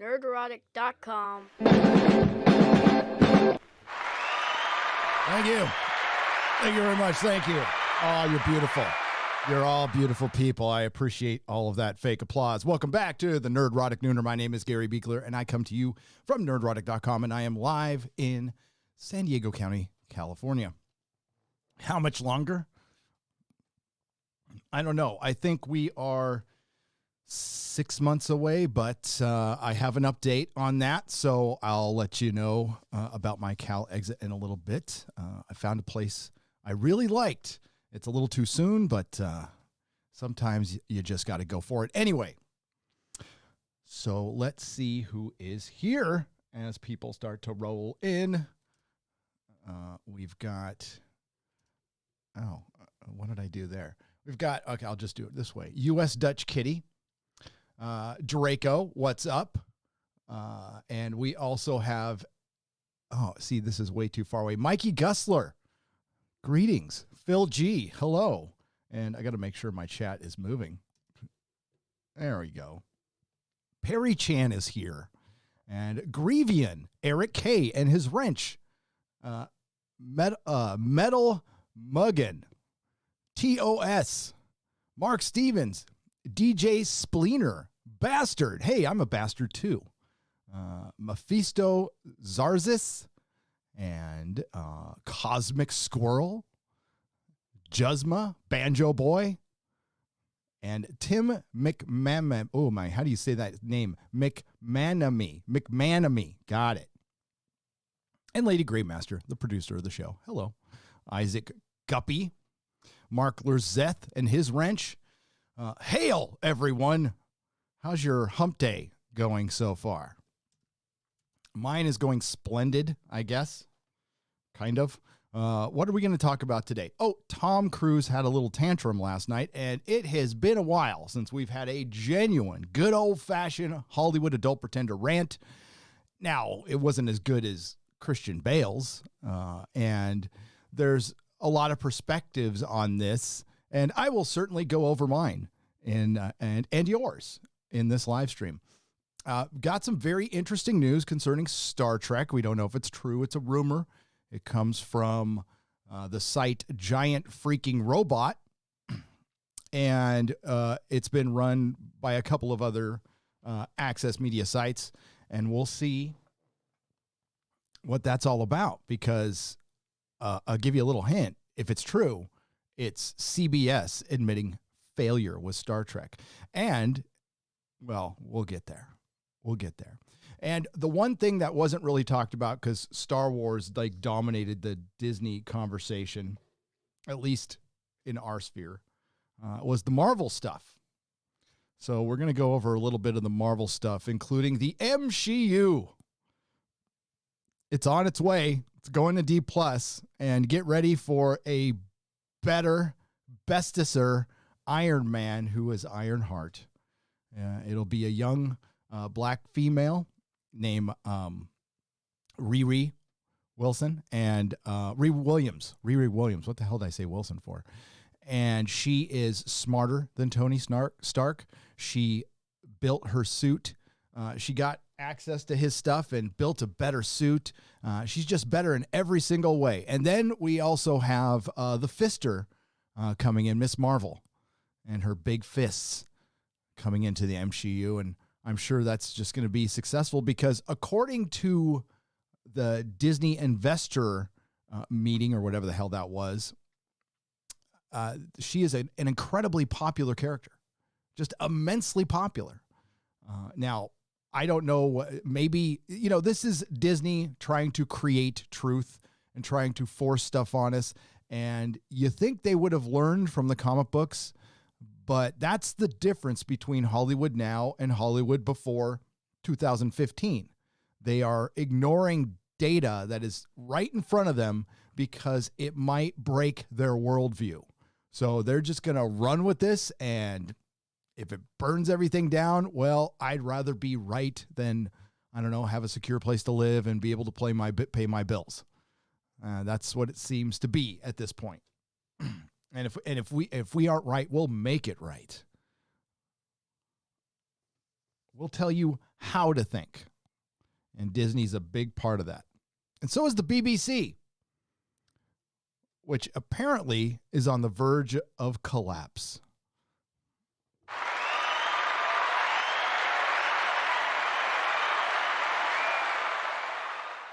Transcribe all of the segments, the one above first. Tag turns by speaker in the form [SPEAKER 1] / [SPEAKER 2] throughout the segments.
[SPEAKER 1] Nerdrotic.com.
[SPEAKER 2] Thank you. Thank you very much. Thank you. Oh, you're beautiful. You're all beautiful people. I appreciate all of that fake applause. Welcome back to the Nerdrotic Nooner. My name is Gary Beekler, and I come to you from Nerdrotic.com, and I am live in San Diego County, California. How much longer? I don't know. I think we are 6 months away, but I have an update on that, so I'll let you know about my CalExit in a little bit. I found a place I really liked. It's a little too soon, but sometimes you just got to go for it. Anyway, so let's see who is here as people start to roll in. We've got, what did I do there? We've got, okay, I'll just do it this way. U.S. Dutch Kitty, Draco, what's up? And we also have, this is way too far away. Mikey Gusler, greetings. Phil G, hello. And I got to make sure my chat is moving. There we go. Perry Chan is here. And Grievian, Eric K and his wrench. Metal Muggin, TOS, Mark Stevens, DJ Spleener, Bastard. Hey, I'm a bastard too. Mephisto Zarzis and Cosmic Squirrel, Juzma, Banjo Boy, and Tim McManamy. Oh my, how do you say that name? McManamy. Got it. And Lady Greymaster, the producer of the show. Hello. Isaac Guppy, Mark Lerzeth and his wrench. Hail, everyone. How's your hump day going so far? Mine is going splendid, I guess. Kind of. What are we going to talk about today? Oh, Tom Cruise had a little tantrum last night, and it has been a while since we've had a genuine, good old-fashioned Hollywood adult pretender rant. Now, it wasn't as good as Christian Bale's, and there's a lot of perspectives on this, and I will certainly go over mine and yours in this live stream. Got some very interesting news concerning Star Trek. We don't know if it's true. It's a rumor. It comes from the site Giant Freaking Robot, and it's been run by a couple of other access media sites, and we'll see what that's all about, because I'll give you a little hint. If it's true, it's CBS admitting failure with Star Trek. And, well, we'll get there. We'll get there. And the one thing that wasn't really talked about, because Star Wars dominated the Disney conversation, at least in our sphere, was the Marvel stuff. So we're going to go over a little bit of the Marvel stuff, including the MCU. It's on its way. It's going to D+, and get ready for a better, bestester Iron Man who is Ironheart. It'll be a young black female named Riri Wilson and Riri Williams. What the hell did I say Wilson for? And she is smarter than Tony Stark. She built her suit. She got access to his stuff and built a better suit. She's just better in every single way. And then we also have the Fister coming in, Miss Marvel, and her big fists coming into the MCU. And I'm sure that's just going to be successful, because according to the Disney investor meeting, or whatever the hell that was, she is an incredibly popular character, just immensely popular. Now, I don't know, maybe, this is Disney trying to create truth and trying to force stuff on us. And you think they would have learned from the comic books, but that's the difference between Hollywood now and Hollywood before 2015. They are ignoring data that is right in front of them because it might break their worldview. So they're just going to run with this, and if it burns everything down, well, I'd rather be right than, I don't know, have a secure place to live and be able to pay my bills. That's what it seems to be at this point. And if we aren't right, we'll make it right. We'll tell you how to think. And Disney's a big part of that. And so is the BBC, which apparently is on the verge of collapse.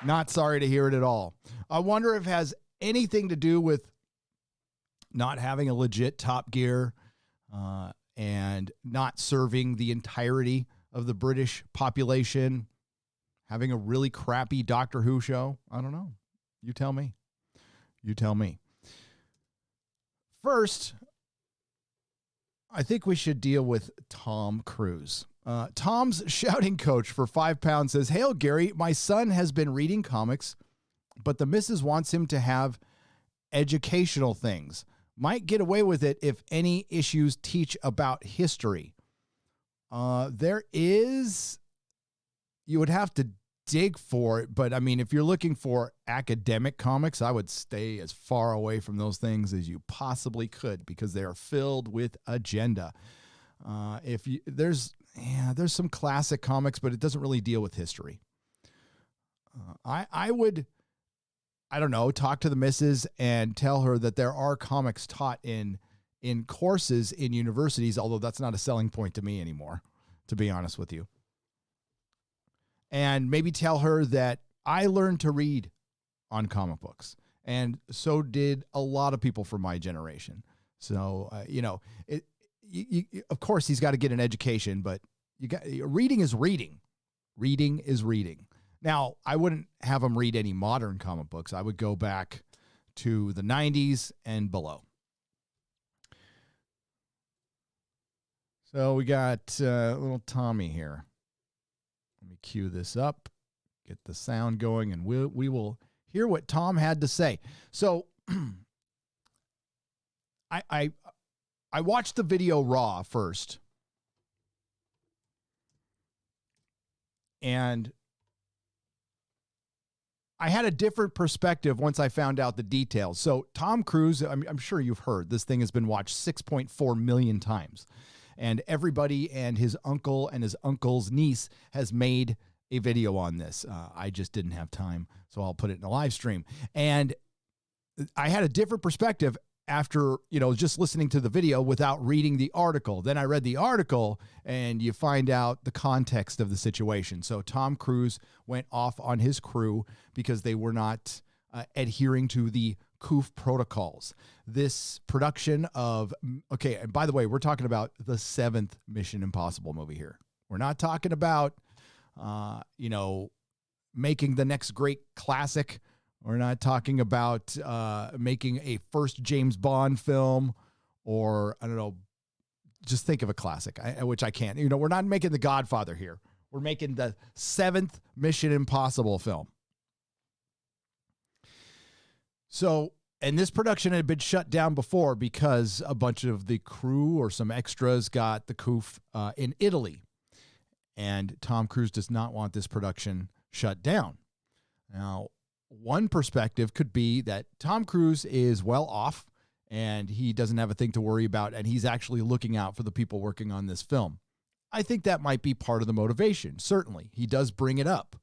[SPEAKER 2] Not sorry to hear it at all. I wonder if it has anything to do with not having a legit Top Gear and not serving the entirety of the British population, having a really crappy Doctor Who show. I don't know. You tell me. You tell me. First, I think we should deal with Tom Cruise. Tom's shouting coach for £5 says, "Hail, Gary. My son has been reading comics, but the missus wants him to have educational things. Might get away with it if any issues teach about history." You would have to dig for it, but I mean, if you're looking for academic comics, I would stay as far away from those things as you possibly could because they are filled with agenda. There's some classic comics, but it doesn't really deal with history. I would, I don't know, talk to the missus and tell her that there are comics taught in courses in universities, although that's not a selling point to me anymore, to be honest with you. And maybe tell her that I learned to read on comic books, and so did a lot of people from my generation. So, of course, he's got to get an education, but reading is reading. Reading is reading. Now, I wouldn't have him read any modern comic books. I would go back to the 90s and below. So we got little Tommy here. Let me cue this up, get the sound going, and we will hear what Tom had to say. So I watched the video raw first, and I had a different perspective once I found out the details. So Tom Cruise, I'm sure you've heard, this thing has been watched 6.4 million times. And everybody and his uncle and his uncle's niece has made a video on this. I just didn't have time, so I'll put it in a live stream. And I had a different perspective after, just listening to the video without reading the article. Then I read the article, and you find out the context of the situation. So Tom Cruise went off on his crew because they were not adhering to the COOF protocols. This production of, and by the way, we're talking about the 7th Mission Impossible movie here. We're not talking about, making the next great classic. We're not talking about making a first James Bond film, or, I don't know, just think of a classic, which I can't. We're not making The Godfather here. We're making the 7th Mission Impossible film. So, and this production had been shut down before because a bunch of the crew or some extras got the COOF in Italy. And Tom Cruise does not want this production shut down. Now, one perspective could be that Tom Cruise is well off and he doesn't have a thing to worry about, and he's actually looking out for the people working on this film. I think that might be part of the motivation. Certainly, he does bring it up.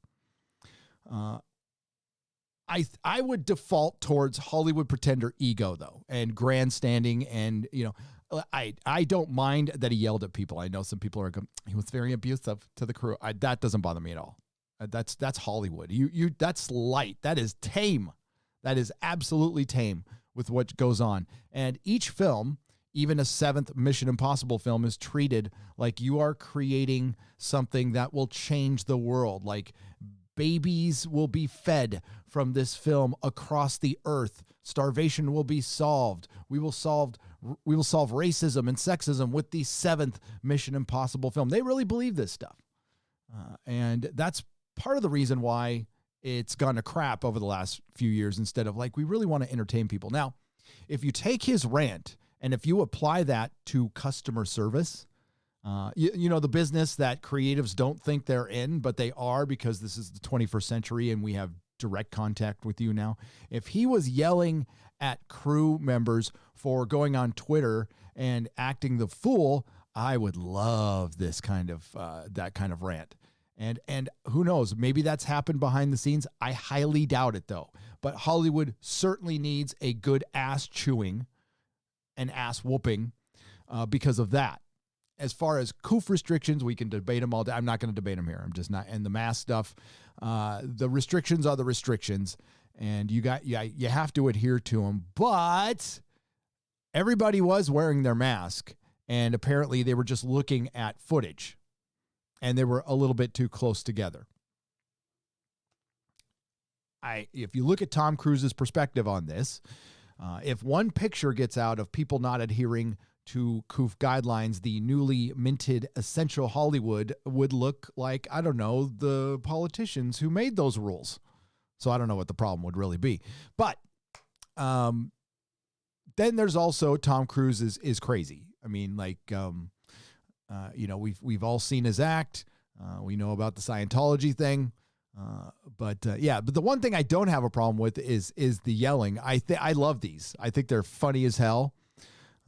[SPEAKER 2] I would default towards Hollywood pretender ego, though, and grandstanding, and I don't mind that he yelled at people. I know some people are going, he was very abusive to the crew. That doesn't bother me at all. That's Hollywood. That's light. That is tame. That is absolutely tame with what goes on. And each film, even a 7th Mission Impossible film, is treated like you are creating something that will change the world. Like, babies will be fed from this film across the earth. Starvation will be solved. We will solve racism and sexism with the 7th Mission Impossible film. They really believe this stuff. And that's part of the reason why it's gone to crap over the last few years, instead of like, we really want to entertain people. Now, if you take his rant and if you apply that to customer service, the business that creatives don't think they're in, but they are, because this is the 21st century and we have direct contact with you now. If he was yelling at crew members for going on Twitter and acting the fool, I would love this kind of, that kind of rant. And who knows, maybe that's happened behind the scenes. I highly doubt it though. But Hollywood certainly needs a good ass chewing and ass whooping because of that. As far as COOF restrictions, we can debate them all day. I'm not going to debate them here. I'm just not. And the mask stuff, the restrictions are the restrictions, and you have to adhere to them. But everybody was wearing their mask, and apparently they were just looking at footage, and they were a little bit too close together. If you look at Tom Cruise's perspective on this, if one picture gets out of people not adhering to COOF guidelines, the newly minted Essential Hollywood would look like, I don't know, the politicians who made those rules. So I don't know what the problem would really be. But then there's also Tom Cruise is crazy. I mean, like, we've all seen his act. We know about the Scientology thing. But the one thing I don't have a problem with is the yelling. I love these. I think they're funny as hell.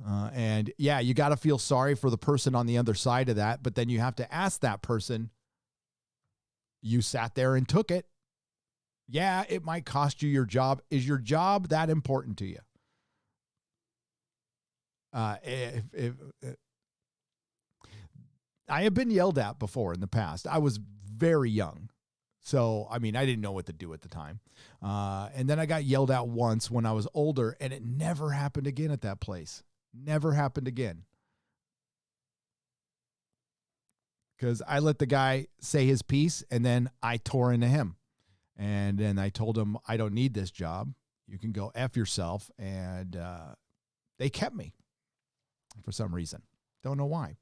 [SPEAKER 2] And you got to feel sorry for the person on the other side of that, but then you have to ask that person, you sat there and took it. Yeah, it might cost you your job. Is your job that important to you? If I have been yelled at before in the past. I was very young. So, I mean, I didn't know what to do at the time. And then I got yelled at once when I was older, and it never happened again at that place. Never happened again. Because I let the guy say his piece, and then I tore into him. And then I told him, I don't need this job. You can go F yourself. And they kept me for some reason. Don't know why.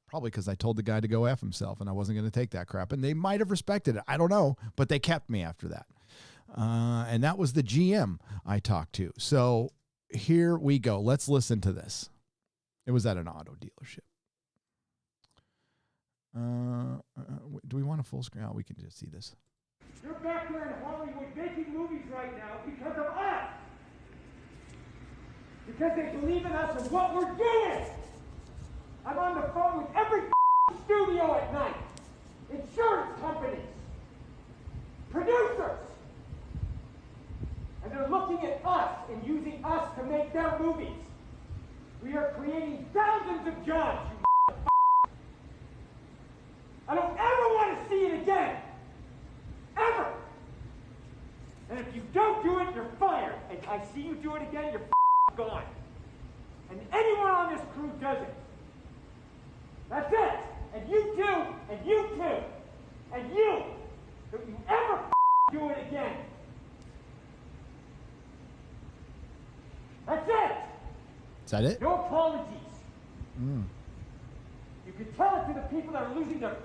[SPEAKER 2] Probably because I told the guy to go F himself, and I wasn't going to take that crap. And they might have respected it. I don't know. But they kept me after that. And that was the GM I talked to. So here we go. Let's listen to this. It was at an auto dealership. Do we want a full screen? Oh, we can just see this.
[SPEAKER 1] You're back there in Hollywood making movies right now because of us. Because they believe in us and what we're doing. I'm on the phone with every studio at night. Insurance companies. Producers. And they're looking at us and using us to make their movies. We are creating thousands of jobs, you I don't ever want to see it again. Ever. And if you don't do it, you're fired. And I see you do it again, you're gone. And anyone on this crew does it. That's it. And you too, and you too, and you. Don't you ever do it again. That's it.
[SPEAKER 2] Is that it?
[SPEAKER 1] No apologies. You can tell it to the people that are losing their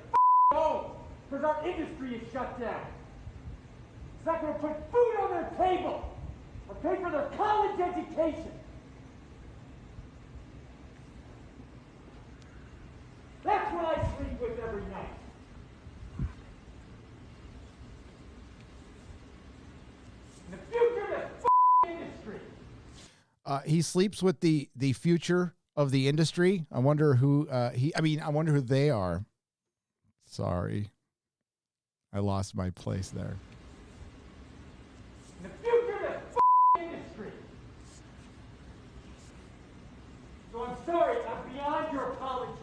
[SPEAKER 1] homes because our industry is shut down. It's not going to put food on their table or pay for their college education. That's what I sleep with every night. In the future of this industry.
[SPEAKER 2] He sleeps with the future of the industry. I wonder who I wonder who they are. Sorry. I lost my place there.
[SPEAKER 1] In the future of this industry. So I'm sorry, I'm beyond your apologies.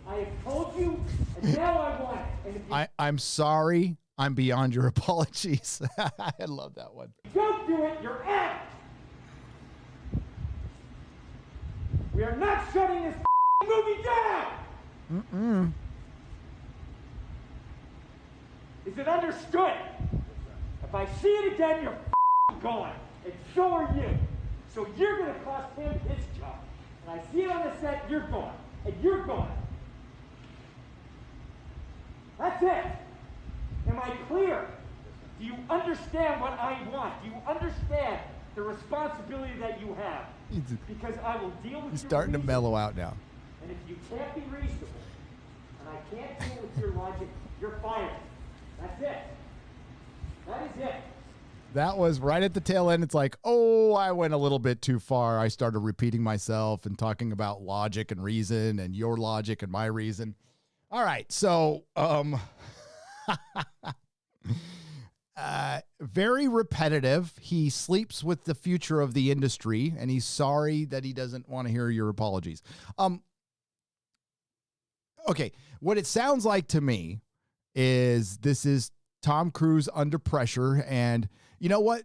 [SPEAKER 1] I have told you, and now I want it. And if
[SPEAKER 2] I'm sorry. I'm beyond your apologies. I love that one.
[SPEAKER 1] you don't do it, you're out. We are not shutting this movie down. Is it understood? If I see it again, you're gone. And so are you. So you're going to cost him his job. And I see it on the set, you're gone. And you're gone. That's it. Am I clear? Do you understand what I want? Do you understand the responsibility that you have? Because I will deal with
[SPEAKER 2] He's
[SPEAKER 1] your
[SPEAKER 2] starting to
[SPEAKER 1] reasoning.
[SPEAKER 2] mellow out now.
[SPEAKER 1] And if you can't be reasonable, and I can't deal with your logic, you're fired. That's it. That is it.
[SPEAKER 2] That was right at the tail end. It's like, oh, I went a little bit too far. I started repeating myself and talking about logic and reason and your logic and my reason. All right. So, very repetitive. He sleeps with the future of the industry, and he's sorry that he doesn't want to hear your apologies. Okay. What it sounds like to me is this is Tom Cruise under pressure. And you know what?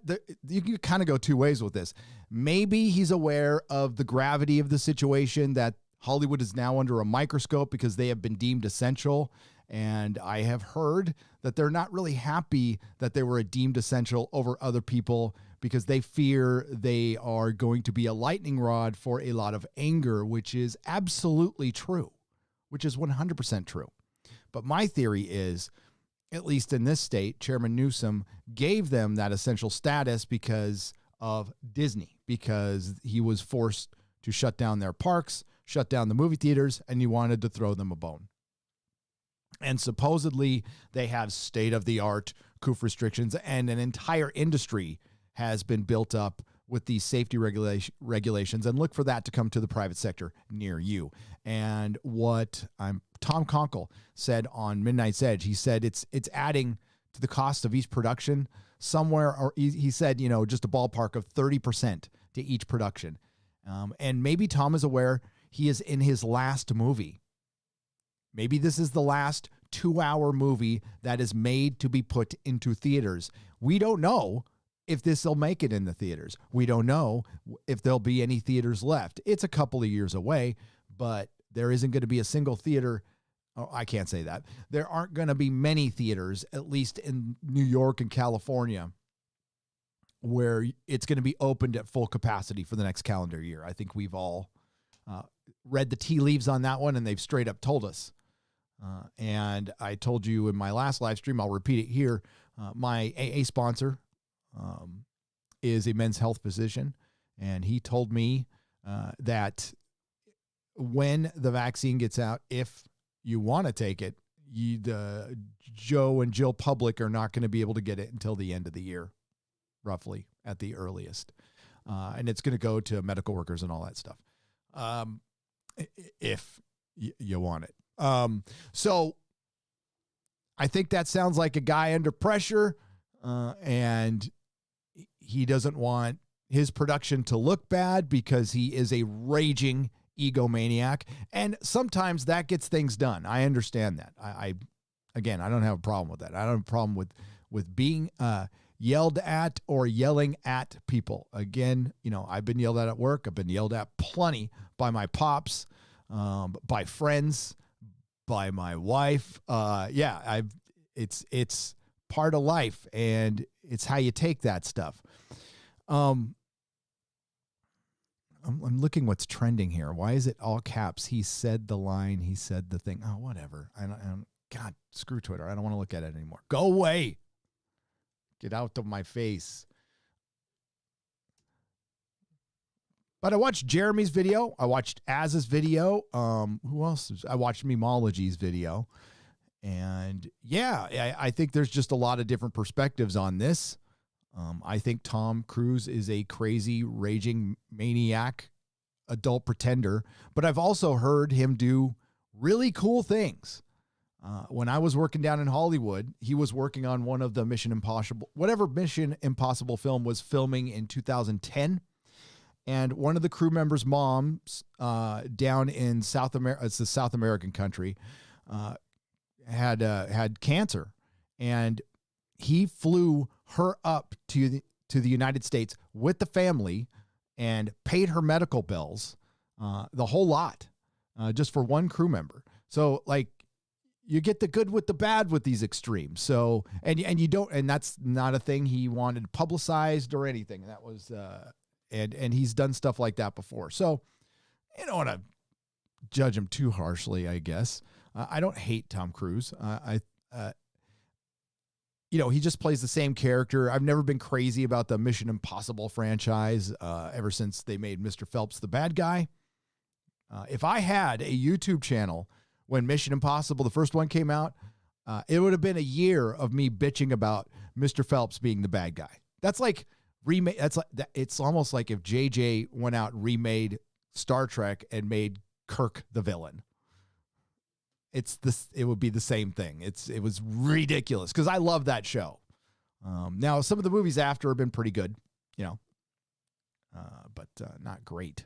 [SPEAKER 2] You can kind of go two ways with this. Maybe he's aware of the gravity of the situation, that Hollywood is now under a microscope because they have been deemed essential. And I have heard that they're not really happy that they were deemed essential over other people because they fear they are going to be a lightning rod for a lot of anger, which is absolutely true, which is 100% true. But my theory is, at least in this state, Chairman Newsom gave them that essential status because of Disney, because he was forced to shut down their parks, shut down the movie theaters, and he wanted to throw them a bone. And supposedly they have state-of-the-art COOF restrictions, and an entire industry has been built up with these safety regulations, and look for that to come to the private sector near you. And what Tom Conkle said on Midnight's Edge, he said it's adding to the cost of each production somewhere, or he said, just a ballpark of 30% to each production. And maybe Tom is aware he is in his last movie. Maybe this is the last 2-hour movie that is made to be put into theaters. We don't know if this will make it in the theaters. We don't know if there'll be any theaters left. It's a couple of years away, but there isn't going to be a single theater. Oh, I can't say that. There aren't going to be many theaters, at least in New York and California, where it's going to be opened at full capacity for the next calendar year. I think we've all read the tea leaves on that one, and they've straight up told us. And I told you in my last live stream, I'll repeat it here. My AA sponsor is a men's health physician, and he told me that when the vaccine gets out, if you want to take it, the Joe and Jill public are not going to be able to get it until the end of the year, roughly at the earliest. And it's going to go to medical workers and all that stuff. If you want it. So I think that sounds like a guy under pressure, and he doesn't want his production to look bad because he is a raging egomaniac. And sometimes that gets things done. I understand that. Again, I don't have a problem with that. I don't have a problem with being, yelled at or yelling at people. Again, I've been yelled at work. I've been yelled at plenty by my pops, by friends, by my wife. It's part of life, and it's how you take that stuff. I'm looking what's trending here. Why is it all caps? He said the line. He said the thing. Oh, whatever. God, screw Twitter. I don't want to look at it anymore. Go away. Get out of my face. But I watched Jeremy's video. I watched Az's video. Who else? I watched Memology's video. And yeah, I think there's just a lot of different perspectives on this. I think Tom Cruise is a crazy, raging maniac, adult pretender. But I've also heard him do really cool things. When I was working down in Hollywood, he was working on one of the whatever Mission Impossible film was filming in 2010. And one of the crew members' moms down in South America, it's the South American country, had cancer. And he flew her up to the United States with the family and paid her medical bills, the whole lot, just for one crew member. So, you get the good with the bad with these extremes. So, and you don't, and that's not a thing he wanted publicized or anything. That was, and he's done stuff like that before. So you don't want to judge him too harshly, I guess. I don't hate Tom Cruise. He just plays the same character. I've never been crazy about the Mission Impossible franchise, ever since they made Mr. Phelps the bad guy. If I had a YouTube channel when Mission Impossible, the first one, came out, it would have been a year of me bitching about Mr. Phelps being the bad guy. That's like remake. It's almost like if JJ went out and remade Star Trek and made Kirk the villain. it would be the same thing. It was ridiculous because I love that show. Now some of the movies after have been pretty good, you know, but not great.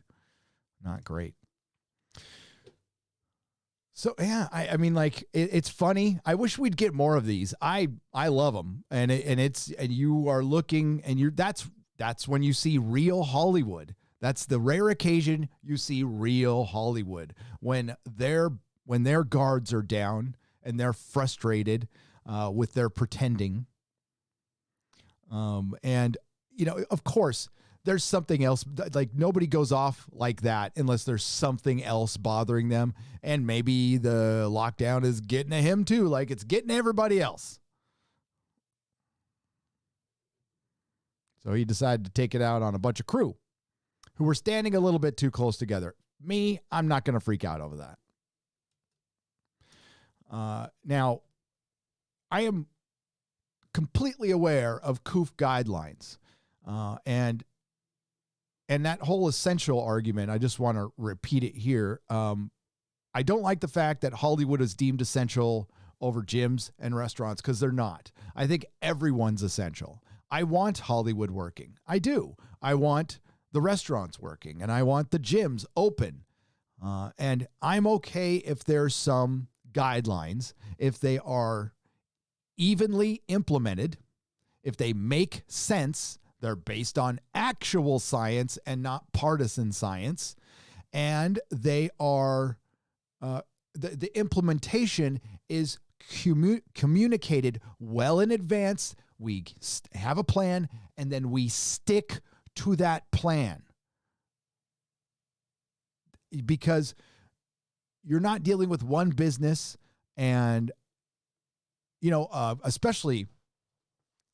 [SPEAKER 2] Not great. So yeah, I mean, like it's funny. I wish we'd get more of these. I love them, and you are looking, and that's when you see real Hollywood. That's the rare occasion you see real Hollywood when their guards are down and they're frustrated with their pretending. And you know, of course, there's something else. Like nobody goes off like that unless there's something else bothering them. And maybe the lockdown is getting to him too, like it's getting everybody else. So he decided to take it out on a bunch of crew who were standing a little bit too close together. Me, I'm not going to freak out over that. Now, I am completely aware of COOF guidelines. And that whole essential argument, I just want to repeat it here. I don't like the fact that Hollywood is deemed essential over gyms and restaurants because they're not. I think everyone's essential. I want Hollywood working. I do. I want the restaurants working and I want the gyms open. And I'm okay if there's some guidelines, if they are evenly implemented, if they make sense. They're based on actual science and not partisan science. And they are, the implementation is communicated well in advance. We have a plan and then we stick to that plan. Because you're not dealing with one business and, you know, especially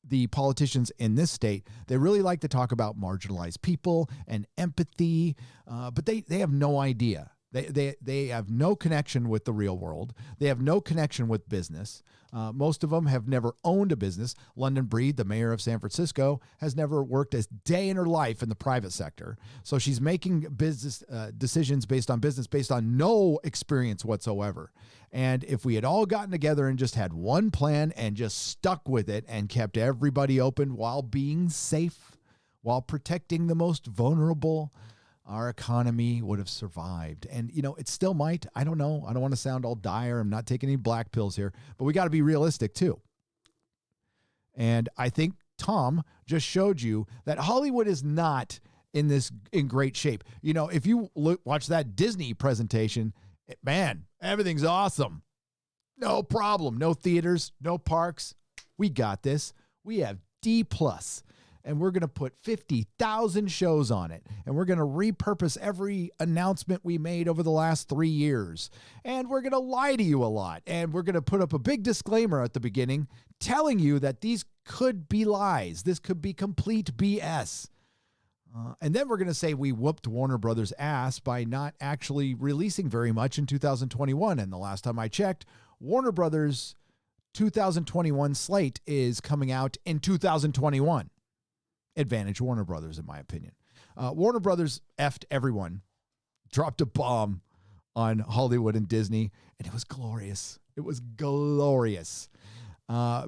[SPEAKER 2] the politicians in this state, they really like to talk about marginalized people and empathy, but they have no idea. They have no connection with the real world. They have no connection with business. Most of them have never owned a business. London Breed, the mayor of San Francisco, has never worked a day in her life in the private sector. So she's making business decisions based on no experience whatsoever. And if we had all gotten together and just had one plan and just stuck with it and kept everybody open while being safe, while protecting the most vulnerable, our economy would have survived. And, you know, it still might. I don't know. I don't want to sound all dire. I'm not taking any black pills here, but we got to be realistic too. And I think Tom just showed you that Hollywood is not in great shape. You know, if you watch that Disney presentation, man, everything's awesome. No problem. No theaters, no parks. We got this. We have D+. And we're going to put 50,000 shows on it. And we're going to repurpose every announcement we made over the last 3 years. And we're going to lie to you a lot. And we're going to put up a big disclaimer at the beginning telling you that these could be lies. This could be complete BS. And then we're going to say we whooped Warner Brothers' ass by not actually releasing very much in 2021. And the last time I checked, Warner Brothers' 2021 slate is coming out in 2021. Advantage Warner Brothers, in my opinion. Warner Brothers effed everyone, dropped a bomb on Hollywood and Disney, and it was glorious. It was glorious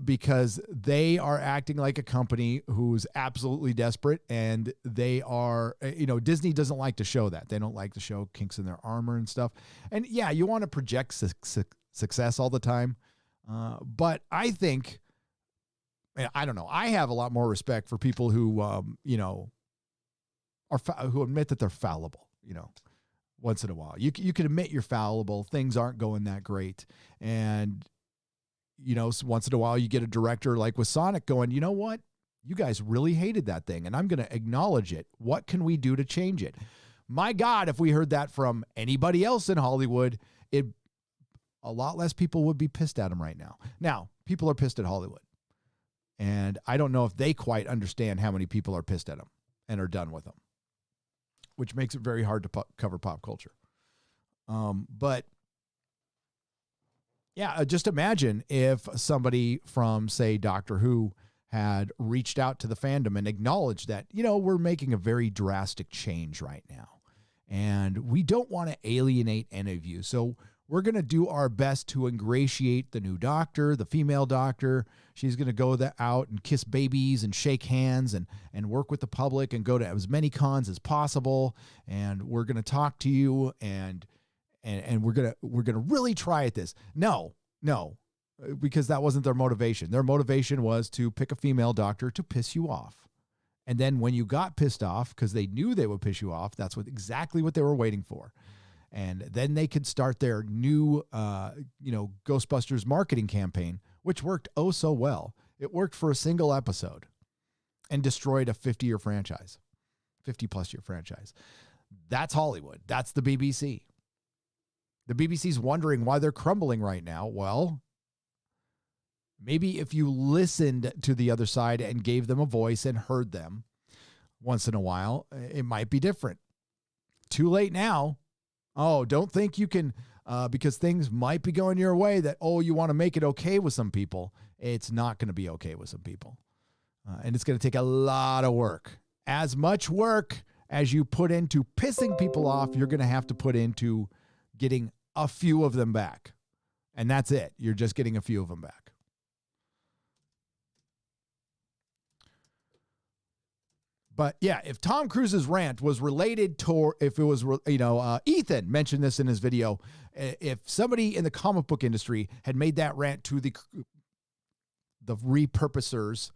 [SPEAKER 2] because they are acting like a company who's absolutely desperate, and they are, you know, Disney doesn't like to show that. They don't like to show kinks in their armor and stuff. And yeah, you want to project success all the time, but I think, I don't know. I have a lot more respect for people who, you know, who admit that they're fallible, you know, once in a while. You can admit you're fallible. Things aren't going that great. And, you know, once in a while you get a director like with Sonic going, you know what? You guys really hated that thing, and I'm going to acknowledge it. What can we do to change it? My God, if we heard that from anybody else in Hollywood, a lot less people would be pissed at him right now. Now, people are pissed at Hollywood. And I don't know if they quite understand how many people are pissed at them and are done with them, which makes it very hard to cover pop culture. But yeah, just imagine if somebody from, say, Doctor Who had reached out to the fandom and acknowledged that, you know, we're making a very drastic change right now. And we don't want to alienate any of you. So we're going to do our best to ingratiate the new doctor, the female doctor. She's going to go out and kiss babies and shake hands and work with the public and go to as many cons as possible. And we're going to talk to you and we're going to really try at this. No, because that wasn't their motivation. Their motivation was to pick a female doctor to piss you off. And then when you got pissed off, because they knew they would piss you off, that's exactly what they were waiting for. And then they could start their new, Ghostbusters marketing campaign, which worked oh so well. It worked for a single episode and destroyed a 50-year franchise, 50-plus year franchise. That's Hollywood. That's the BBC. The BBC's wondering why they're crumbling right now. Well, maybe if you listened to the other side and gave them a voice and heard them once in a while, it might be different. Too late now. Oh, don't think you can, because things might be going your way that, you want to make it okay with some people. It's not going to be okay with some people. And it's going to take a lot of work. As much work as you put into pissing people off, you're going to have to put into getting a few of them back. And that's it. You're just getting a few of them back. But yeah, if Tom Cruise's rant was related to, if it was, Ethan mentioned this in his video, if somebody in the comic book industry had made that rant to the repurposers,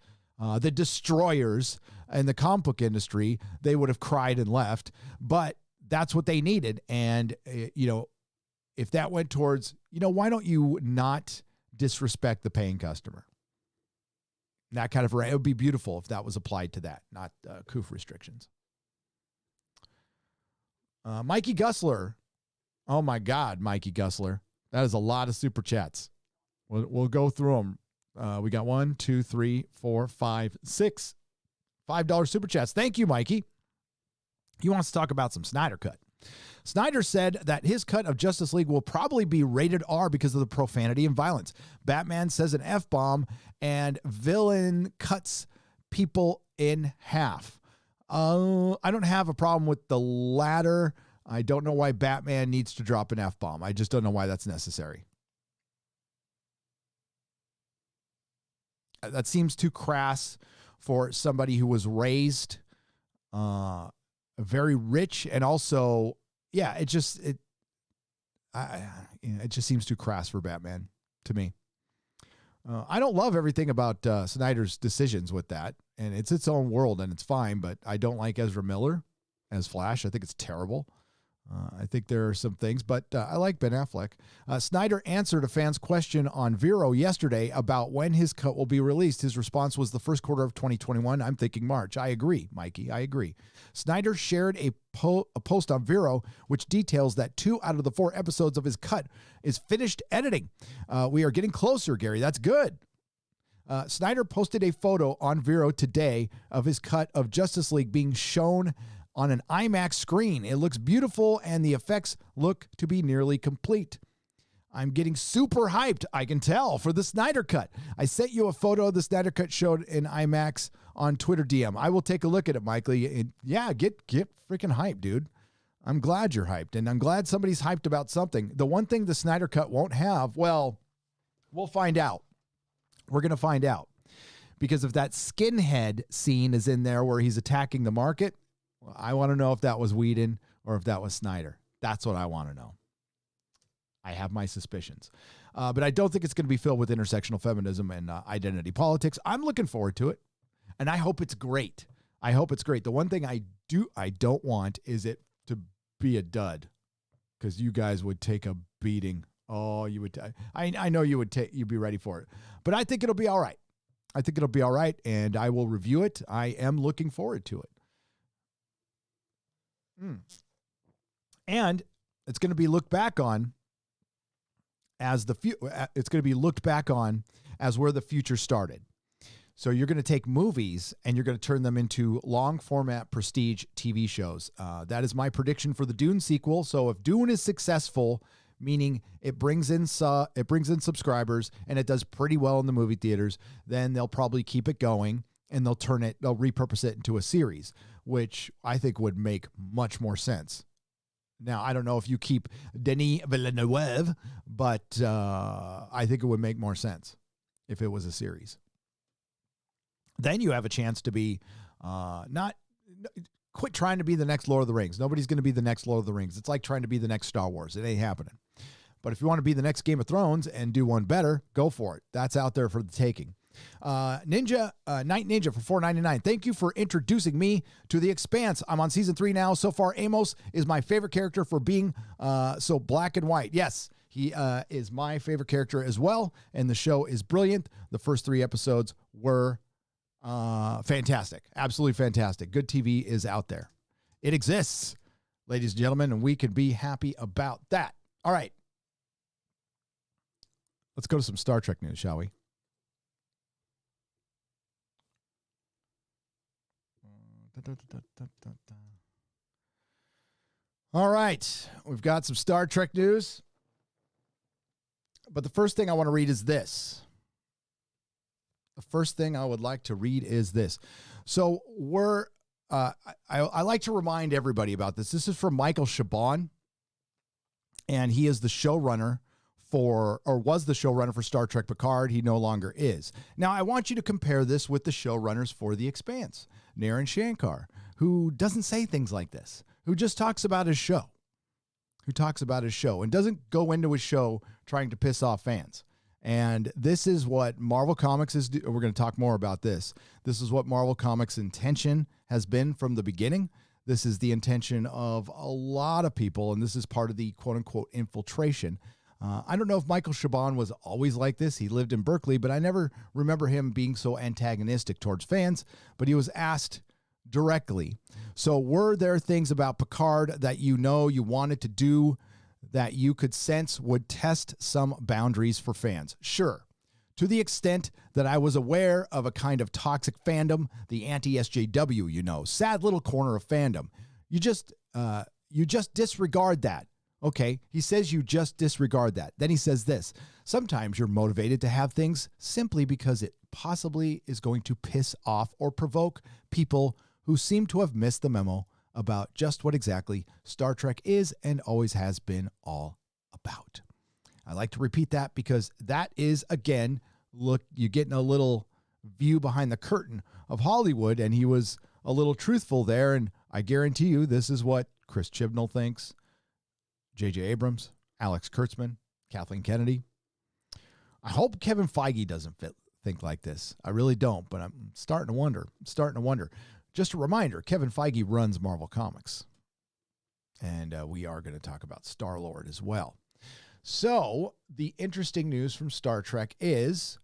[SPEAKER 2] the destroyers in the comic book industry, they would have cried and left. But that's what they needed. And, if that went towards, why don't you not disrespect the paying customer? That kind of rant, it would be beautiful if that was applied to that, not COOF restrictions. Mikey Gussler. Oh my God, Mikey Gussler. That is a lot of super chats. We'll go through them. We got 1, 2, 3, 4, 5, 6 $5 super chats. Thank you, Mikey. He wants to talk about some Snyder Cut. Snyder said that his cut of Justice League will probably be rated R because of the profanity and violence. Batman says an F-bomb and villain cuts people in half. I don't have a problem with the latter. I don't know why Batman needs to drop an F-bomb. I just don't know why that's necessary. That seems too crass for somebody who was raised very rich, and also, yeah, it just seems too crass for Batman to me. I don't love everything about Snyder's decisions with that, and it's its own world, and it's fine, but I don't like Ezra Miller as Flash. I think it's terrible. I think there are some things, but I like Ben Affleck. Snyder answered a fan's question on Vero yesterday about when his cut will be released. His response was the first quarter of 2021. I'm thinking March. I agree, Mikey. I agree. Snyder shared a post on Vero, which details that 2 out of the 4 episodes of his cut is finished editing. We are getting closer, Gary. That's good. Snyder posted a photo on Vero today of his cut of Justice League being shown on an IMAX screen. It looks beautiful, and the effects look to be nearly complete. I'm getting super hyped, I can tell, for the Snyder Cut. I sent you a photo of the Snyder Cut showed in IMAX on Twitter DM. I will take a look at it, Michael. Yeah, get freaking hyped, dude. I'm glad you're hyped, and I'm glad somebody's hyped about something. The one thing the Snyder Cut won't have, well, we'll find out. We're going to find out. Because if that skinhead scene is in there where he's attacking the market, well, I want to know if that was Whedon or if that was Snyder. That's what I want to know. I have my suspicions. But I don't think it's going to be filled with intersectional feminism and identity politics. I'm looking forward to it, and I hope it's great. I hope it's great. The one thing I don't want is it to be a dud, because you guys would take a beating. Oh, you would. I know you would take. You'd be ready for it. But I think it'll be all right. I think it'll be all right, and I will review it. I am looking forward to it. And it's going to be looked back on as it's going to be looked back on as where the future started. So you're going to take movies and you're going to turn them into long format prestige TV shows. That is my prediction for the Dune sequel. So if Dune is successful, meaning it brings in subscribers and it does pretty well in the movie theaters, then they'll probably keep it going and they'll repurpose it into a series, which I think would make much more sense. Now, I don't know if you keep Denis Villeneuve, but I think it would make more sense if it was a series. Then you have a chance to be quit trying to be the next Lord of the Rings. Nobody's going to be the next Lord of the Rings. It's like trying to be the next Star Wars. It ain't happening. But if you want to be the next Game of Thrones and do one better, go for it. That's out there for the taking. Night Ninja for $4.99. Thank you for introducing me to The Expanse. I'm on season 3 now. So far, Amos is my favorite character for being so black and white. Yes, he is my favorite character as well, and the show is brilliant. The first 3 episodes were fantastic. Absolutely fantastic. Good TV is out there. It exists, ladies and gentlemen, and we can be happy about that. All right. Let's go to some Star Trek news, shall we? All right, we've got some Star Trek news, but the first thing I want to read is this. The first thing I would like to read is this. So I like to remind everybody about this. This is from Michael Chabon, and he is the showrunner was the showrunner for Star Trek Picard. He no longer is. Now, I want you to compare this with the showrunners for The Expanse, Naren Shankar, who doesn't say things like this, who just talks about his show, and doesn't go into his show trying to piss off fans. And this is what Marvel Comics is doing. We're going to talk more about this. This is what Marvel Comics' intention has been from the beginning. This is the intention of a lot of people, and this is part of the quote-unquote infiltration. I don't know if Michael Chabon was always like this. He lived in Berkeley, but I never remember him being so antagonistic towards fans, but he was asked directly. So were there things about Picard that you wanted to do that you could sense would test some boundaries for fans? Sure. To the extent that I was aware of a kind of toxic fandom, the anti-SJW, sad little corner of fandom. You just disregard that. Okay, he says you just disregard that. Then he says this: sometimes you're motivated to have things simply because it possibly is going to piss off or provoke people who seem to have missed the memo about just what exactly Star Trek is and always has been all about. I like to repeat that because that is, again, look, you're getting a little view behind the curtain of Hollywood, and he was a little truthful there, and I guarantee you this is what Chris Chibnall thinks, J.J. Abrams, Alex Kurtzman, Kathleen Kennedy. I hope Kevin Feige doesn't think like this. I really don't, but I'm starting to wonder. Just a reminder, Kevin Feige runs Marvel Comics. And we are going to talk about Star-Lord as well. So the interesting news from Star Trek is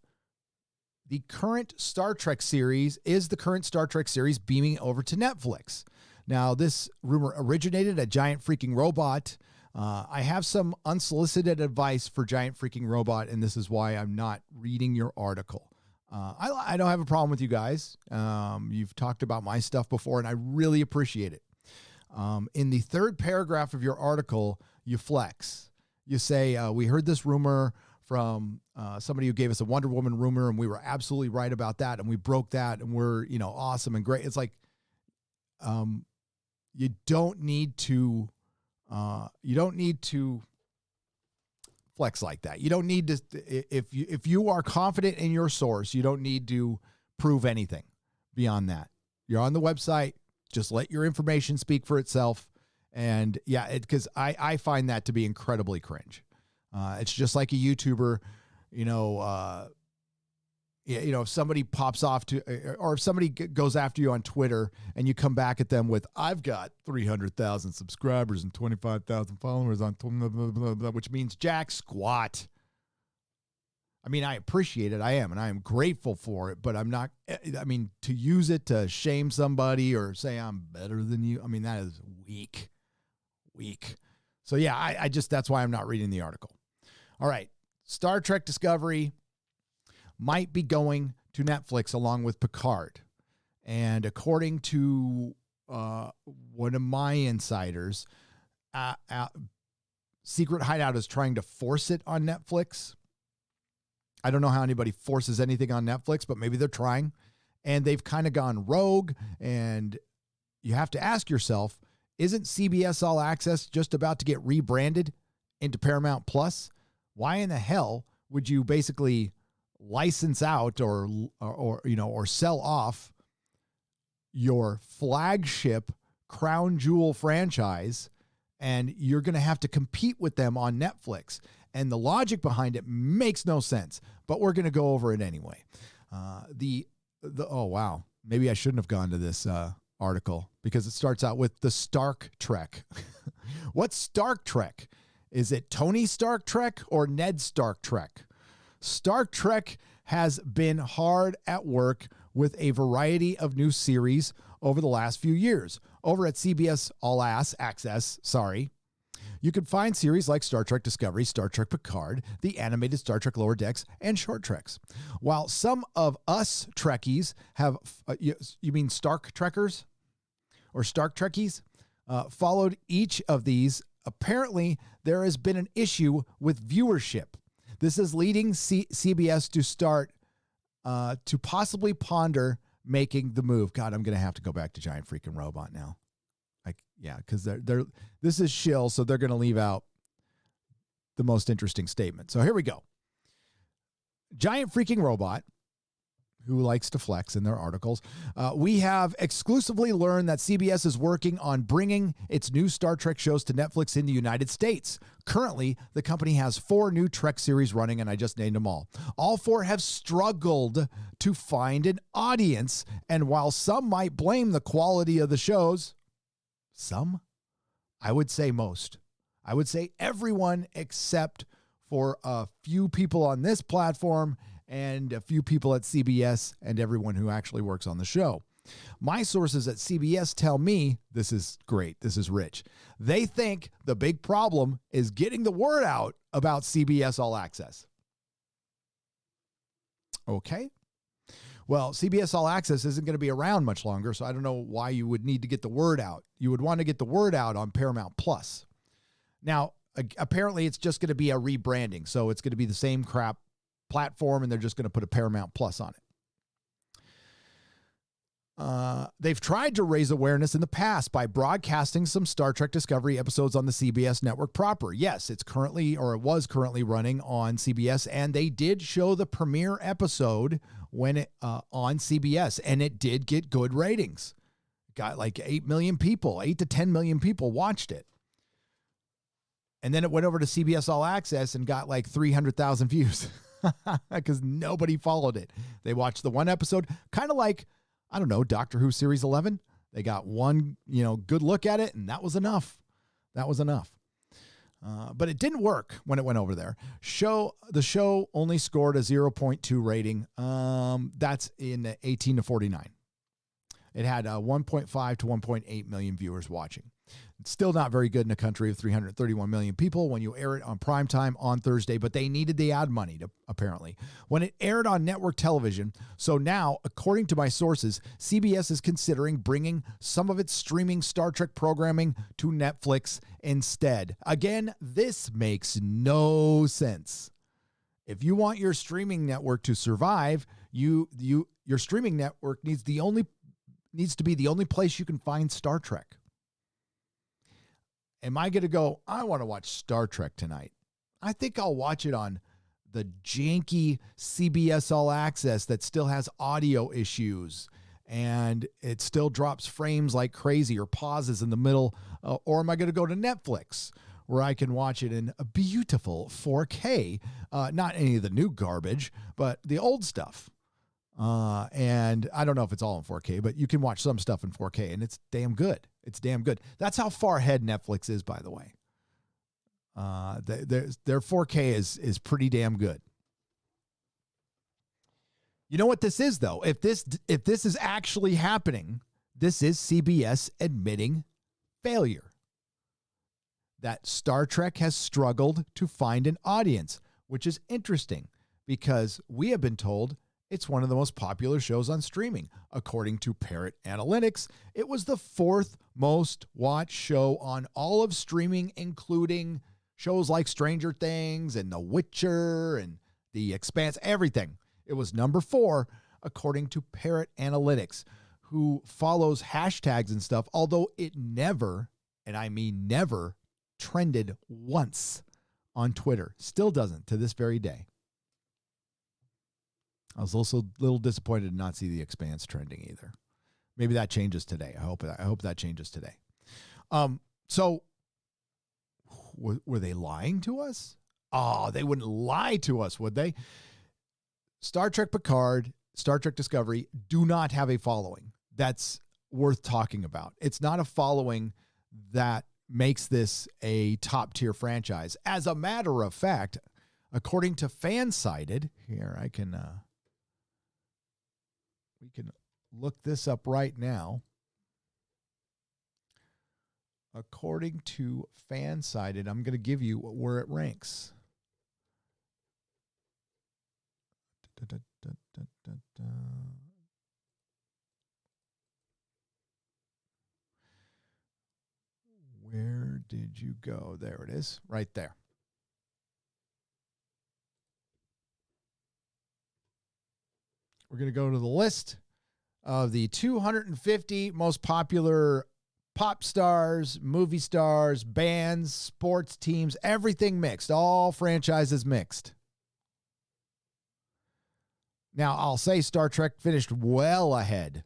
[SPEAKER 2] the current Star Trek series beaming over to Netflix. Now, this rumor originated at Giant Freaking Robot. I have some unsolicited advice for Giant Freaking Robot, and this is why I'm not reading your article. I don't have a problem with you guys. You've talked about my stuff before, and I really appreciate it. In the third paragraph of your article, you flex. You say, we heard this rumor from somebody who gave us a Wonder Woman rumor, and we were absolutely right about that, and we broke that, and we're awesome and great. It's like you don't need to flex like that. You don't need to, if you are confident in your source, you don't need to prove anything beyond that. You're on the website, just let your information speak for itself. And yeah, because I find that to be incredibly cringe. It's just like a YouTuber, if somebody pops off or if somebody goes after you on Twitter and you come back at them with, I've got 300,000 subscribers and 25,000 followers on, blah, blah, blah, blah, which means jack squat. I mean, I appreciate it. I am grateful for it, but I'm not, to use it to shame somebody or say I'm better than you. I mean, that is weak. So yeah, I just, that's why I'm not reading the article. All right. Star Trek Discovery might be going to Netflix along with Picard. And according to one of my insiders, Secret Hideout is trying to force it on Netflix. I don't know how anybody forces anything on Netflix, but maybe they're trying. And they've kind of gone rogue. And you have to ask yourself, Isn't CBS All Access just about to get rebranded into Paramount Plus? Why in the hell would you basically license out or sell off your flagship crown jewel franchise, and you're going to have to compete with them on Netflix? And the logic behind it makes no sense, but we're going to go over it anyway. Oh, wow. Maybe I shouldn't have gone to this article because it starts out with the Stark Trek. What's Stark Trek? Is it Tony Stark Trek or Ned Stark Trek? Stark Trek has been hard at work with a variety of new series over the last few years. Over at CBS All Access, you can find series like Star Trek Discovery, Star Trek Picard, the animated Star Trek Lower Decks, and short treks. While some of us Trekkies have, you mean Stark Trekkers or Stark Trekkies, followed each of these, apparently there has been an issue with viewership. This is leading CBS to start to possibly ponder making the move. God, I'm going to have to go back to Giant Freaking Robot now. Because this is shill, so they're going to leave out the most interesting statement. So here we go. Giant Freaking Robot, who likes to flex in their articles. We have exclusively learned that CBS is working on bringing its new Star Trek shows to Netflix in the United States. Currently, the company has 4 new Trek series running, and I just named them all. All 4 have struggled to find an audience, and while some might blame the quality of the shows, some? I would say most. I would say everyone except for a few people on this platform and a few people at CBS and everyone who actually works on the show. My sources at CBS tell me, this is great, this is rich. They think the big problem is getting the word out about CBS All Access. Okay. Well, CBS All Access isn't going to be around much longer, so I don't know why you would need to get the word out. You would want to get the word out on Paramount Plus. Now, apparently it's just going to be a rebranding, so it's going to be the same crap platform, and they're just going to put a Paramount Plus on it. They've tried to raise awareness in the past by broadcasting some Star Trek Discovery episodes on the CBS network proper. Yes, it was currently running on CBS, and they did show the premiere episode when it on CBS, and it did get good ratings. Got like 8 to 10 million people watched it. And then it went over to CBS All Access and got like 300,000 views because nobody followed it. They watched the one episode, kind of like, I don't know, Doctor Who Series 11. They got one, good look at it, and that was enough. But it didn't work when it went over there. The show only scored a 0.2 rating. That's in 18 to 49. It had 1.5 to 1.8 million viewers watching. It's still not very good in a country of 331 million people when you air it on primetime on Thursday, but they needed the ad money, apparently, when it aired on network television. So now, according to my sources, CBS is considering bringing some of its streaming Star Trek programming to Netflix instead. Again, this makes no sense. If you want your streaming network to survive, your streaming network needs to be the only place you can find Star Trek. Am I going to go, I want to watch Star Trek tonight? I think I'll watch it on the janky CBS All Access that still has audio issues and it still drops frames like crazy or pauses in the middle. Or am I going to go to Netflix where I can watch it in a beautiful 4K? Not any of the new garbage, but the old stuff. And I don't know if it's all in 4K, but you can watch some stuff in 4K and it's damn good. That's how far ahead Netflix is, by the way. Their 4K is pretty damn good. You know what this is, though? If this is actually happening, this is CBS admitting failure. That Star Trek has struggled to find an audience, which is interesting because we have been told it's one of the most popular shows on streaming. According to Parrot Analytics, it was the 4th most watched show on all of streaming, including shows like Stranger Things and The Witcher and The Expanse, everything. It was number 4, according to Parrot Analytics, who follows hashtags and stuff, although it never and I mean never, trended once on Twitter. Still doesn't to this very day. I was also a little disappointed to not see the Expanse trending either. Maybe that changes today. I hope that changes today. So were they lying to us? Oh, they wouldn't lie to us, would they? Star Trek Picard, Star Trek Discovery do not have a following that's worth talking about. It's not a following that makes this a top-tier franchise. As a matter of fact, according to Fansided, here we can look this up right now. According to Fansided, I'm going to give you where it ranks. Where did you go? There it is, right there. We're going to go to the list of the 250 most popular pop stars, movie stars, bands, sports teams, everything mixed, all franchises mixed. Now, I'll say Star Trek finished well ahead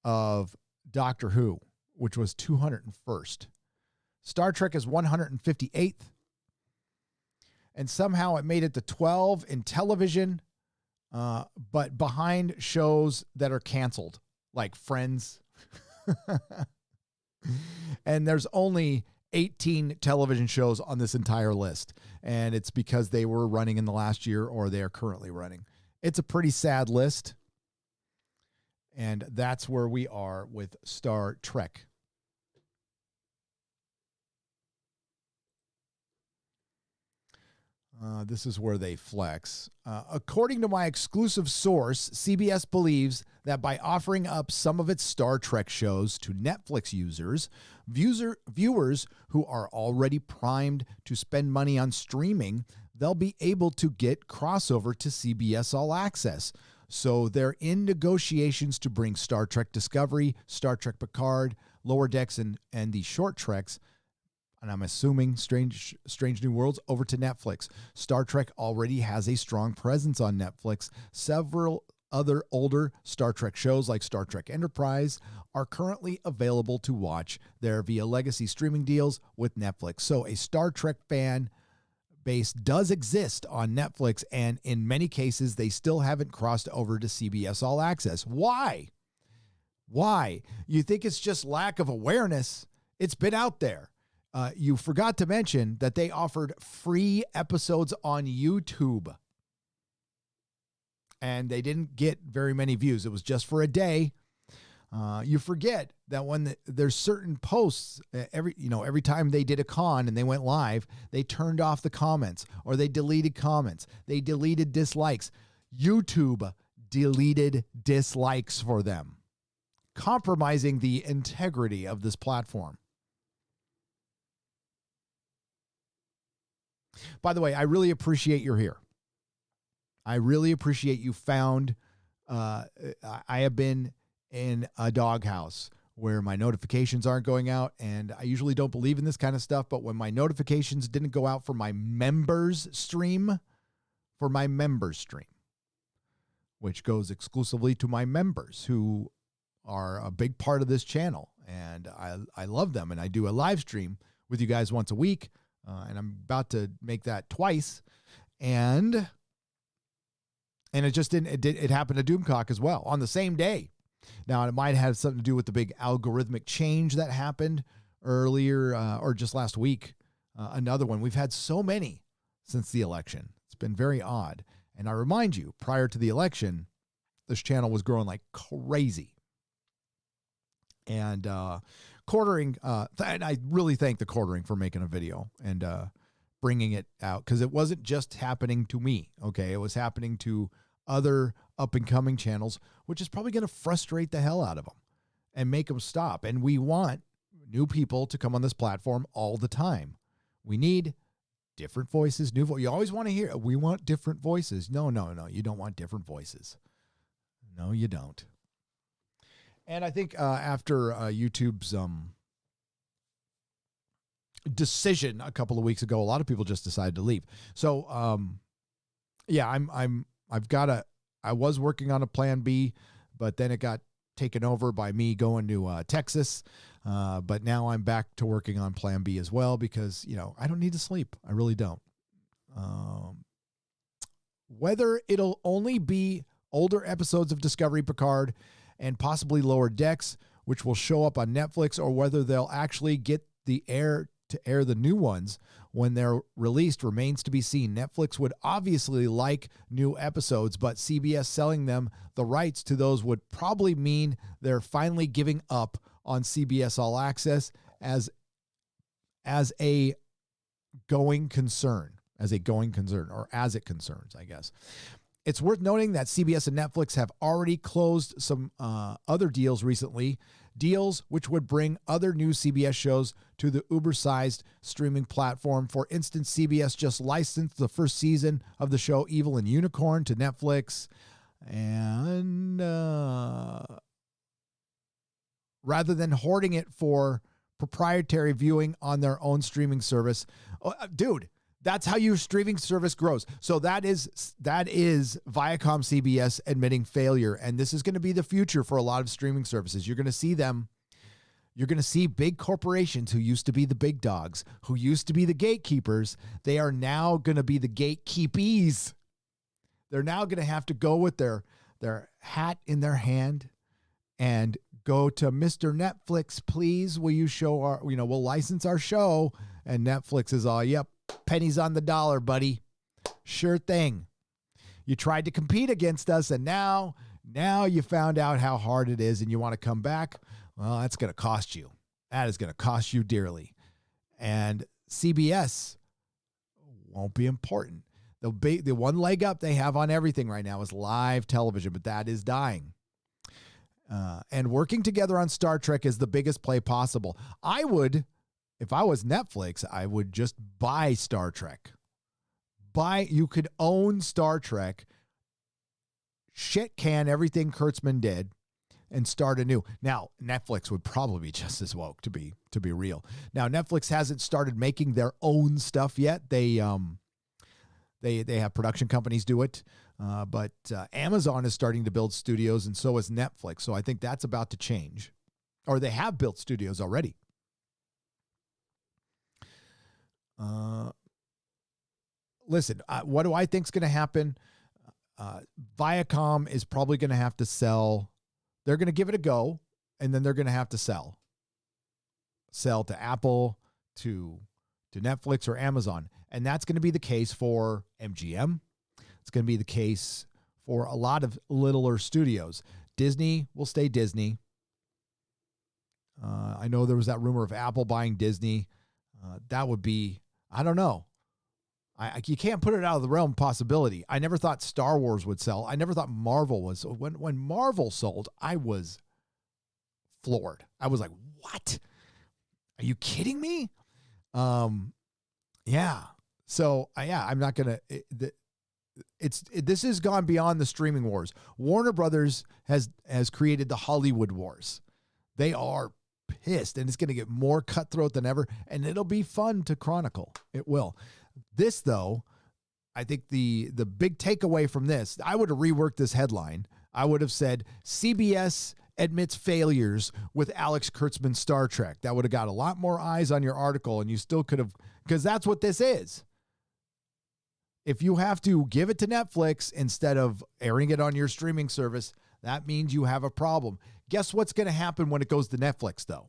[SPEAKER 2] of Doctor Who, which was 201st. Star Trek is 158th. And somehow it made it to 12 in television, but behind shows that are canceled, like Friends. And there's only 18 television shows on this entire list. And it's because they were running in the last year or they are currently running. It's a pretty sad list. And that's where we are with Star Trek. This is where they flex. According to my exclusive source, CBS believes that by offering up some of its Star Trek shows to Netflix users, viewers who are already primed to spend money on streaming, they'll be able to get crossover to CBS All Access. So they're in negotiations to bring Star Trek Discovery, Star Trek Picard, Lower Decks, and the short treks, and I'm assuming Strange New Worlds, over to Netflix. Star Trek already has a strong presence on Netflix. Several other older Star Trek shows like Star Trek Enterprise are currently available to watch there via legacy streaming deals with Netflix. So a Star Trek fan base does exist on Netflix, and in many cases, they still haven't crossed over to CBS All Access. Why? Why? You think it's just lack of awareness? It's been out there. You forgot to mention that they offered free episodes on YouTube. And they didn't get very many views. It was just for a day. You forget that when there's certain posts, every time they did a con and they went live, they turned off the comments or they deleted comments. They deleted dislikes. YouTube deleted dislikes for them, compromising the integrity of this platform. By the way, I really appreciate you're here. I really appreciate you found. I have been in a doghouse where my notifications aren't going out, and I usually don't believe in this kind of stuff, but when my notifications didn't go out for my members stream, which goes exclusively to my members who are a big part of this channel, and I love them, and I do a live stream with you guys once a week. And I'm about to make that twice. And it just didn't, it happened to Doomcock as well on the same day. Now, it might have something to do with the big algorithmic change that happened earlier or just last week. Another one. We've had so many since the election. It's been very odd. And I remind you, prior to the election, this channel was growing like crazy. And Quartering, and I really thank the Quartering for making a video and bringing it out, because it wasn't just happening to me, okay? It was happening to other up-and-coming channels, which is probably going to frustrate the hell out of them and make them stop. And we want new people to come on this platform all the time. We need different voices, new voices. You always want to hear, we want different voices. No, you don't want different voices. No, you don't. And I think after YouTube's decision a couple of weeks ago. A lot of people just decided to leave. So, I was working on a plan B, but then it got taken over by me going to Texas. But now I'm back to working on plan B as well because, I don't need to sleep. I really don't. Whether it'll only be older episodes of Discovery Picard and possibly Lower Decks, which will show up on Netflix, or whether they'll actually get the air to air the new ones when they're released remains to be seen. Netflix would obviously like new episodes, but CBS selling them the rights to those would probably mean they're finally giving up on CBS All Access as a going concern, or as it concerns, I guess. It's worth noting that CBS and Netflix have already closed some other deals recently, deals which would bring other new CBS shows to the uber-sized streaming platform. For instance, CBS just licensed the first season of the show Evil and Unicorn to Netflix, and rather than hoarding it for proprietary viewing on their own streaming service. Dude, that's how your streaming service grows. So that is Viacom CBS admitting failure. And this is going to be the future for a lot of streaming services. You're going to see them. You're going to see big corporations who used to be the big dogs, who used to be the gatekeepers. They are now going to be the gatekeepies. They're now going to have to go with their hat in their hand and go to Mr. Netflix, please. Will you show our, we'll license our show. And Netflix is all, yep, pennies on the dollar, buddy. Sure thing. You tried to compete against us, and now you found out how hard it is and you want to come back. Well, that's going to cost you. That is going to cost you dearly. And CBS won't be important. The one leg up they have on everything right now is live television, but that is dying. And working together on Star Trek is the biggest play possible. If I was Netflix, I would just buy Star Trek. You could own Star Trek, shit can everything Kurtzman did, and start anew. Now, Netflix would probably be just as woke, to be real. Now, Netflix hasn't started making their own stuff yet. They have production companies do it, but Amazon is starting to build studios, and so is Netflix. So I think that's about to change, or they have built studios already. Listen, what do I think is going to happen? Viacom is probably going to have to sell. They're going to give it a go, and then they're going to have to sell to Apple, to Netflix or Amazon. And that's going to be the case for MGM. It's going to be the case for a lot of littler studios. Disney will stay Disney. I know there was that rumor of Apple buying Disney. That would be, I don't know. You can't put it out of the realm of possibility. I never thought Star Wars would sell. I never thought Marvel was. When Marvel sold, I was floored. I was like, what? Are you kidding me? Yeah. So, I'm not going to... This has gone beyond the streaming wars. Warner Brothers has created the Hollywood wars. They are pissed, and it's going to get more cutthroat than ever, and it'll be fun to chronicle. It will. This, though, I think the big takeaway from this, I would have reworked this headline. I would have said, CBS admits failures with Alex Kurtzman's Star Trek. That would have got a lot more eyes on your article, and you still could have, because that's what this is. If you have to give it to Netflix instead of airing it on your streaming service, that means you have a problem. Guess what's going to happen when it goes to Netflix, though?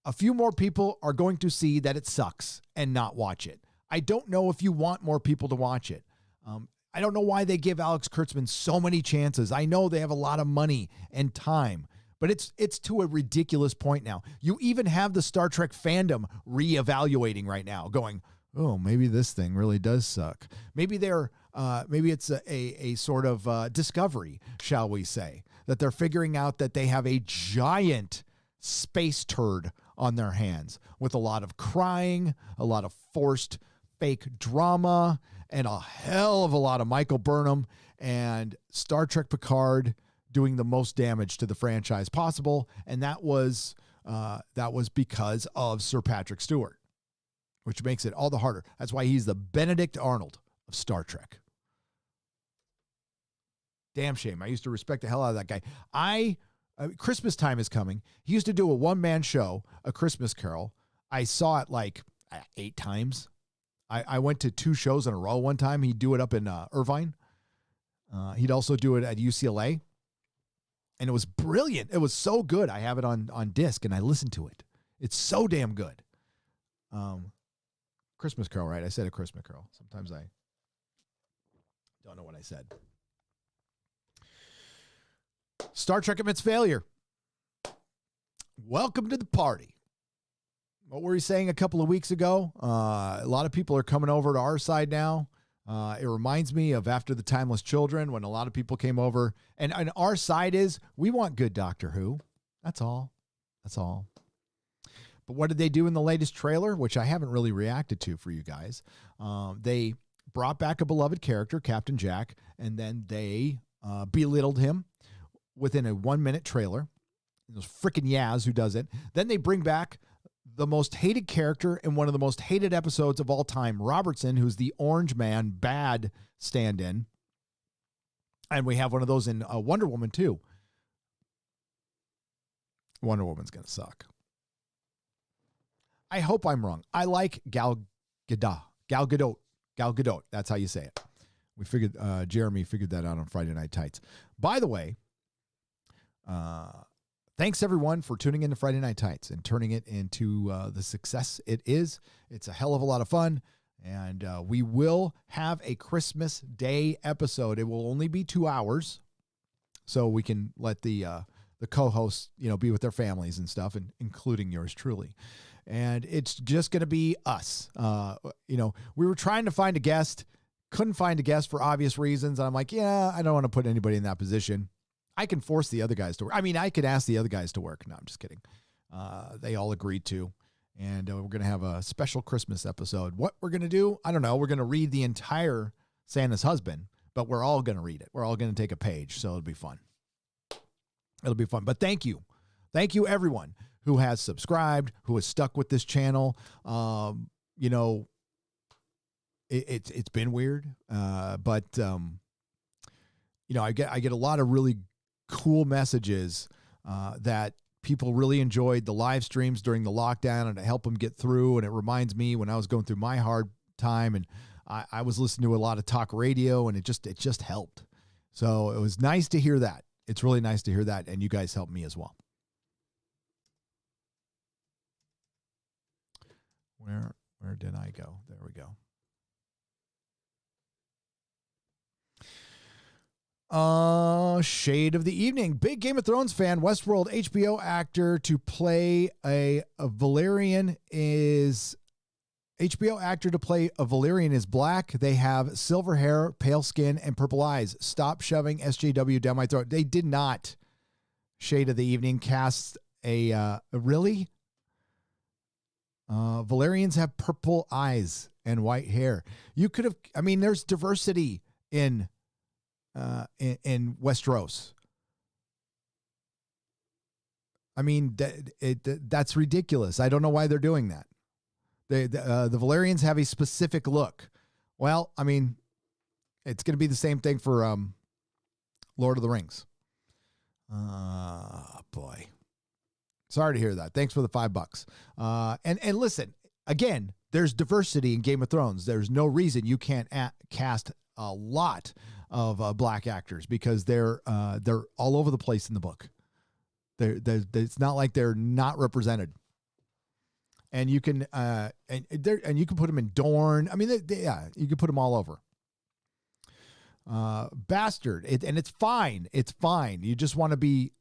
[SPEAKER 2] A few more people are going to see that it sucks and not watch it. I don't know if you want more people to watch it. I don't know why they give Alex Kurtzman so many chances. I know they have a lot of money and time, but it's to a ridiculous point now. You even have the Star Trek fandom reevaluating right now, going, oh, maybe this thing really does suck. Maybe maybe it's a sort of discovery, shall we say, that they're figuring out that they have a giant space turd on their hands with a lot of crying, a lot of forced fake drama, and a hell of a lot of Michael Burnham and Star Trek Picard doing the most damage to the franchise possible. And that was that was because of Sir Patrick Stewart, which makes it all the harder. That's why he's the Benedict Arnold of Star Trek. Damn shame. I used to respect the hell out of that guy. Christmas time is coming. He used to do a one-man show, A Christmas Carol. I saw it like 8 times. I went to 2 shows in a row one time. He'd do it up in Irvine. He'd also do it at UCLA. And it was brilliant. It was so good. I have it on disc, and I listened to it. It's so damn good. Christmas Carol, right? I said A Christmas Carol. Sometimes I don't know what I said. Star Trek admits failure. Welcome to the party. What were we saying a couple of weeks ago? A lot of people are coming over to our side now. It reminds me of After the Timeless Children when a lot of people came over. And our side is, we want good Doctor Who. That's all. That's all. But what did they do in the latest trailer, which I haven't really reacted to for you guys? They brought back a beloved character, Captain Jack, and then they belittled him within a 1-minute trailer. It was frickin' Yaz who does it. Then they bring back the most hated character in one of the most hated episodes of all time, Robertson, who's the Orange Man bad stand-in. And we have one of those in Wonder Woman, too. Wonder Woman's going to suck. I hope I'm wrong. I like Gal Gadot. That's how you say it. We figured, Jeremy figured that out on Friday Night Tights. By the way, thanks everyone for tuning into Friday Night Tights and turning it into the success it is. It's a hell of a lot of fun. And we will have a Christmas Day episode. It will only be 2 hours, so we can let the co-hosts, be with their families and stuff, and including yours truly. And it's just going to be us. We were trying to find a guest, couldn't find a guest for obvious reasons. And I'm like, yeah, I don't want to put anybody in that position. I can force the other guys to work. I mean, I could ask the other guys to work. No, I'm just kidding. They all agreed to. And we're going to have a special Christmas episode. What we're going to do, I don't know. We're going to read the entire Santa's Husband, but we're all going to read it. We're all going to take a page, so it'll be fun. It'll be fun. But thank you. Thank you, everyone who has subscribed, who has stuck with this channel. It's been weird, but I get a lot of really cool messages that people really enjoyed the live streams during the lockdown, and to help them get through. And it reminds me when I was going through my hard time, and I was listening to a lot of talk radio, and it just helped. So it was nice to hear that. It's really nice to hear that. And you guys helped me as well. Where did I go? There we go. Shade of the evening. Big Game of Thrones fan. Westworld HBO actor to play a Valyrian is black. They have silver hair, pale skin, and purple eyes. Stop shoving SJW down my throat. They did not. Shade of the evening cast a really. Valyrians have purple eyes and white hair. You could have. I mean, there's diversity in Westeros. I mean, that's ridiculous. I don't know why they're doing that. The Valyrians have a specific look. Well, I mean, it's going to be the same thing for Lord of the Rings. Boy. Sorry to hear that. Thanks for the $5. And listen, again, there's diversity in Game of Thrones. There's no reason you can't cast a lot of black actors, because they're all over the place in the book. It's not like they're not represented. And you can and you can put them in Dorne. I mean, you can put them all over. Bastard, and it's fine. It's fine. You just want to be,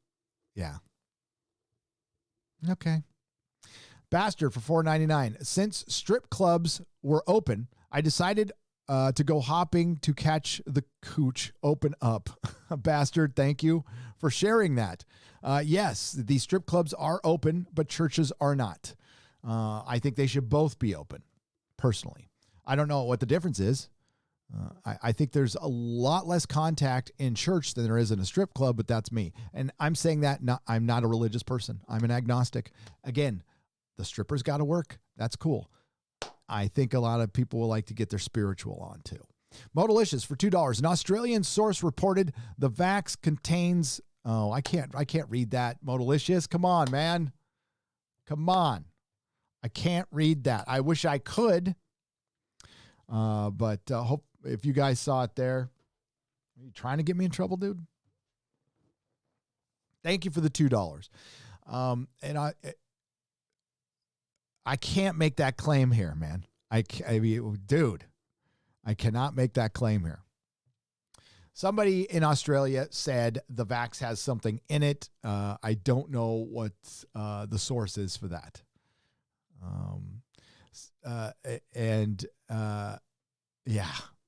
[SPEAKER 2] yeah. Okay. Bastard for $4.99. Since strip clubs were open, I decided to go hopping to catch the cooch open up. Bastard, thank you for sharing that. Yes, the strip clubs are open, but churches are not. I think they should both be open, personally. I don't know what the difference is. I think there's a lot less contact in church than there is in a strip club, but that's me. And I'm saying that I'm not a religious person. I'm an agnostic. Again, the strippers got to work. That's cool. I think a lot of people will like to get their spiritual on too. Modalicious for $2. An Australian source reported the vax contains. Oh, I can't read that. Modalicious. Come on, man. Come on. I can't read that. I wish I could. But hope if you guys saw it there. Are you trying to get me in trouble, dude? Thank you for the $2. And I can't make that claim here, man. I mean, dude, I cannot make that claim here. Somebody in Australia said the vax has something in it. I don't know what the source is for that.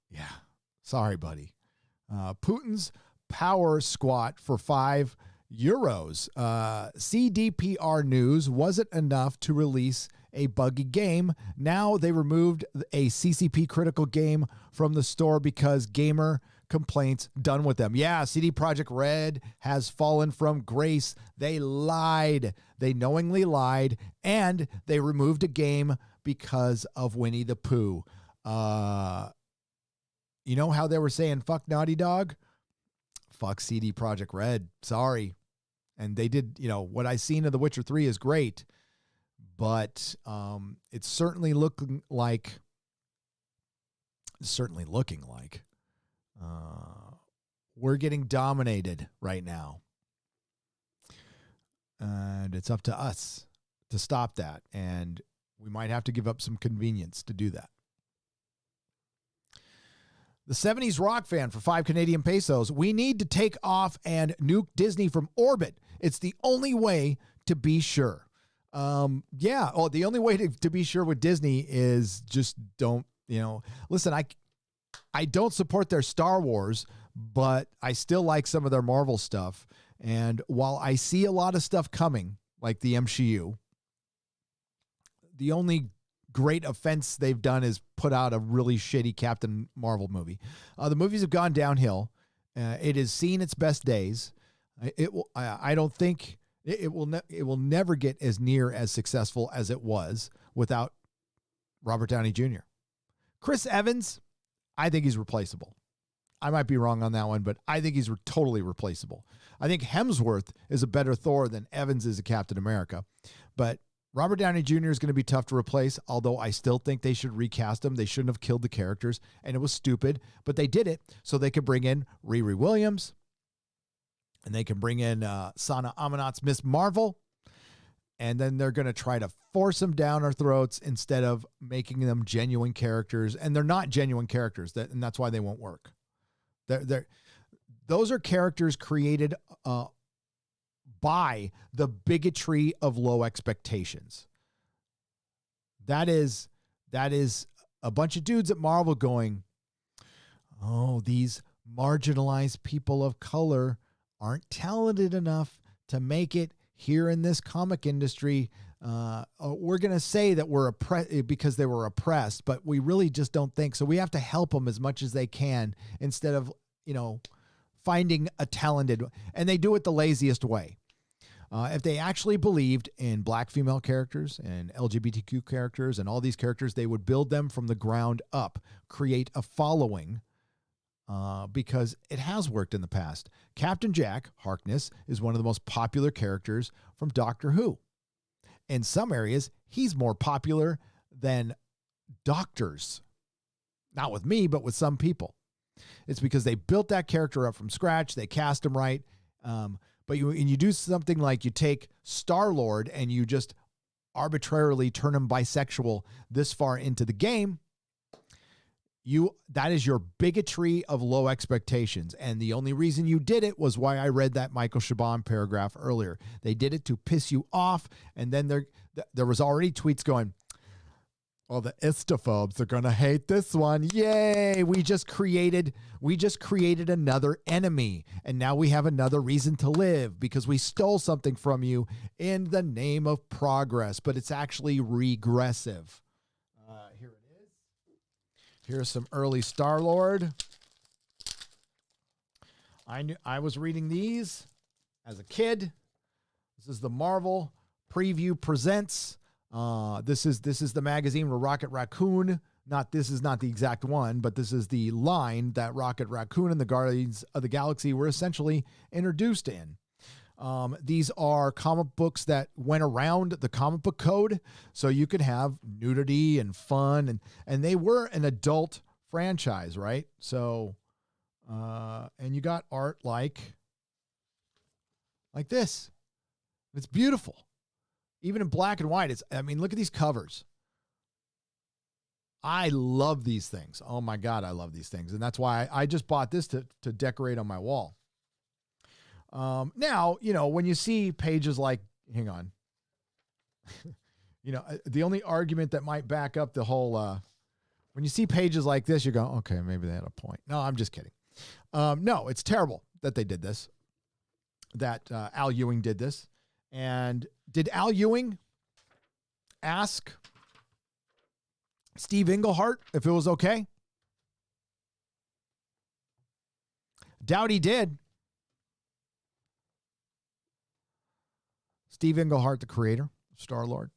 [SPEAKER 2] Yeah. Sorry, buddy. Putin's power squat for €5. CDPR News wasn't enough to release a buggy game. Now they removed a CCP critical game from the store because gamer complaints done with them. Yeah, CD Projekt Red has fallen from grace. They lied. They knowingly lied, and they removed a game because of Winnie the Pooh. You know how they were saying, fuck Naughty Dog? Fuck CD Projekt Red. Sorry. And they did, what I seen of The Witcher 3 is great, but it's certainly looking like we're getting dominated right now. And it's up to us to stop that. And we might have to give up some convenience to do that. The 70s rock fan for 5 Canadian pesos. We need to take off and nuke Disney from orbit. It's the only way to be sure. The only way to be sure with Disney is just don't, listen, I don't support their Star Wars, but I still like some of their Marvel stuff. And while I see a lot of stuff coming, like the MCU, the only great offense they've done is put out a really shitty Captain Marvel movie. The movies have gone downhill. It has seen its best days. I don't think it will never get as near as successful as it was without Robert Downey Jr. Chris Evans, I think he's replaceable. I might be wrong on that one, but I think he's totally replaceable. I think Hemsworth is a better Thor than Evans is a Captain America, but Robert Downey Jr. is going to be tough to replace, although I still think they should recast him. They shouldn't have killed the characters, and it was stupid, but they did it so they could bring in Riri Williams, and they can bring in Sana Amanat's Miss Marvel, and then they're going to try to force them down our throats instead of making them genuine characters, and they're not genuine characters, and that's why they won't work. Those are characters created by the bigotry of low expectations. That is a bunch of dudes at Marvel going, oh, these marginalized people of color aren't talented enough to make it here in this comic industry. We're going to say that we're oppressed because they were oppressed, but we really just don't think so. We have to help them as much as they can instead of, finding a talented, and they do it the laziest way. If they actually believed in black female characters and LGBTQ characters and all these characters, they would build them from the ground up, create a following, because it has worked in the past. Captain Jack Harkness is one of the most popular characters from Doctor Who. In some areas, he's more popular than doctors. Not with me, but with some people. It's because they built that character up from scratch. They cast him right. But you do something like you take Star-Lord and you just arbitrarily turn him bisexual this far into the game. That is your bigotry of low expectations. And the only reason you did it was why I read that Michael Chabon paragraph earlier. They did it to piss you off. And then there was already tweets going, well, the istophobes are going to hate this one. Yay. We just created another enemy. And now we have another reason to live because we stole something from you in the name of progress, but it's actually regressive. Here it is. Here's some early Star-Lord. I was reading these as a kid. This is the Marvel Preview Presents. This is the magazine where Rocket Raccoon, this is not the exact one, but this is the line that Rocket Raccoon and the Guardians of the Galaxy were essentially introduced in. These are comic books that went around the comic book code, so you could have nudity and fun, and they were an adult franchise, right? So, and you got art like this. It's beautiful. Even in black and white, look at these covers. I love these things. Oh my God, I love these things. And that's why I just bought this to decorate on my wall. Now, when you see pages like, hang on, the only argument that might back up the whole, when you see pages like this, you go, okay, maybe they had a point. No, I'm just kidding. No, it's terrible that they did this, that Al Ewing did this. And did Al Ewing ask Steve Englehart if it was okay? Doubt he did. Steve Englehart, the creator of Star-Lord,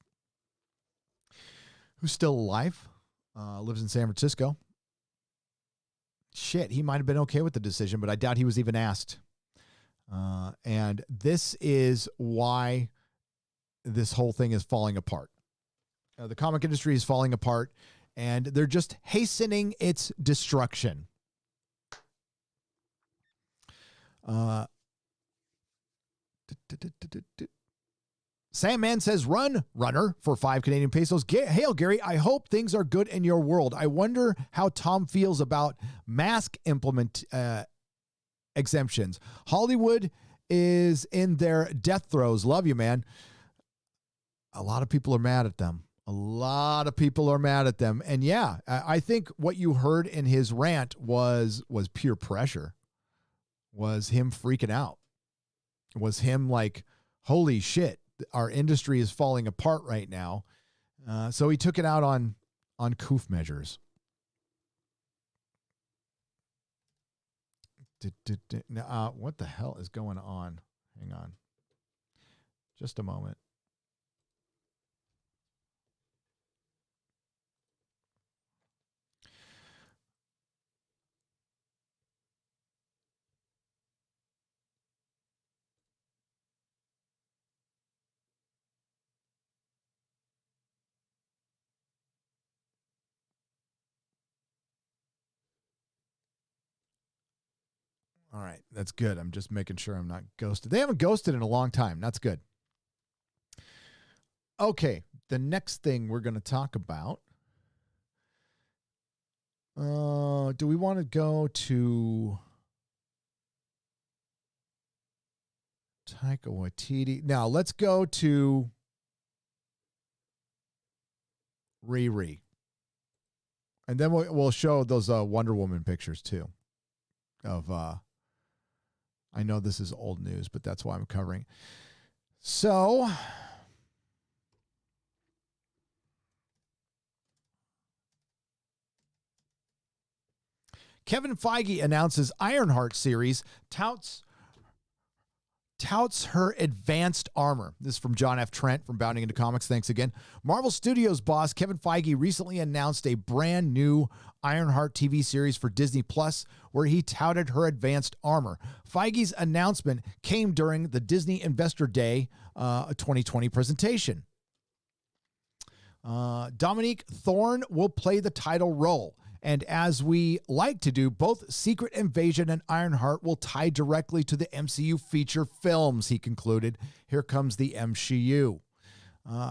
[SPEAKER 2] who's still alive, lives in San Francisco. Shit, he might have been okay with the decision, but I doubt he was even asked. And this is why this whole thing is falling apart. The comic industry is falling apart, and they're just hastening its destruction. Sandman says, runner for 5 Canadian pesos. Hail, Gary. I hope things are good in your world. I wonder how Tom feels about mask exemptions. Hollywood is in their death throes. Love you, man. A lot of people are mad at them. And yeah, I think what you heard in his rant was pure pressure, was him freaking out, was him like, holy shit, our industry is falling apart right now. So he took it out on coof measures. What the hell is going on? Hang on. Just a moment. All right, that's good. I'm just making sure I'm not ghosted. They haven't ghosted in a long time. That's good. Okay, the next thing we're going to talk about. Do we want to go to Taika Waititi? Now, let's go to Riri. And then we'll show those Wonder Woman pictures too of I know this is old news, but that's why I'm covering. So, Kevin Feige announces Ironheart series, touts her advanced armor. This is from John F. Trent from Bounding Into Comics. Thanks again. Marvel Studios boss Kevin Feige recently announced a brand new Ironheart TV series for Disney Plus, where he touted her advanced armor. Feige's announcement came during the Disney Investor Day 2020 presentation. Dominique Thorne will play the title role. And as we like to do, both Secret Invasion and Ironheart will tie directly to the MCU feature films, he concluded. Here comes the MCU.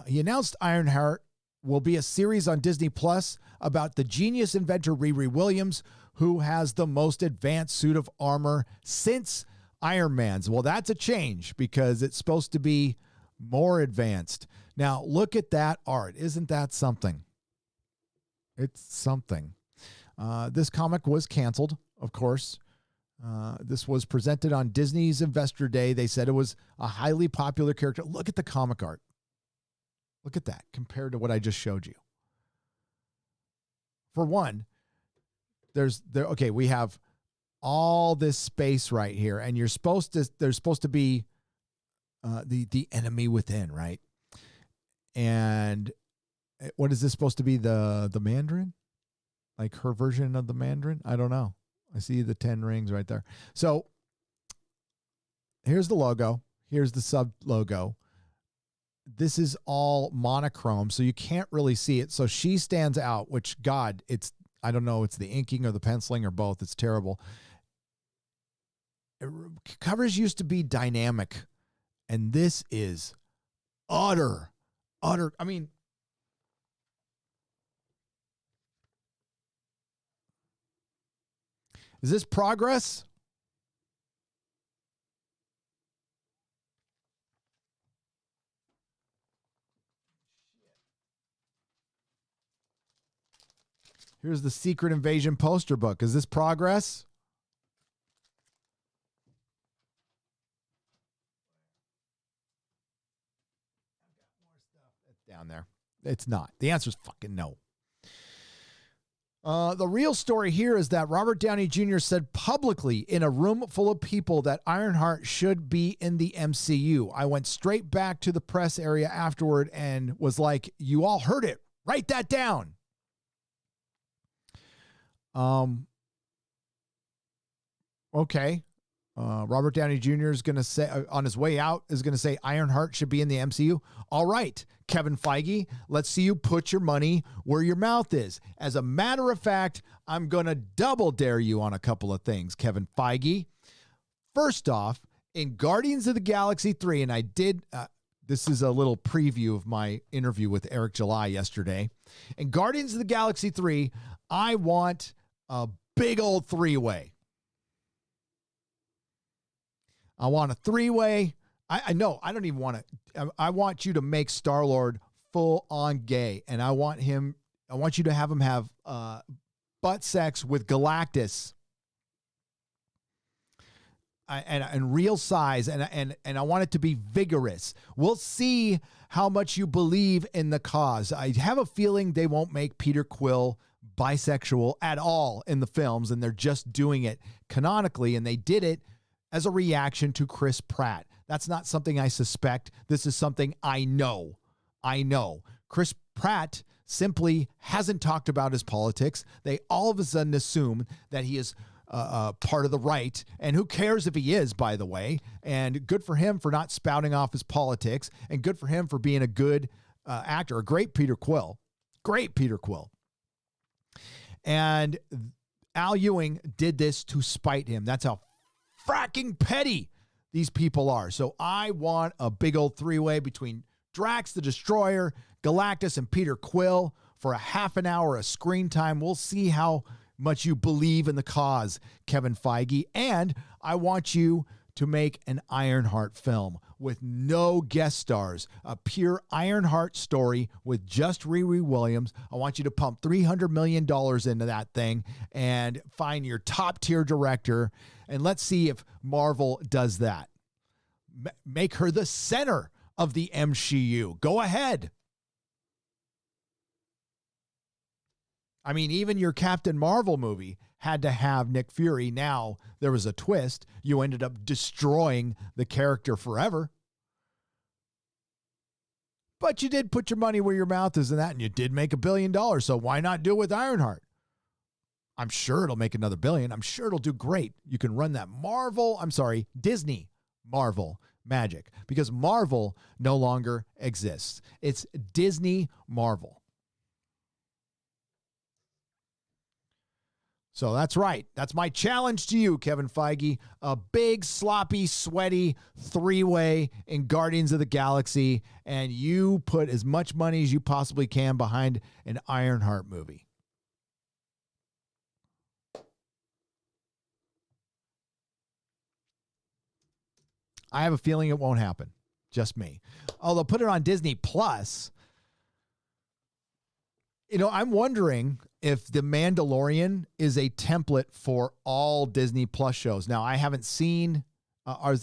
[SPEAKER 2] He announced Ironheart will be a series on Disney Plus about the genius inventor Riri Williams, who has the most advanced suit of armor since Iron Man's. Well, that's a change because it's supposed to be more advanced. Now, look at that art. Isn't that something? It's something. This comic was canceled, of course. This was presented on Disney's Investor Day. They said it was a highly popular character. Look at the comic art. Look at that compared to what I just showed you. For one, Okay, we have all this space right here, and there's supposed to be the enemy within, right? And what is this supposed to be? The Mandarin? Like her version of the Mandarin? I don't know. I see the 10 rings right there. So here's the logo. Here's the sub logo. This is all monochrome, so you can't really see it. So she stands out, which, God, I don't know, it's the inking or the penciling or both. It's terrible. Covers used to be dynamic, and this is utter. I mean, is this progress? Here's the Secret Invasion poster book. Is this progress? Down there. It's not. The answer is fucking no. The real story here is that Robert Downey Jr. said publicly in a room full of people that Ironheart should be in the MCU. I went straight back to the press area afterward and was like, you all heard it. Write that down. Okay. Robert Downey Jr. is going to say on his way out is going to say Ironheart should be in the MCU. All right, Kevin Feige, let's see you put your money where your mouth is. As a matter of fact, I'm going to double dare you on a couple of things, Kevin Feige. First off, in Guardians of the Galaxy 3, and I did, this is a little preview of my interview with Eric July yesterday. In Guardians of the Galaxy 3, I want a big old three-way. I want a three-way. I know. I don't even want to. I want you to make Star-Lord full on gay, and I want you to have him have butt sex with Galactus, and real size, and I want it to be vigorous. We'll see how much you believe in the cause. I have a feeling they won't make Peter Quill bisexual at all in the films, and they're just doing it canonically, and they did it as a reaction to Chris Pratt. That's not something I suspect. This is something I know. Chris Pratt simply hasn't talked about his politics. They all of a sudden assume that he is part of the right. And who cares if he is, by the way? And good for him for not spouting off his politics. And good for him for being a good actor. A great Peter Quill. And Al Ewing did this to spite him. That's how fracking petty these people are. So I want a big old three-way between Drax the Destroyer, Galactus, and Peter Quill for a half an hour of screen time. We'll see how much you believe in the cause, Kevin Feige. And I want you to make an Ironheart film with no guest stars, a pure Ironheart story with just Riri Williams. I want you to pump $300 million into that thing and find your top tier director. And let's see if Marvel does that. Make her the center of the MCU. Go ahead. I mean, even your Captain Marvel movie had to have Nick Fury. Now there was a twist. You ended up destroying the character forever. But you did put your money where your mouth is in that, and you did make $1 billion. So why not do it with Ironheart? I'm sure it'll make another $1 billion. I'm sure it'll do great. You can run that Disney Marvel magic, because Marvel no longer exists. It's Disney Marvel. So that's right. That's my challenge to you, Kevin Feige. A big, sloppy, sweaty three-way in Guardians of the Galaxy, and you put as much money as you possibly can behind an Ironheart movie. I have a feeling it won't happen. Just me. Although put it on Disney Plus. You know, I'm wondering if The Mandalorian is a template for all Disney Plus shows. Now, I haven't seen,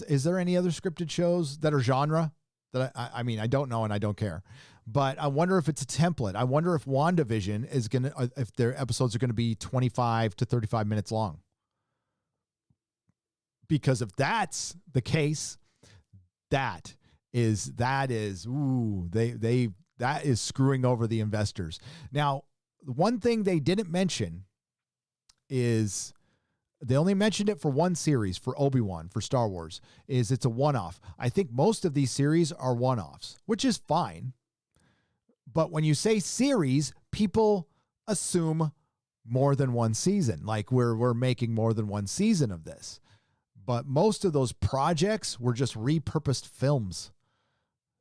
[SPEAKER 2] is there any other scripted shows that are genre? That I mean, I don't know and I don't care. But I wonder if it's a template. I wonder if WandaVision is going to, if their episodes are going to be 25 to 35 minutes long. Because if that's the case, that is screwing over the investors. Now, one thing they didn't mention is they only mentioned it for one series, for Obi-Wan, for Star Wars, is it's a one-off. I think most of these series are one-offs, which is fine. But when you say series, people assume more than one season, like we're making more than one season of this. But most of those projects were just repurposed films.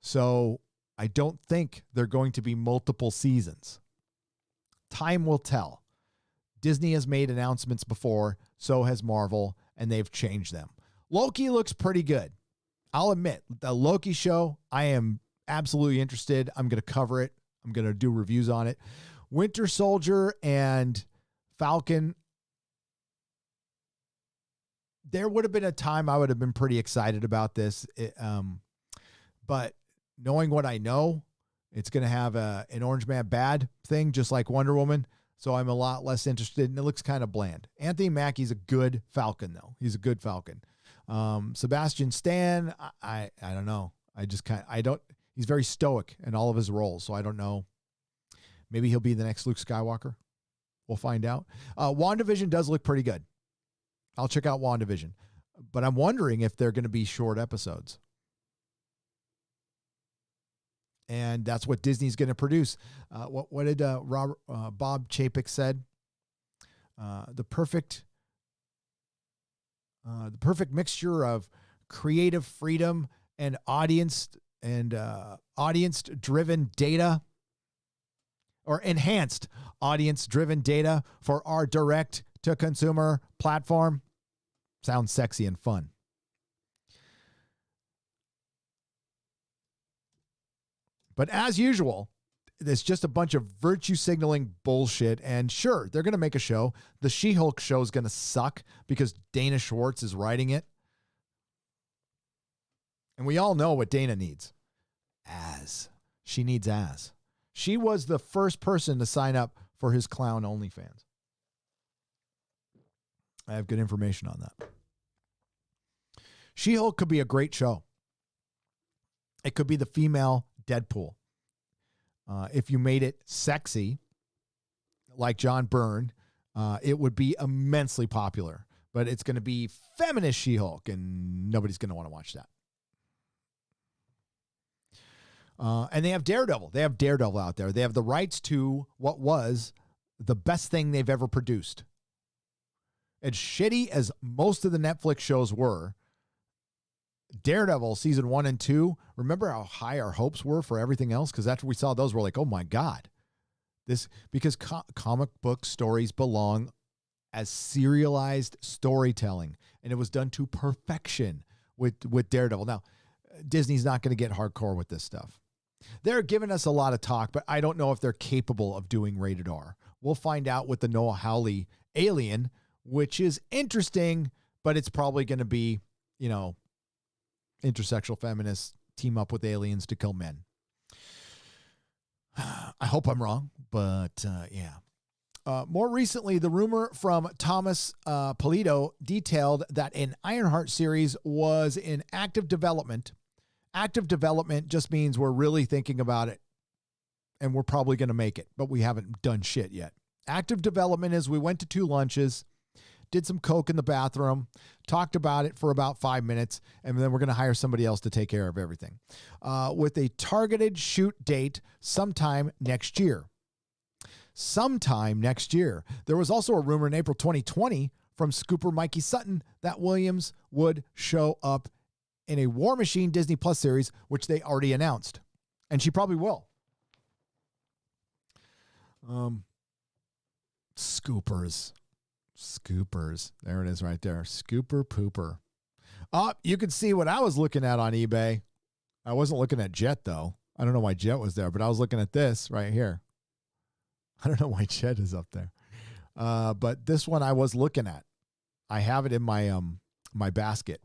[SPEAKER 2] So I don't think they're going to be multiple seasons. Time will tell. Disney has made announcements before, so has Marvel, and they've changed them. Loki looks pretty good. I'll admit, the Loki show, I am absolutely interested. I'm going to cover it. I'm going to do reviews on it. Winter Soldier and Falcon, there would have been a time I would have been pretty excited about this. But knowing what I know, it's going to have an Orange Man bad thing, just like Wonder Woman. So I'm a lot less interested, and it looks kind of bland. Anthony Mackie's a good Falcon, though. He's a good Falcon. Sebastian Stan, I don't know. He's very stoic in all of his roles, so I don't know. Maybe he'll be the next Luke Skywalker. We'll find out. WandaVision does look pretty good. I'll check out WandaVision. But I'm wondering if they're going to be short episodes. And that's what Disney's going to produce. What did Bob Chapek said? The perfect mixture of creative freedom and audience-driven data, or enhanced audience-driven data for our direct-to-consumer platform. Sounds sexy and fun. But as usual, there's just a bunch of virtue signaling bullshit. And sure, they're going to make a show. The She-Hulk show is going to suck because Dana Schwartz is writing it. And we all know what Dana needs. She needs Az. She was the first person to sign up for his clown OnlyFans. I have good information on that. She-Hulk could be a great show. It could be the female Deadpool. If you made it sexy, like John Byrne, it would be immensely popular. But it's going to be feminist She-Hulk, and nobody's going to want to watch that. And they have Daredevil. They have Daredevil out there. They have the rights to what was the best thing they've ever produced. As shitty as most of the Netflix shows were, Daredevil season 1 and 2, remember how high our hopes were for everything else? Because after we saw those, we're like, oh my God. Because comic book stories belong as serialized storytelling. And it was done to perfection with Daredevil. Now, Disney's not going to get hardcore with this stuff. They're giving us a lot of talk, but I don't know if they're capable of doing rated R. We'll find out with the Noah Hawley Alien, which is interesting, but it's probably going to be, intersexual feminists team up with aliens to kill men. I hope I'm wrong, but yeah. More recently, the rumor from Thomas Polito detailed that an Ironheart series was in active development. Active development just means we're really thinking about it, and we're probably going to make it, but we haven't done shit yet. Active development is we went to 2 lunches, did some coke in the bathroom, talked about it for about 5 minutes, and then we're going to hire somebody else to take care of everything. With a targeted shoot date sometime next year. Sometime next year. There was also a rumor in April 2020 from Scooper Mikey Sutton that Williams would show up in a War Machine Disney Plus series, which they already announced. And she probably will. Scoopers. There it is right there. Scooper Pooper. Oh, you can see what I was looking at on eBay. I wasn't looking at Jet, though. I don't know why Jet was there, but I was looking at this right here. I don't know why Jet is up there. But this one I was looking at. I have it in my my basket.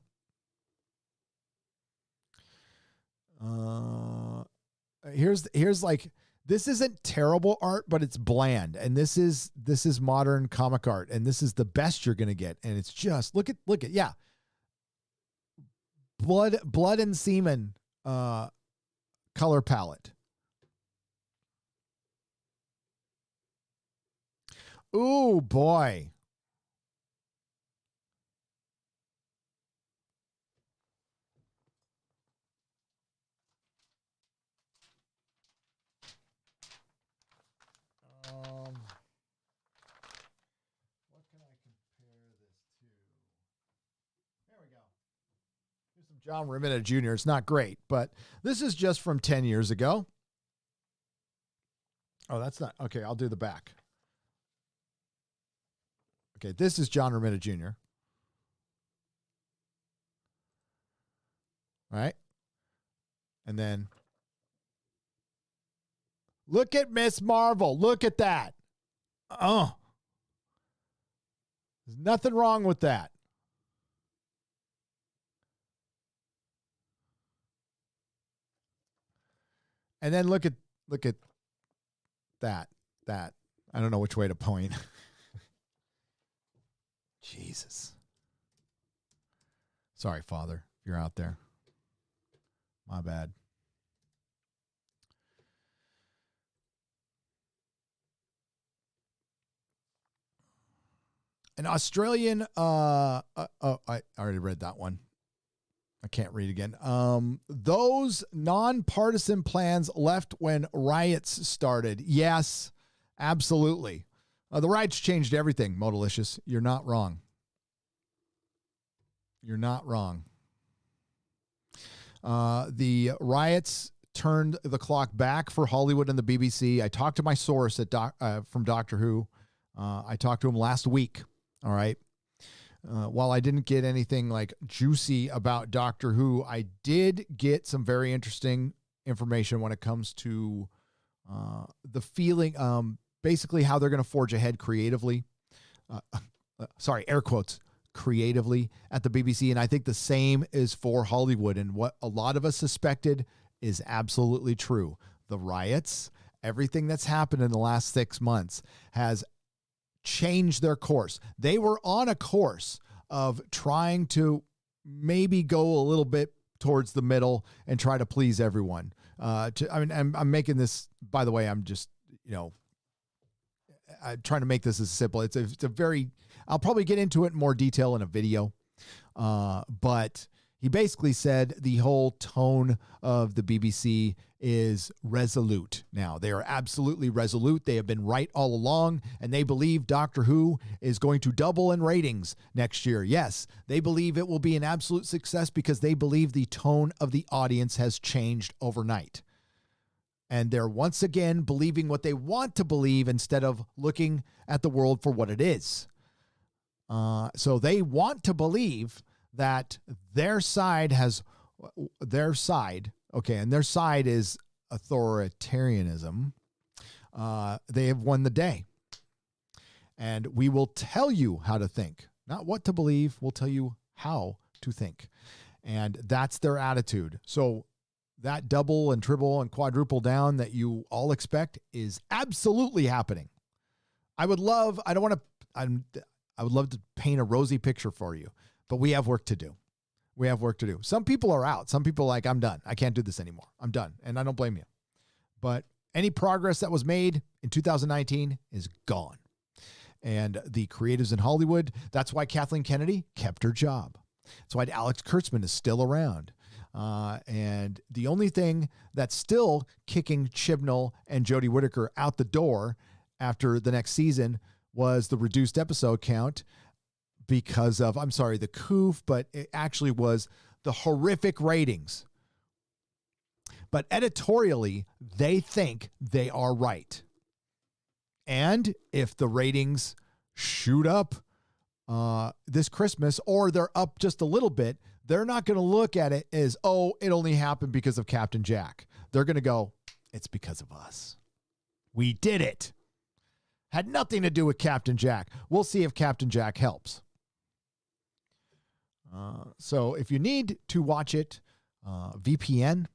[SPEAKER 2] here's like, this isn't terrible art, but it's bland. And this is modern comic art. And this is the best you're going to get. And it's just, look at, yeah. Blood and semen, color palette. Ooh, boy. What can I compare this to? There we go. Here's some John Romita Jr. It's not great, but this is just from 10 years ago. Oh, that's not okay. I'll do the back. Okay, this is John Romita Jr. All right. And then look at Miss Marvel. Look at that. Oh. There's nothing wrong with that. And then look at that. I don't know which way to point. Jesus. Sorry, Father, if you're out there. My bad. An Australian, I already read that one. I can't read again. Those nonpartisan plans left when riots started. Yes, absolutely. The riots changed everything, Modalicious. You're not wrong. You're not wrong. The riots turned the clock back for Hollywood and the BBC. I talked to my source at from Doctor Who. I talked to him last week. All right. While I didn't get anything like juicy about Doctor Who, I did get some very interesting information when it comes to the feeling, basically how they're going to forge ahead creatively. Sorry, air quotes, creatively at the BBC. And I think the same is for Hollywood. And what a lot of us suspected is absolutely true. The riots, everything that's happened in the last 6 months has changed their course. They were on a course of trying to maybe go a little bit towards the middle and try to please everyone. I'm making this, by the way, I'm just, I'm trying to make this as simple. It's a very, I'll probably get into it in more detail in a video. But he basically said the whole tone of the BBC is resolute now. They are absolutely resolute. They have been right all along, and they believe Doctor Who is going to double in ratings next year. Yes, they believe it will be an absolute success because they believe the tone of the audience has changed overnight. And they're once again believing what they want to believe instead of looking at the world for what it is. So they want to believe that their side, okay, and their side is authoritarianism. They have won the day. And we will tell you how to think, not what to believe. We'll tell you how to think. And that's their attitude. So that double and triple and quadruple down that you all expect is absolutely happening. I would love to paint a rosy picture for you, but we have work to do. We have work to do. Some people are out. Some people are like, I'm done. I can't do this anymore. I'm done. And I don't blame you. But any progress that was made in 2019 is gone. And the creatives in Hollywood, that's why Kathleen Kennedy kept her job. That's why Alex Kurtzman is still around. And the only thing that's still kicking Chibnall and Jodie Whittaker out the door after the next season was the reduced episode count because of, I'm sorry, the coof, but it actually was the horrific ratings. But editorially, they think they are right. And if the ratings shoot up this Christmas, or they're up just a little bit, they're not going to look at it as, oh, it only happened because of Captain Jack. They're going to go, it's because of us. We did it. Had nothing to do with Captain Jack. We'll see if Captain Jack helps. So if you need to watch it, VPN,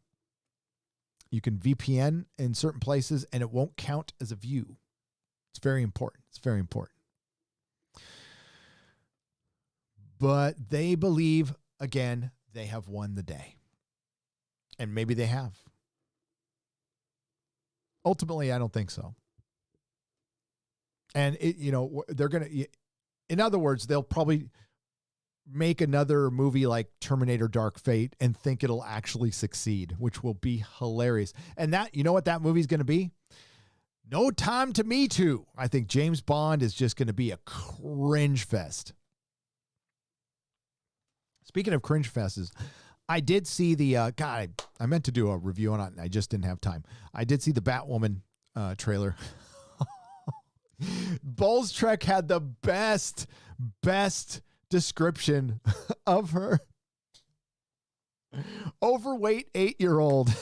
[SPEAKER 2] You can VPN in certain places and it won't count as a view. It's very important. It's very important. But they believe, again, they have won the day. And maybe they have. Ultimately, I don't think so. And, they're going to, in other words, they'll probably make another movie like Terminator Dark Fate and think it'll actually succeed, which will be hilarious. And that, you know what that movie's going to be? No Time to Me Too. I think James Bond is just going to be a cringe fest. Speaking of cringe fests, I did see the, I meant to do a review on it and I just didn't have time. I did see the Batwoman trailer. Bulls Trek had the best description of her. Overweight 8-year-old.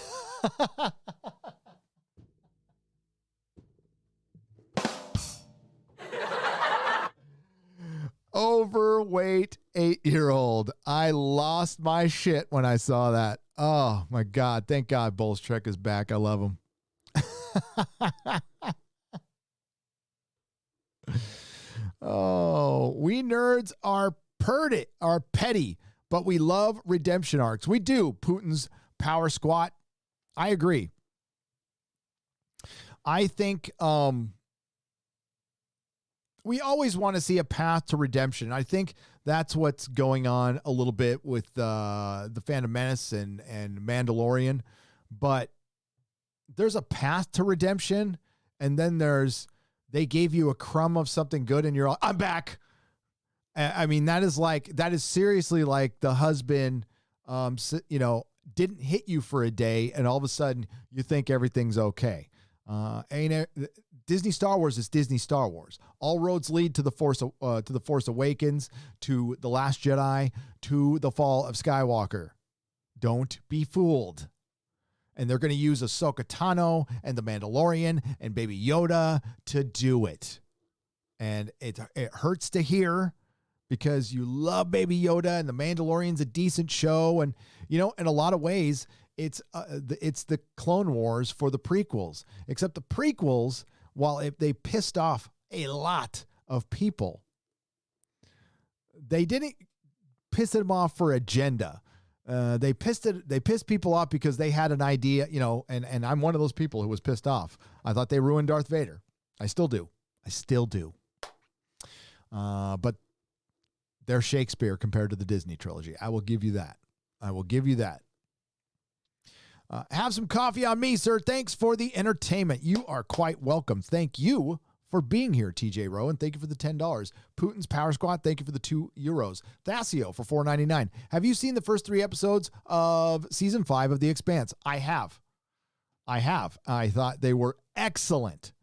[SPEAKER 2] Overweight 8-year-old. I lost my shit when I saw that. Oh my God. Thank God Bulls Trek is back. I love him. Oh, we nerds are petty, but we love redemption arcs. We do. Putin's power squat. I agree. I think we always want to see a path to redemption. I think that's what's going on a little bit with the Phantom Menace and Mandalorian. But there's a path to redemption, and then they gave you a crumb of something good, and you're all, I'm back. I mean, that is seriously like the husband, didn't hit you for a day, and all of a sudden you think everything's okay. Disney Star Wars is Disney Star Wars. All roads lead to the Force Awakens, to The Last Jedi, to the Fall of Skywalker. Don't be fooled. And they're going to use Ahsoka Tano and the Mandalorian and Baby Yoda to do it. And it hurts to hear because you love Baby Yoda and the Mandalorian's a decent show. And, in a lot of ways, it's the Clone Wars for the prequels. Except the prequels, while they pissed off a lot of people, they didn't piss them off for agenda. They pissed people off because they had an idea, and I'm one of those people who was pissed off. I thought they ruined Darth Vader. I still do. But they're Shakespeare compared to the Disney trilogy. I will give you that. Have some coffee on me, sir. Thanks for the entertainment. You are quite welcome. Thank you for being here, TJ Rowe, and thank you for the $10. Putin's Power Squat, thank you for the €2. Thacio for $4.99. Have you seen the first 3 episodes of season 5 of The Expanse? I have. I thought they were excellent.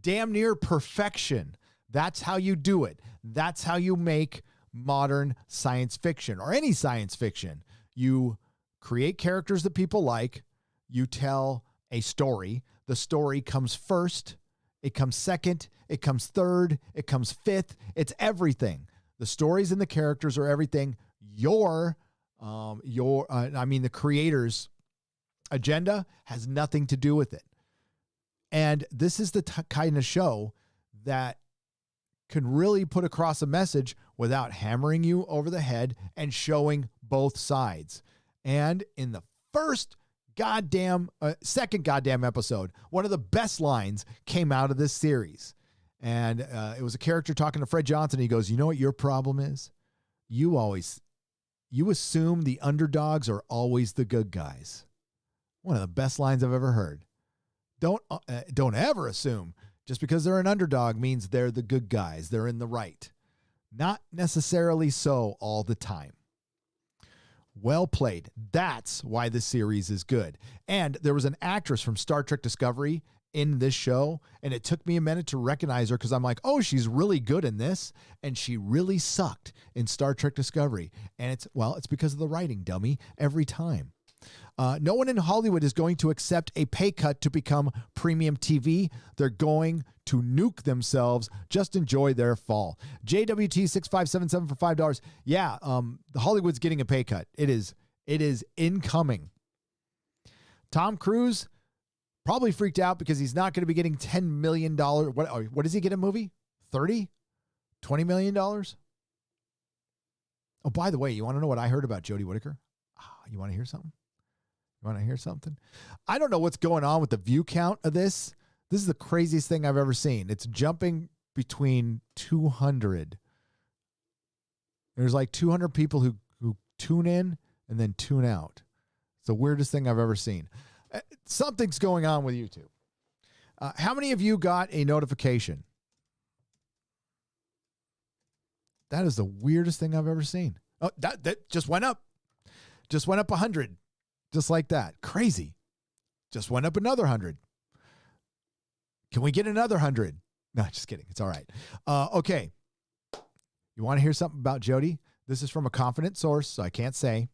[SPEAKER 2] Damn near perfection. That's how you do it. That's how you make modern science fiction or any science fiction. You create characters that people like. You tell a story. The story comes first. It comes second. It comes third. It comes fifth. It's everything. The stories and the characters are everything. The creator's agenda has nothing to do with it. And this is the kind of show that can really put across a message without hammering you over the head and showing both sides. And in the second goddamn episode, one of the best lines came out of this series. And it was a character talking to Fred Johnson. He goes, you know what your problem is? You assume the underdogs are always the good guys. One of the best lines I've ever heard. Don't ever assume just because they're an underdog means they're the good guys. They're in the right. Not necessarily so all the time. Well played. That's why this series is good. And there was an actress from Star Trek Discovery in this show, and it took me a minute to recognize her because I'm like, oh, she's really good in this, and she really sucked in Star Trek Discovery. And it's because of the writing, dummy, every time. No one in Hollywood is going to accept a pay cut to become premium TV. They're going to nuke themselves. Just enjoy their fall. JWT6577 for $5. Yeah, Hollywood's getting a pay cut. It is incoming.
[SPEAKER 3] Tom Cruise probably freaked out because he's not going to be getting $10 million. What does he get a movie? 30? $20 million? Oh, by the way, you want to know what I heard about Jodie Whittaker? You want to hear something? You want to hear something? I don't know what's going on with the view count of this. This is the craziest thing I've ever seen. It's jumping between 200. There's like 200 people who tune in and then tune out. It's the weirdest thing I've ever seen. Something's going on with YouTube. How many of you got a notification? That is the weirdest thing I've ever seen. Oh, that just went up. Just went up 100. Just like that. Crazy. Just went up another 100. Can we get another 100? No, just kidding. It's all right. Okay. You want to hear something about Jodie? This is from a confident source, so I can't say.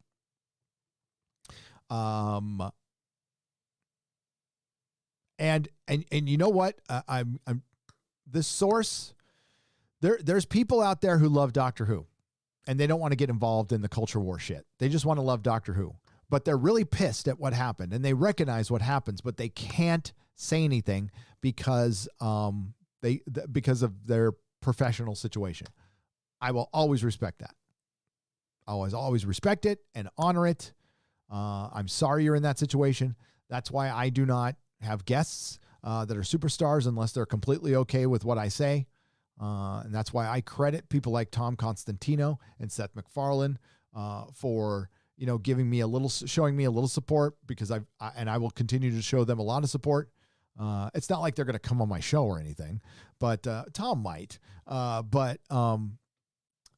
[SPEAKER 3] And you know what? I'm this source. There's people out there who love Doctor Who, and they don't want to get involved in the culture war shit. They just want to love Doctor Who, but they're really pissed at what happened, and they recognize what happens, but they can't say anything because because of their professional situation. I will always respect that. Always respect it and honor it. I'm sorry you're in that situation. That's why I do not have guests that are superstars unless they're completely okay with what I say. And that's why I credit people like Tom Constantino and Seth MacFarlane for giving me showing me a little support, because I will continue to show them a lot of support. It's not like they're going to come on my show or anything, but Tom might. But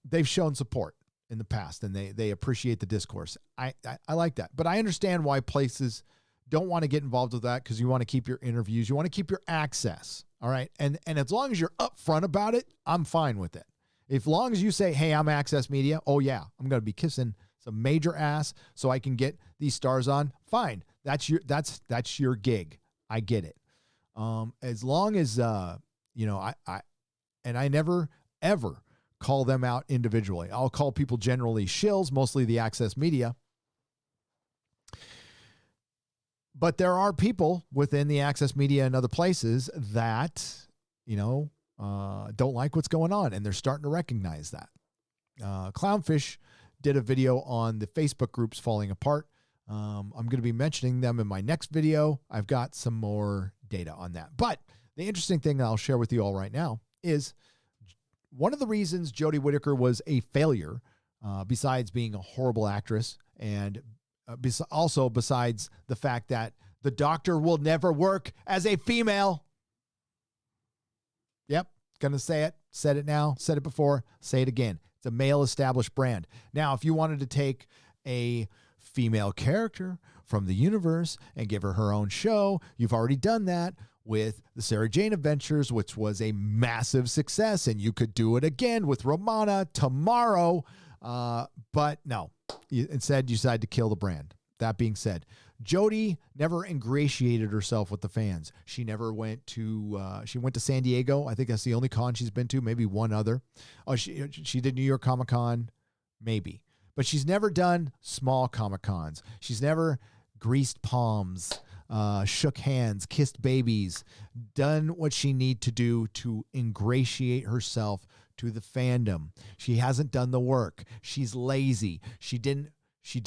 [SPEAKER 3] they've shown support in the past, and they appreciate the discourse. I like that, but I understand why places don't want to get involved with that, because you want to keep your interviews, you want to keep your access. All right. And as long as you're upfront about it, I'm fine with it. As long as you say, hey, I'm Access Media. Oh yeah, I'm going to be kissing some major ass so I can get these stars on. Fine. That's your gig. I get it. As long as, I never, ever call them out individually. I'll call people generally shills, mostly the Access Media. But there are people within the Access Media and other places that, don't like what's going on, and they're starting to recognize that. Clownfish did a video on the Facebook groups falling apart. I'm going to be mentioning them in my next video. I've got some more data on that. But the interesting thing that I'll share with you all right now is one of the reasons Jodie Whittaker was a failure, besides being a horrible actress, and also besides the fact that the Doctor will never work as a female. Yep, gonna say it. Said it now, said it before, say it again. It's a male established brand. Now, if you wanted to take a female character from the universe and give her her own show, you've already done that with the Sarah Jane Adventures, which was a massive success, and you could do it again with Romana tomorrow. But no, instead you decided to kill the brand. That being said, Jodie never ingratiated herself with the fans. She never went to, she went to San Diego. I think that's the only con she's been to, maybe one other. Oh, she did New York Comic Con, maybe. But she's never done small Comic Cons. She's never greased palms, shook hands, kissed babies, done what she need to do to ingratiate herself to the fandom. She hasn't done the work. She's lazy. She did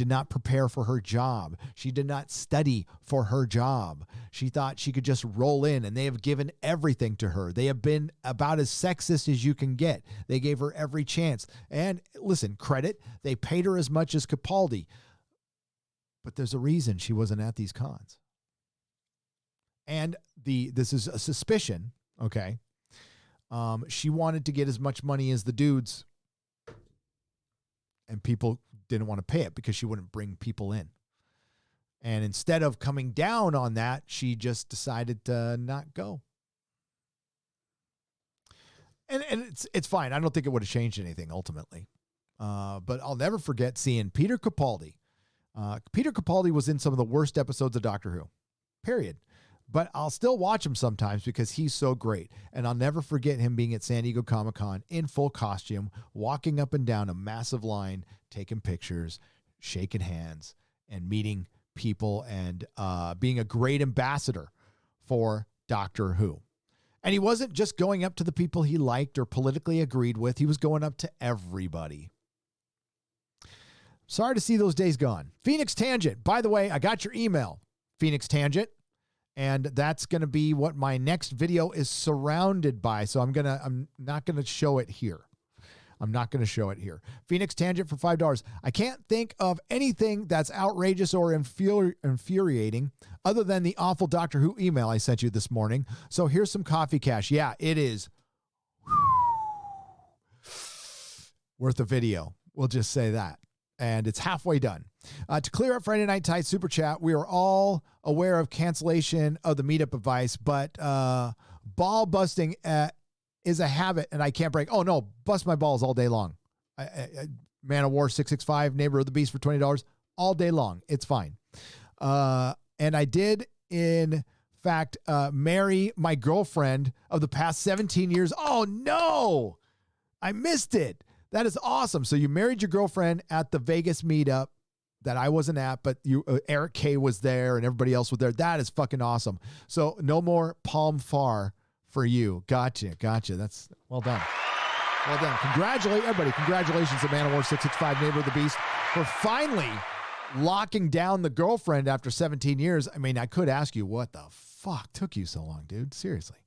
[SPEAKER 3] not prepare for her job. She did not study for her job. She thought she could just roll in, and they have given everything to her. They have been about as sexist as you can get. They gave her every chance. And listen, credit, they paid her as much as Capaldi. But there's a reason she wasn't at these cons. And this is a suspicion, okay? She wanted to get as much money as the dudes, and people didn't want to pay it because she wouldn't bring people in. And instead of coming down on that, she just decided to not go. And it's fine. I don't think it would have changed anything ultimately. But I'll never forget seeing Peter Capaldi. Peter Capaldi was in some of the worst episodes of Doctor Who, period. But I'll still watch him sometimes because he's so great. And I'll never forget him being at San Diego Comic-Con in full costume, walking up and down a massive line, taking pictures, shaking hands, and meeting people and being a great ambassador for Doctor Who. And he wasn't just going up to the people he liked or politically agreed with. He was going up to everybody. Sorry to see those days gone. Phoenix Tangent. By the way, I got your email, Phoenix Tangent. And that's going to be what my next video is surrounded by. So I'm not going to show it here. I'm not going to show it here. Phoenix Tangent for $5. I can't think of anything that's outrageous or infuriating other than the awful Doctor Who email I sent you this morning. So here's some coffee cash. Yeah, it is worth a video. We'll just say that. And it's halfway done. To clear up Friday Night Tight Super Chat, we are all aware of cancellation of the meetup advice, but ball busting is a habit and I can't break. Oh, no, bust my balls all day long. Man of War 665, Neighbor of the Beast for $20 all day long. It's fine. And I did, in fact, marry my girlfriend of the past 17 years. Oh, no, I missed it. That is awesome. So you married your girlfriend at the Vegas meetup that I wasn't at, but you, Eric K was there and everybody else was there. That is fucking awesome. So no more Palm Far for you. Gotcha. That's well done. Well done. Congratulations to Man of War 665, Neighbor of the Beast, for finally locking down the girlfriend after 17 years. I mean, I could ask you, what the fuck took you so long, dude? Seriously.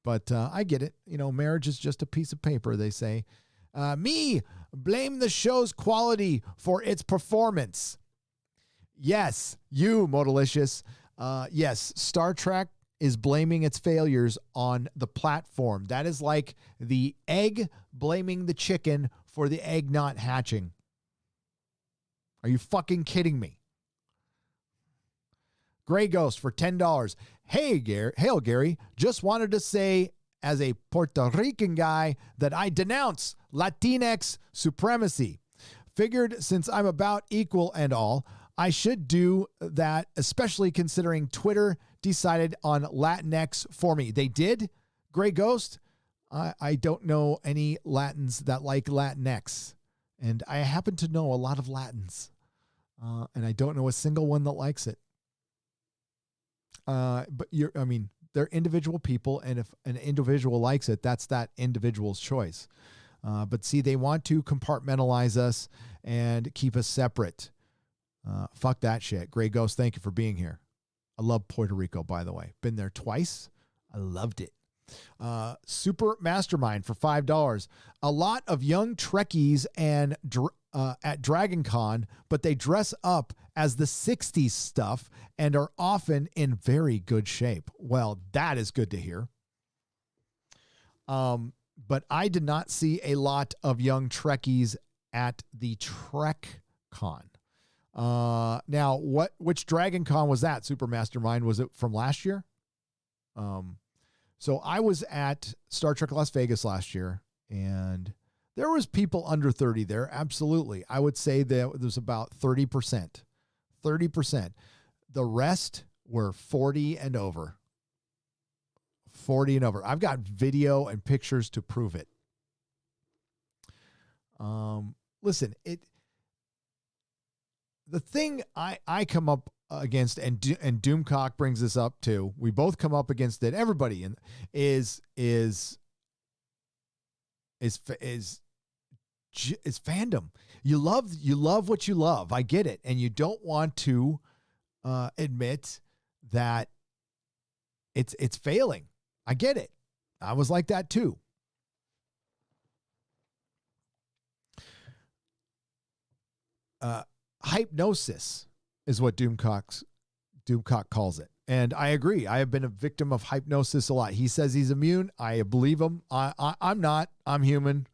[SPEAKER 3] But I get it. You know, marriage is just a piece of paper, they say. Me, blame the show's quality for its performance. Yes, you, Modalicious. Yes, Star Trek is blaming its failures on the platform. That is like the egg blaming the chicken for the egg not hatching. Are you fucking kidding me? Gray Ghost for $10. Hey, Hail Gary. Just wanted to say, as a Puerto Rican guy, that I denounce Latinx supremacy. Figured since I'm about equal and all, I should do that, especially considering Twitter decided on Latinx for me. They did? Gray Ghost? I don't know any Latins that like Latinx. And I happen to know a lot of Latins. And I don't know a single one that likes it. But they're individual people, and if an individual likes it, that's that individual's choice. But see, they want to compartmentalize us and keep us separate. Fuck that shit. Gray Ghost, thank you for being here. I love Puerto Rico, by the way. Been there twice. I loved it. Super Mastermind for $5. A lot of young Trekkies and at Dragon Con, but they dress up as the 60s stuff and are often in very good shape. Well, that is good to hear. But I did not see a lot of young Trekkies at the Trek Con. Now, which Dragon Con was that, Super Mastermind? Was it from last year? So I was at Star Trek Las Vegas last year, and there was people under 30 there. Absolutely. I would say that there was about 30%. 30%. The rest were 40 and over. 40 and over. I've got video and pictures to prove it. Listen, the thing I come up against, and Doomcock brings this up too. We both come up against it. Everybody is fandom. You love what you love. I get it, and you don't want to admit that it's failing. I get it. I was like that too. Hypnosis is what Doomcock calls it. And I agree. I have been a victim of hypnosis a lot. He says he's immune. I believe him. I'm not. I'm human.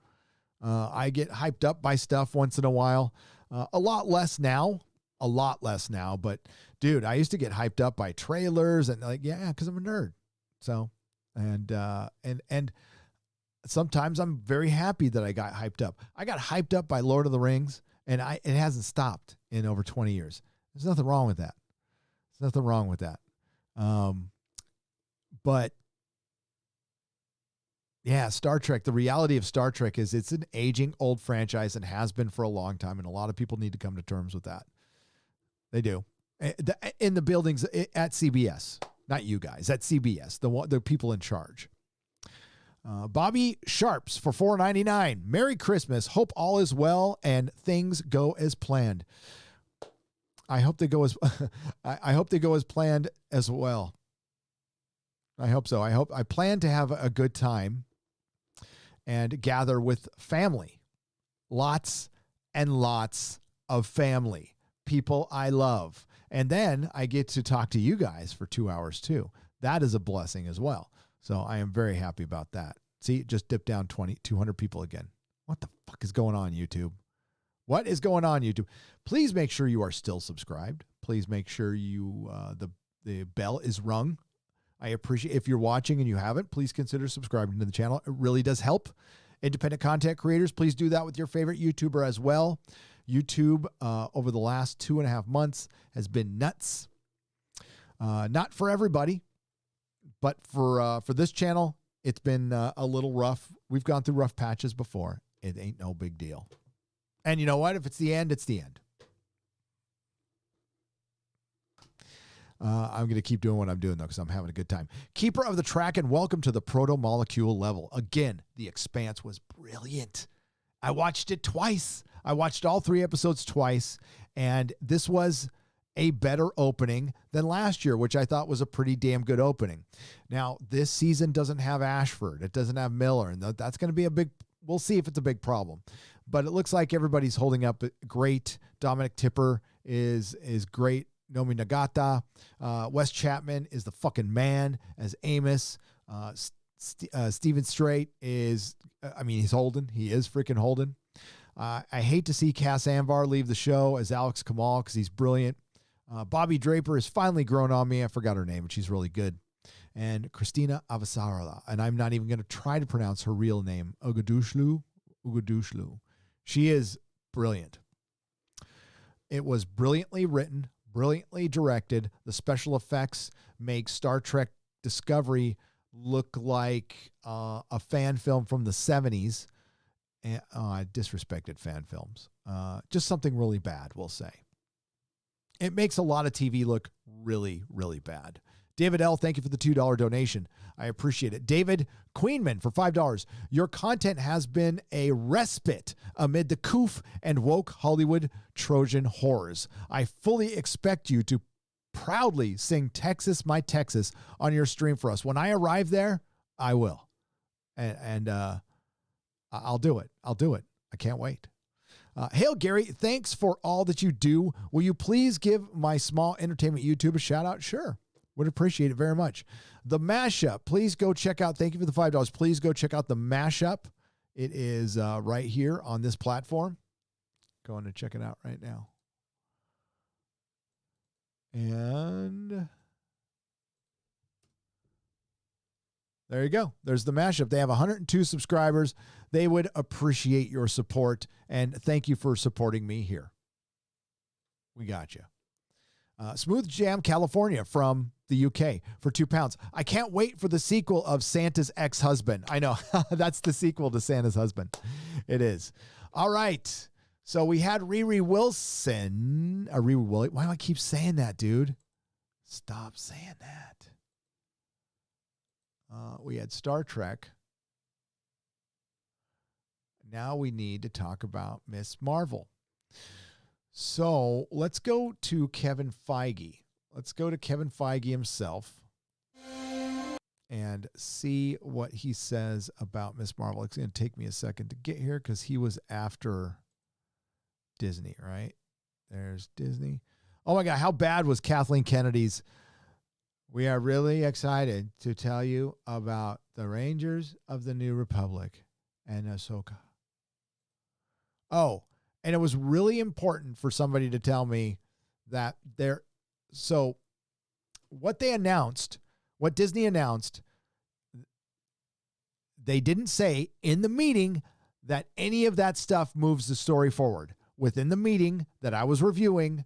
[SPEAKER 3] I get hyped up by stuff once in a while. A lot less now. But dude, I used to get hyped up by trailers and because I'm a nerd. So, and sometimes I'm very happy that I got hyped up. I got hyped up by Lord of the Rings, and it hasn't stopped in over 20 years. There's nothing wrong with that. But yeah, Star Trek, the reality of Star Trek is it's an aging old franchise and has been for a long time. And a lot of people need to come to terms with that. They do. in the buildings at CBS, not you guys, at CBS, the people in charge. Bobby Sharps for $4.99. Merry Christmas. Hope all is well and things go as planned. I hope they go as I hope they go as planned as well. I hope so. I plan to have a good time and gather with family. Lots and lots of family. People I love. And then I get to talk to you guys for 2 hours too. That is a blessing as well. So I am very happy about that. See, it just dipped down 200 people again. What the fuck is going on, YouTube? What is going on, YouTube? Please make sure you are still subscribed. Please make sure you the bell is rung. I appreciate if you're watching and you haven't, please consider subscribing to the channel. It really does help. Independent content creators, please do that with your favorite YouTuber as well. YouTube over the last 2.5 months has been nuts. Not for everybody, but for this channel, it's been a little rough. We've gone through rough patches before. It ain't no big deal. And you know what? If it's the end, it's the end. I'm going to keep doing what I'm doing, though, because I'm having a good time. Keeper of the Track, and welcome to the proto-molecule level. Again, The Expanse was brilliant. I watched it twice. I watched all 3 episodes twice, and this was a better opening than last year, which I thought was a pretty damn good opening. Now, this season doesn't have Ashford. It doesn't have Miller, and that's going to be a big... We'll see if it's a big problem. But it looks like everybody's holding up great. Dominic Tipper is great. Nomi Nagata. Wes Chapman is the fucking man as Amos. Steven Strait is, he's Holden. He is freaking Holden. I hate to see Cass Anvar leave the show as Alex Kamal because he's brilliant. Bobby Draper has finally grown on me. I forgot her name, but she's really good. And Christina Avasarala. And I'm not even going to try to pronounce her real name. Ugadushlu. She is brilliant. It was brilliantly written, brilliantly directed. The special effects make Star Trek Discovery look like a fan film from the 70s. I disrespected fan films. Just something really bad, we'll say. It makes a lot of TV look really, really bad. David L., thank you for the $2 donation. I appreciate it. David Queenman for $5. Your content has been a respite amid the coof and woke Hollywood Trojan horrors. I fully expect you to proudly sing Texas, My Texas on your stream for us. When I arrive there, I will. And I'll do it. I can't wait. Hail, Gary, thanks for all that you do. Will you please give my small entertainment YouTube a shout out? Sure. Would appreciate it very much. The Mashup, please go check out. Thank you for the $5. Please go check out the Mashup. It is right here on this platform. Going to check it out right now. And there you go. There's the Mashup. They have 102 subscribers. They would appreciate your support. And thank you for supporting me here. We got you. Smooth Jam California from the UK for £2. I can't wait for the sequel of Santa's Ex-Husband. I know. That's the sequel to Santa's Husband. It is. All right. So we had Riri Wilson. Why do I keep saying that, dude? Stop saying that. We had Star Trek. Now we need to talk about Miss Marvel. So let's go to Kevin Feige. Let's go to Kevin Feige himself and see what he says about Miss Marvel. It's going to take me a second to get here because he was after Disney, right? There's Disney. Oh my God, how bad was Kathleen Kennedy's? We are really excited to tell you about the Rangers of the New Republic and Ahsoka. Oh, and it was really important for somebody to tell me that so what they announced, what Disney announced, they didn't say in the meeting that any of that stuff moves the story forward. Within the meeting that I was reviewing,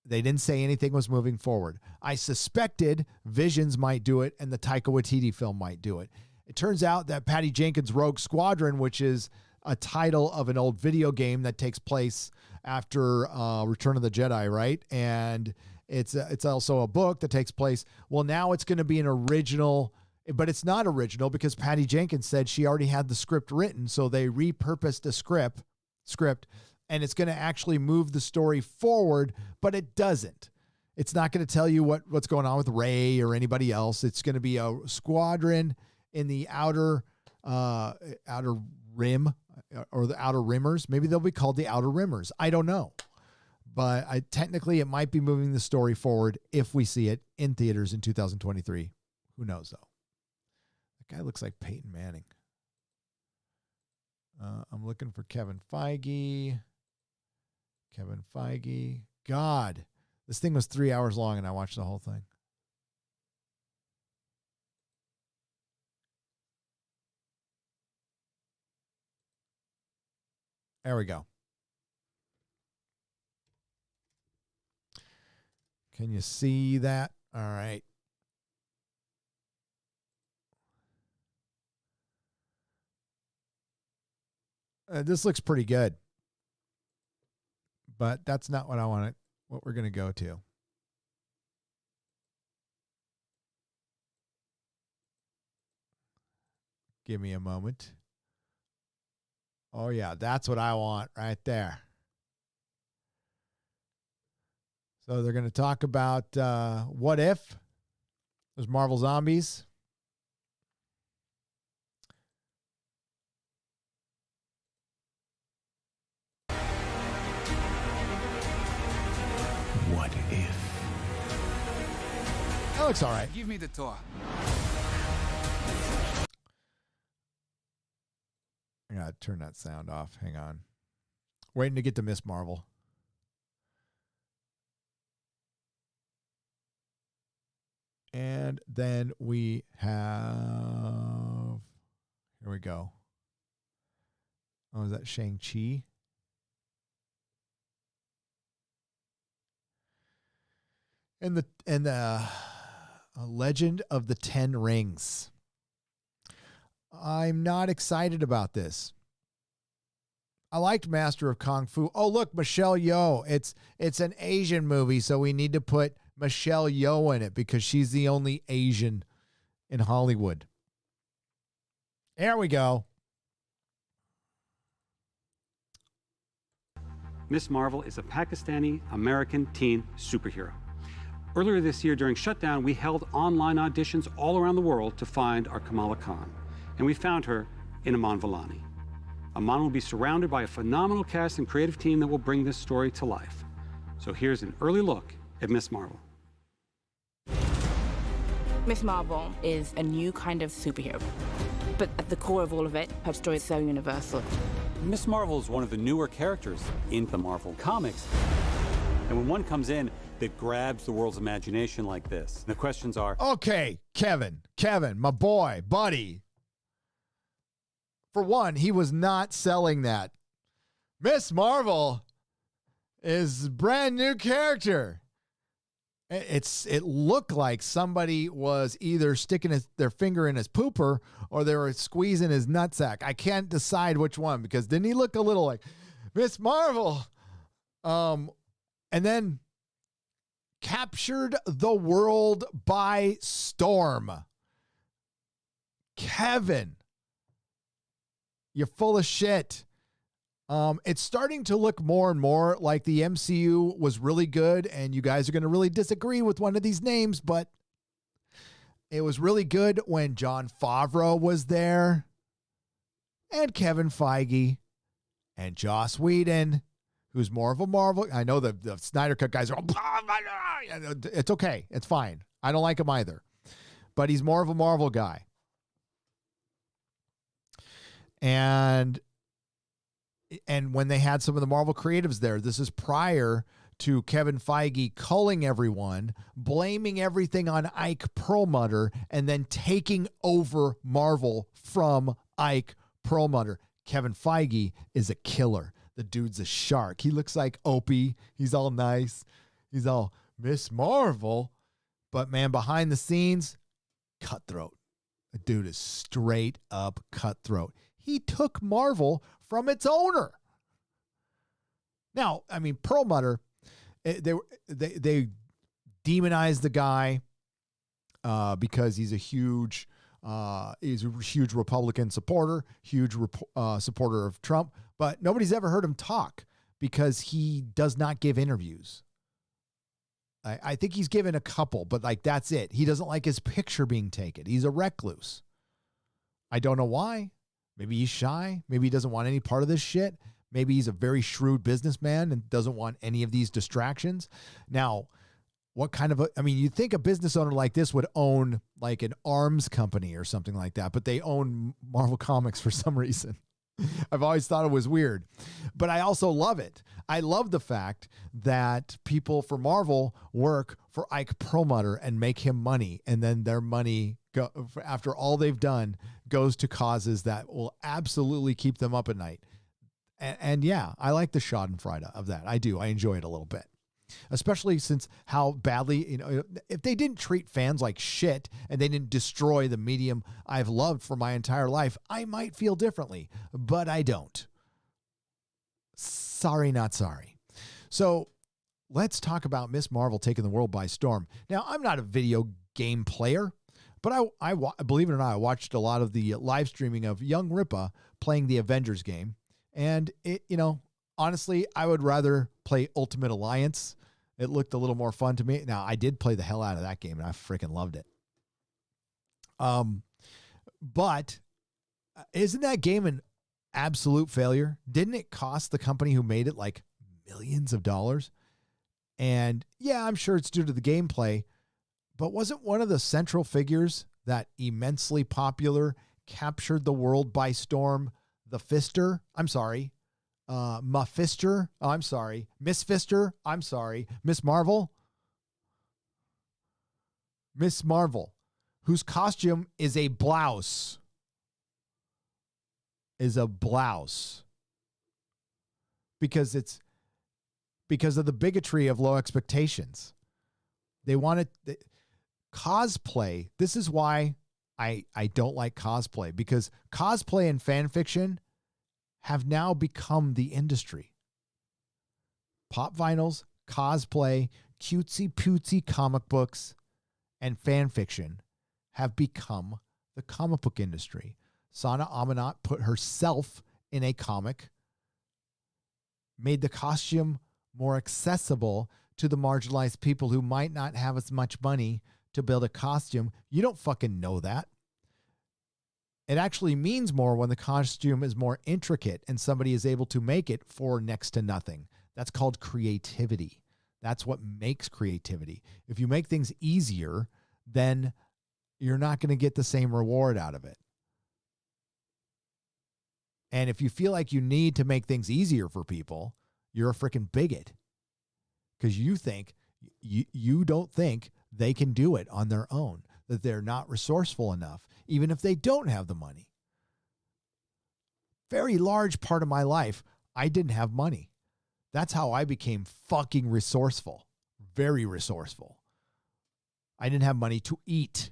[SPEAKER 3] they didn't say anything was moving forward. I suspected Visions might do it and the Taika Waititi film might do it. It turns out that Patty Jenkins' Rogue Squadron, which is a title of an old video game that takes place after Return of the Jedi, right? And It's also a book that takes place. Well, now it's going to be an original, but it's not original because Patty Jenkins said she already had the script written. So they repurposed a script, and it's going to actually move the story forward, but it doesn't. It's not going to tell you what's going on with Ray or anybody else. It's going to be a squadron in the outer rim or the outer rimmers. Maybe they'll be called the outer rimmers. I don't know. But technically it might be moving the story forward if we see it in theaters in 2023. Who knows, though? That guy looks like Peyton Manning. I'm looking for Kevin Feige. God, this thing was 3 hours long and I watched the whole thing. There we go. Can you see that? All right. This looks pretty good. But that's not what what we're going to go to. Give me a moment. Oh, yeah, that's what I want right there. So they're going to talk about what if there's Marvel Zombies.
[SPEAKER 4] What if?
[SPEAKER 3] That looks all right.
[SPEAKER 4] Give me the tour.
[SPEAKER 3] I got to turn that sound off. Hang on. Waiting to get to Miss Marvel. And then we have, here we go. Oh, is that Shang-Chi? And the Legend of the Ten Rings. I'm not excited about this. I liked Master of Kung Fu. Oh, look, Michelle Yeoh. It's an Asian movie, so we need to put Michelle Yeoh in it because she's the only Asian in Hollywood. There we go.
[SPEAKER 5] Miss Marvel is a Pakistani-American teen superhero. Earlier this year during shutdown, we held online auditions all around the world to find our Kamala Khan. And we found her in Aman Vellani. Aman will be surrounded by a phenomenal cast and creative team that will bring this story to life. So here's an early look at Miss Marvel.
[SPEAKER 6] Miss Marvel is a new kind of superhero. But at the core of all of it, her story is so universal.
[SPEAKER 5] Miss Marvel is one of the newer characters in the Marvel comics. And when one comes in that grabs the world's imagination like this, the questions are...
[SPEAKER 3] Okay, Kevin, my boy, buddy. For one, he was not selling that. Miss Marvel is a brand new character. It looked like somebody was either sticking their finger in his pooper or they were squeezing his nutsack. I can't decide which one because didn't he look a little like Miss Marvel? And then captured the world by storm. Kevin, you're full of shit. It's starting to look more and more like the MCU was really good, and you guys are going to really disagree with one of these names, but it was really good when Jon Favreau was there, and Kevin Feige, and Joss Whedon, who's more of a Marvel. I know the Snyder Cut guys are all, it's okay. It's fine. I don't like him either, but he's more of a Marvel guy. And when they had some of the Marvel creatives there, this is prior to Kevin Feige culling everyone, blaming everything on Ike Perlmutter, and then taking over Marvel from Ike Perlmutter. Kevin Feige is a killer. The dude's a shark. He looks like Opie. He's all nice. He's all Miss Marvel. But man, behind the scenes, cutthroat. The dude is straight up cutthroat. He took Marvel from its owner. Now, I mean, Perlmutter, they demonize the guy because he's a huge Republican supporter, huge supporter of Trump, but nobody's ever heard him talk because he does not give interviews. I think he's given a couple, but like that's it. He doesn't like his picture being taken. He's a recluse. I don't know why. Maybe he's shy. Maybe he doesn't want any part of this shit. Maybe he's a very shrewd businessman and doesn't want any of these distractions. Now, what kind of you'd think a business owner like this would own like an arms company or something like that, but they own Marvel Comics for some reason. I've always thought it was weird, but I also love it. I love the fact that people for Marvel work for Ike Perlmutter and make him money, and then their money, after all they've done, goes to causes that will absolutely keep them up at night. And yeah, I like the schadenfreude of that. I do. I enjoy it a little bit. Especially since how badly, if they didn't treat fans like shit and they didn't destroy the medium I've loved for my entire life, I might feel differently, but I don't. Sorry, not sorry. So let's talk about Miss Marvel taking the world by storm. Now, I'm not a video game player, but I believe it or not, I watched a lot of the live streaming of Young Ripa playing the Avengers game. And it, honestly, I would rather play Ultimate Alliance. It looked a little more fun to me. Now, I did play the hell out of that game, and I freaking loved it. But isn't that game an absolute failure? Didn't it cost the company who made it like millions of dollars? And yeah, I'm sure it's due to the gameplay, but wasn't one of the central figures that immensely popular captured the world by storm the Fister? I'm sorry. Mephister, I'm sorry. Miss Fister, I'm sorry. Miss Marvel, whose costume is a blouse. Because of the bigotry of low expectations. They wanted cosplay. This is why I don't like cosplay, because cosplay and fan fiction have now become the industry. Pop vinyls, cosplay, cutesy-pootsy comic books, and fan fiction have become the comic book industry. Sana Amanat put herself in a comic, made the costume more accessible to the marginalized people who might not have as much money to build a costume. You don't fucking know that. It actually means more when the costume is more intricate and somebody is able to make it for next to nothing. That's called creativity. That's what makes creativity. If you make things easier, then you're not going to get the same reward out of it. And if you feel like you need to make things easier for people, you're a freaking bigot. Because you don't think they can do it on their own, that they're not resourceful enough, even if they don't have the money. Very large part of my life, I didn't have money. That's how I became fucking resourceful. Very resourceful. I didn't have money to eat.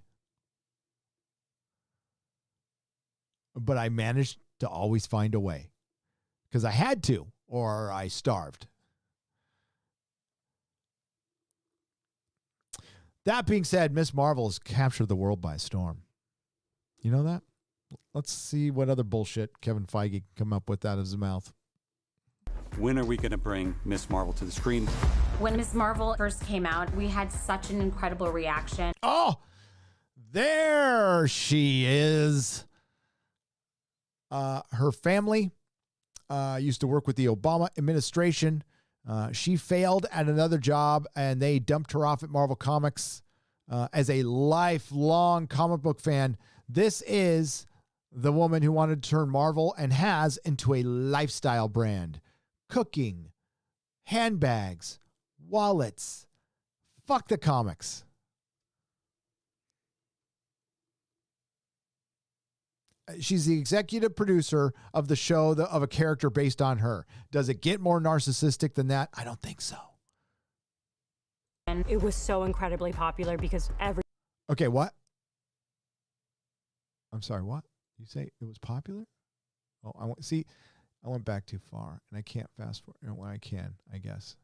[SPEAKER 3] But I managed to always find a way. Because I had to, or I starved. That being said, Miss Marvel has captured the world by storm. You know that? Let's see what other bullshit Kevin Feige can come up with out of his mouth.
[SPEAKER 5] When are we going to bring Miss Marvel to the screen?
[SPEAKER 4] When Miss Marvel first came out, we had such an incredible reaction.
[SPEAKER 3] Oh, there she is. Her family used to work with the Obama administration. She failed at another job, and they dumped her off at Marvel Comics. As a lifelong comic book fan, this is the woman who wanted to turn Marvel, and has, into a lifestyle brand. Cooking, handbags, wallets. Fuck the comics. She's the executive producer of the show of a character based on her. Does it get more narcissistic than that? I don't think so.
[SPEAKER 7] And it was so incredibly popular because
[SPEAKER 3] Okay, what? I'm sorry, what? You say it was popular? Oh, I went back too far, and I can't fast forward when I can, I guess.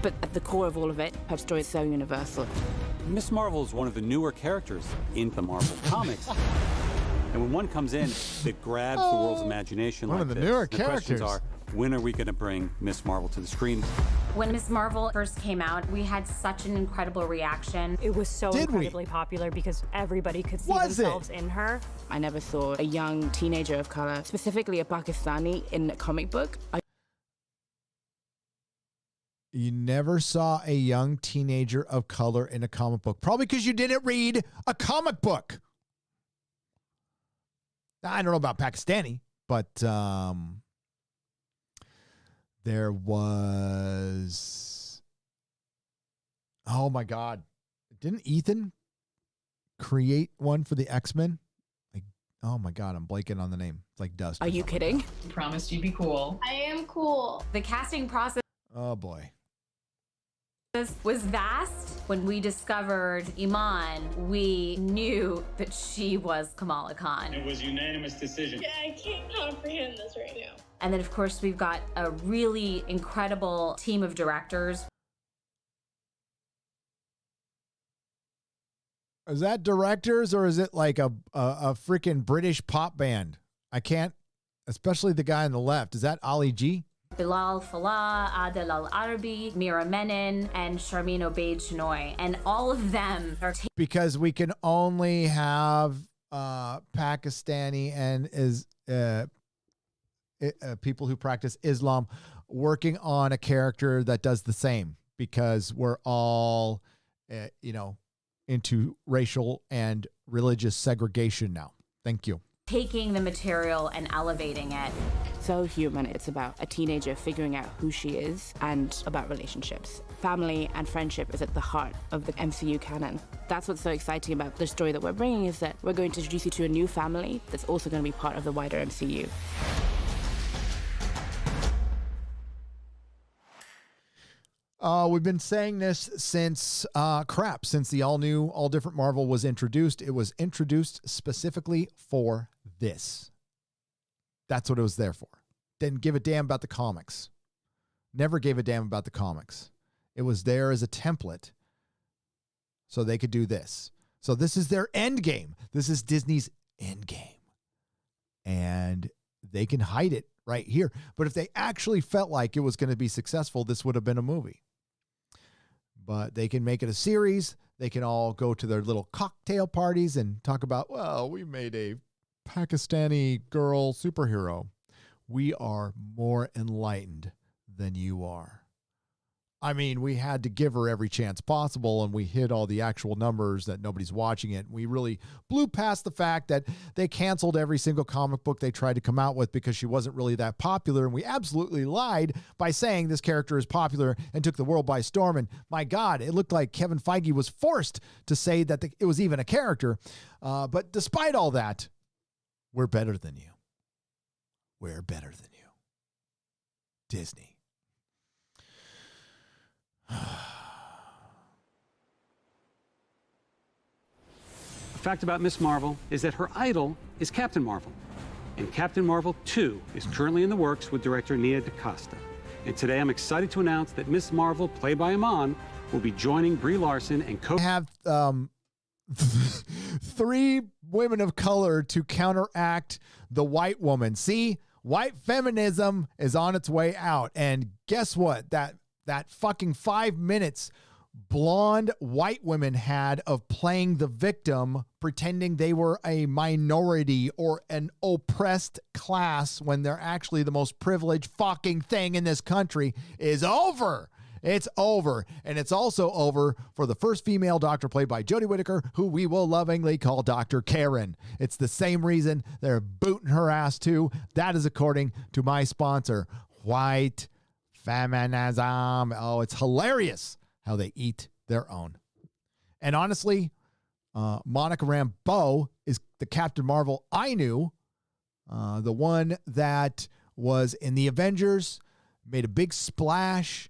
[SPEAKER 6] But at the core of all of it, her story is so universal.
[SPEAKER 5] Miss Marvel is one of the newer characters in the Marvel comics. And when one comes in that grabs the world's imagination
[SPEAKER 3] One
[SPEAKER 5] like
[SPEAKER 3] of the
[SPEAKER 5] this,
[SPEAKER 3] newer
[SPEAKER 5] the questions
[SPEAKER 3] characters.
[SPEAKER 5] are, when are we going to bring Miss Marvel to the screen?
[SPEAKER 4] When Miss Marvel first came out, we had such an incredible reaction.
[SPEAKER 7] It was so
[SPEAKER 3] Did we?
[SPEAKER 7] incredibly popular because everybody could see
[SPEAKER 3] Was it?
[SPEAKER 7] themselves in her.
[SPEAKER 6] I never saw a young teenager of color, specifically a Pakistani, in a comic book.
[SPEAKER 3] You never saw a young teenager of color in a comic book. Probably because you didn't read a comic book. Now, I don't know about Pakistani, but there was... Oh, my God. Didn't Ethan create one for the X-Men? Like, oh, my God. I'm blanking on the name. It's like Dust.
[SPEAKER 6] Are you kidding?
[SPEAKER 8] Promised you'd be cool.
[SPEAKER 9] I am cool.
[SPEAKER 4] The casting process
[SPEAKER 3] Oh, boy.
[SPEAKER 4] was vast. When we discovered Iman, we knew that she was Kamala Khan.
[SPEAKER 10] It was a unanimous decision.
[SPEAKER 9] Yeah, I can't comprehend this right now.
[SPEAKER 4] And then, of course, we've got a really incredible team of directors.
[SPEAKER 3] Is that directors or is it like a freaking British pop band? I can't, especially the guy on the left. Is that Ali G?
[SPEAKER 4] Bilal Falah, Adel Al-Arabi, Mira Menon, and Sharmeen Obaid Chinoy. And all of them are
[SPEAKER 3] Because we can only have Pakistani and people who practice Islam working on a character that does the same, because we're all, into racial and religious segregation now. Thank you.
[SPEAKER 4] taking the material and elevating it.
[SPEAKER 6] So human. It's about a teenager figuring out who she is and about relationships. Family and friendship is at the heart of the MCU canon. That's what's so exciting about the story that we're bringing, is that we're going to introduce you to a new family that's also going to be part of the wider MCU.
[SPEAKER 3] We've been saying this since since the all-new, all-different Marvel was introduced. It was introduced specifically for this. That's what it was there for. Didn't give a damn about the comics. Never gave a damn about the comics. It was there as a template so they could do this. So this is their end game. This is Disney's end game. And they can hide it right here. But if they actually felt like it was going to be successful, this would have been a movie. But they can make it a series. They can all go to their little cocktail parties and talk about, well, we made a Pakistani girl superhero. We are more enlightened than you are. I mean, we had to give her every chance possible, and we hit all the actual numbers that nobody's watching it. We really blew past the fact that they canceled every single comic book they tried to come out with because she wasn't really that popular, and we absolutely lied by saying this character is popular and took the world by storm. And my God, it looked like Kevin Feige was forced to say that it was even a character. But despite all that, we're better than you. We're better than you. Disney.
[SPEAKER 5] A fact about Miss Marvel is that her idol is Captain Marvel. And Captain Marvel 2 is currently in the works with director Nia DaCosta. And today I'm excited to announce that Miss Marvel, played by Iman, will be joining Brie Larson and
[SPEAKER 3] have 3 women of color to counteract the white woman. See, white feminism is on its way out. And guess what? That fucking 5 minutes blonde white women had of playing the victim, pretending they were a minority or an oppressed class when they're actually the most privileged fucking thing in this country, is over. It's over. And it's also over for the first female doctor, played by Jodie Whittaker, who we will lovingly call Dr. Karen. It's the same reason they're booting her ass too. That is according to my sponsor, White Feminism. Oh, it's hilarious how they eat their own. And honestly, Monica Rambeau is the Captain Marvel I knew, the one that was in the Avengers, made a big splash.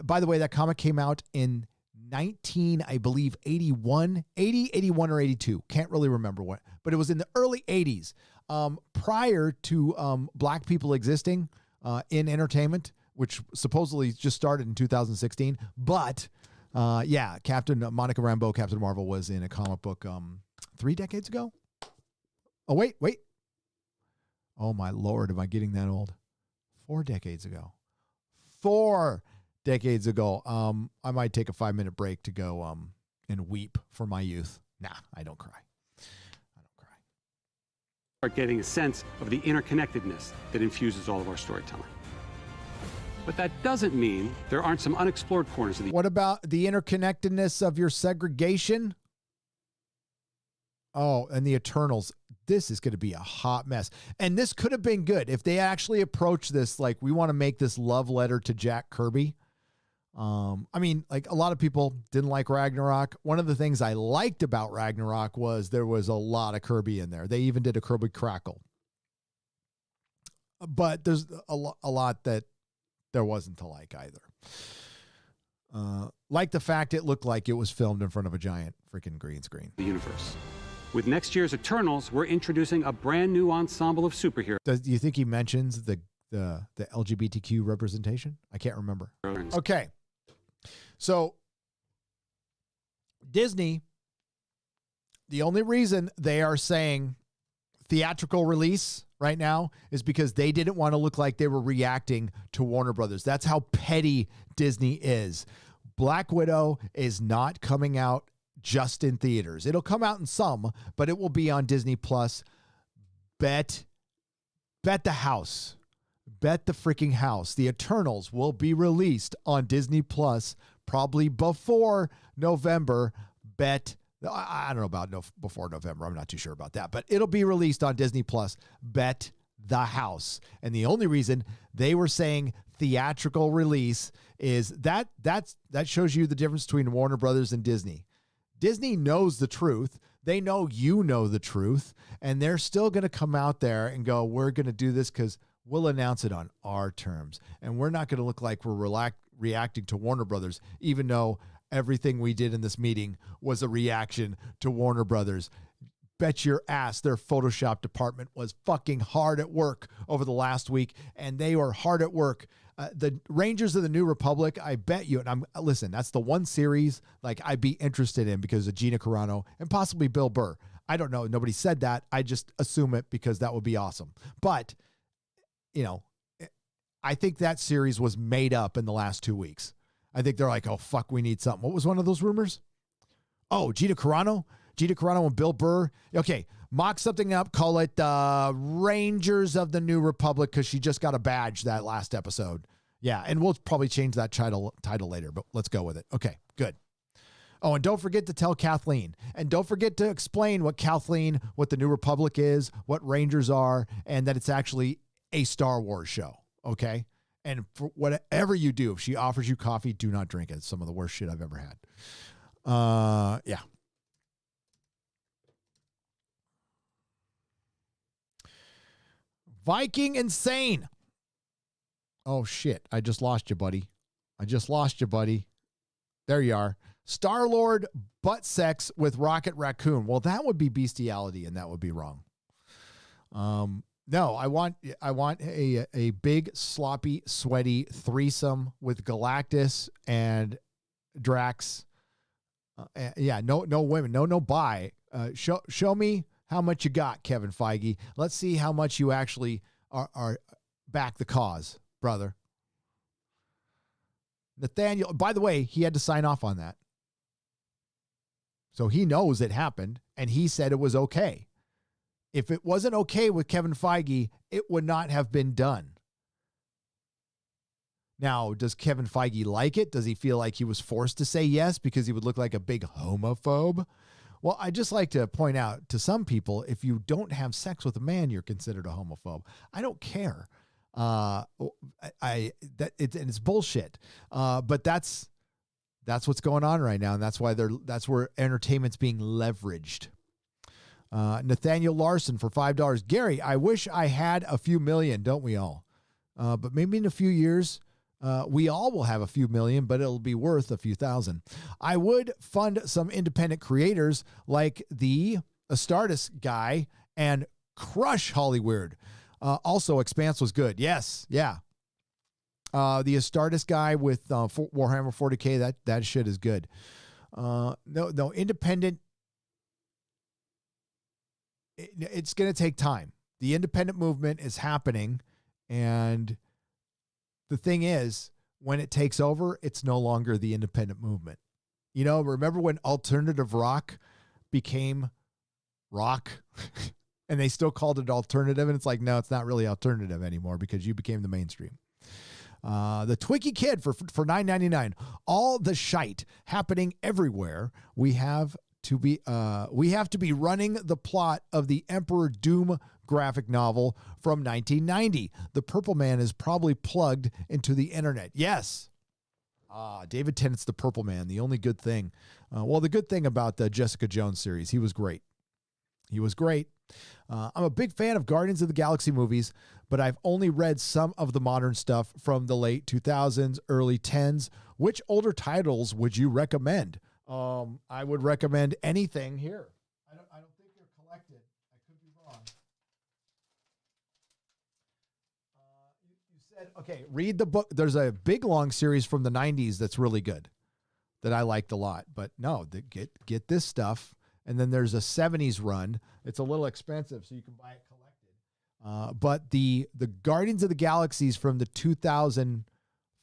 [SPEAKER 3] By the way, that comic came out in 81, 81 or 82. Can't really remember what, but it was in the early 80s, prior to black people existing in entertainment. which supposedly just started in 2016. But yeah, Captain Monica Rambeau, Captain Marvel, was in a comic book 3 decades ago. Oh, wait. Oh, my Lord, am I getting that old? 4 decades ago. 4 decades ago. I might take a 5-minute break to go and weep for my youth. Nah, I don't cry.
[SPEAKER 5] Start getting a sense of the interconnectedness that infuses all of our storytelling. But that doesn't mean there aren't some unexplored corners of the...
[SPEAKER 3] What about the interconnectedness of your segregation? Oh, and the Eternals. This is going to be a hot mess. And this could have been good if they actually approached this like, we want to make this love letter to Jack Kirby. I mean, like, a lot of people didn't like Ragnarok. One of the things I liked about Ragnarok was there was a lot of Kirby in there. They even did a Kirby crackle. But there's a lot that there wasn't to like either. Like the fact it looked like it was filmed in front of a giant freaking green screen.
[SPEAKER 5] The universe. With next year's Eternals, we're introducing a brand new ensemble of superheroes.
[SPEAKER 3] Do you think he mentions the LGBTQ representation? I can't remember. Okay. So Disney, the only reason they are saying theatrical release right now is because they didn't want to look like they were reacting to Warner Brothers. That's how petty Disney is. Black Widow is not coming out just in theaters. It'll come out in some, but it will be on Disney Plus. Bet the house. Bet the freaking house. The Eternals will be released on Disney Plus probably before November. Bet, I don't know about before November. I'm not too sure about that, but it'll be released on Disney Plus. Bet the house. And the only reason they were saying theatrical release is that shows you the difference between Warner Brothers and Disney. Disney knows the truth. They know you know the truth, and they're still going to come out there and go, we're going to do this because we'll announce it on our terms. And we're not going to look like we're reacting to Warner Brothers, even though everything we did in this meeting was a reaction to Warner Brothers. Bet your ass their Photoshop department was fucking hard at work over the last week, and they were hard at work. The Rangers of the New Republic, I bet you, and listen, that's the one series like I'd be interested in because of Gina Carano and possibly Bill Burr. I don't know. Nobody said that. I just assume it because that would be awesome. But, you know, I think that series was made up in the last 2 weeks. I think they're like, oh, fuck, we need something. What was one of those rumors? Oh, Gina Carano and Bill Burr. Okay, mock something up, call it Rangers of the New Republic because she just got a badge that last episode. Yeah, and we'll probably change that title later, but let's go with it. Okay, good. Oh, and don't forget to tell Kathleen. And don't forget to explain what the New Republic is, what Rangers are, and that it's actually a Star Wars show, okay? And for whatever you do, if she offers you coffee, do not drink it. It's some of the worst shit I've ever had. Yeah. Viking Insane. Oh, shit. I just lost you, buddy. There you are. Star-Lord butt sex with Rocket Raccoon. Well, that would be bestiality, and that would be wrong. No, I want a big, sloppy, sweaty threesome with Galactus and Drax. Yeah, no women, no bi. Show me how much you got, Kevin Feige. Let's see how much you actually are back the cause, brother. Nathaniel, by the way, he had to sign off on that. So he knows it happened, and he said it was okay. If it wasn't okay with Kevin Feige, it would not have been done. Now, does Kevin Feige like it? Does he feel like he was forced to say yes because he would look like a big homophobe? Well, I just like to point out to some people, if you don't have sex with a man, you're considered a homophobe. I don't care. It's bullshit. But that's what's going on right now, and that's where entertainment's being leveraged. Nathaniel Larson for $5. Gary, I wish I had a few million, don't we all? But maybe in a few years, we all will have a few million, but it'll be worth a few thousand. I would fund some independent creators like the Astartes guy and crush Hollywood. Also, Expanse was good. Yes. Yeah. The Astartes guy with Warhammer 40K, that shit is good. No, independent. It's going to take time. The independent movement is happening, and the thing is, when it takes over, it's no longer the independent movement. You know, remember when alternative rock became rock and they still called it alternative, and it's like, no, it's not really alternative anymore because you became the mainstream. The Twiki Kid for $9.99. All the shite happening everywhere. We have to be running the plot of the Emperor Doom graphic novel from 1990. The Purple Man is probably plugged into the internet. Yes. David Tennant's the Purple Man. The only good thing. Well, the good thing about the Jessica Jones series, he was great. He was great. I'm a big fan of Guardians of the Galaxy movies, but I've only read some of the modern stuff from the late 2000s, early 10s. Which older titles would you recommend? I would recommend anything here. I don't think they're collected. I could be wrong. You said, okay, read the book. There's a big long series from the 90s that's really good that I liked a lot. But no, get this stuff. And then there's a 70s run. It's a little expensive, so you can buy it collected. But the Guardians of the Galaxies from the 2005s,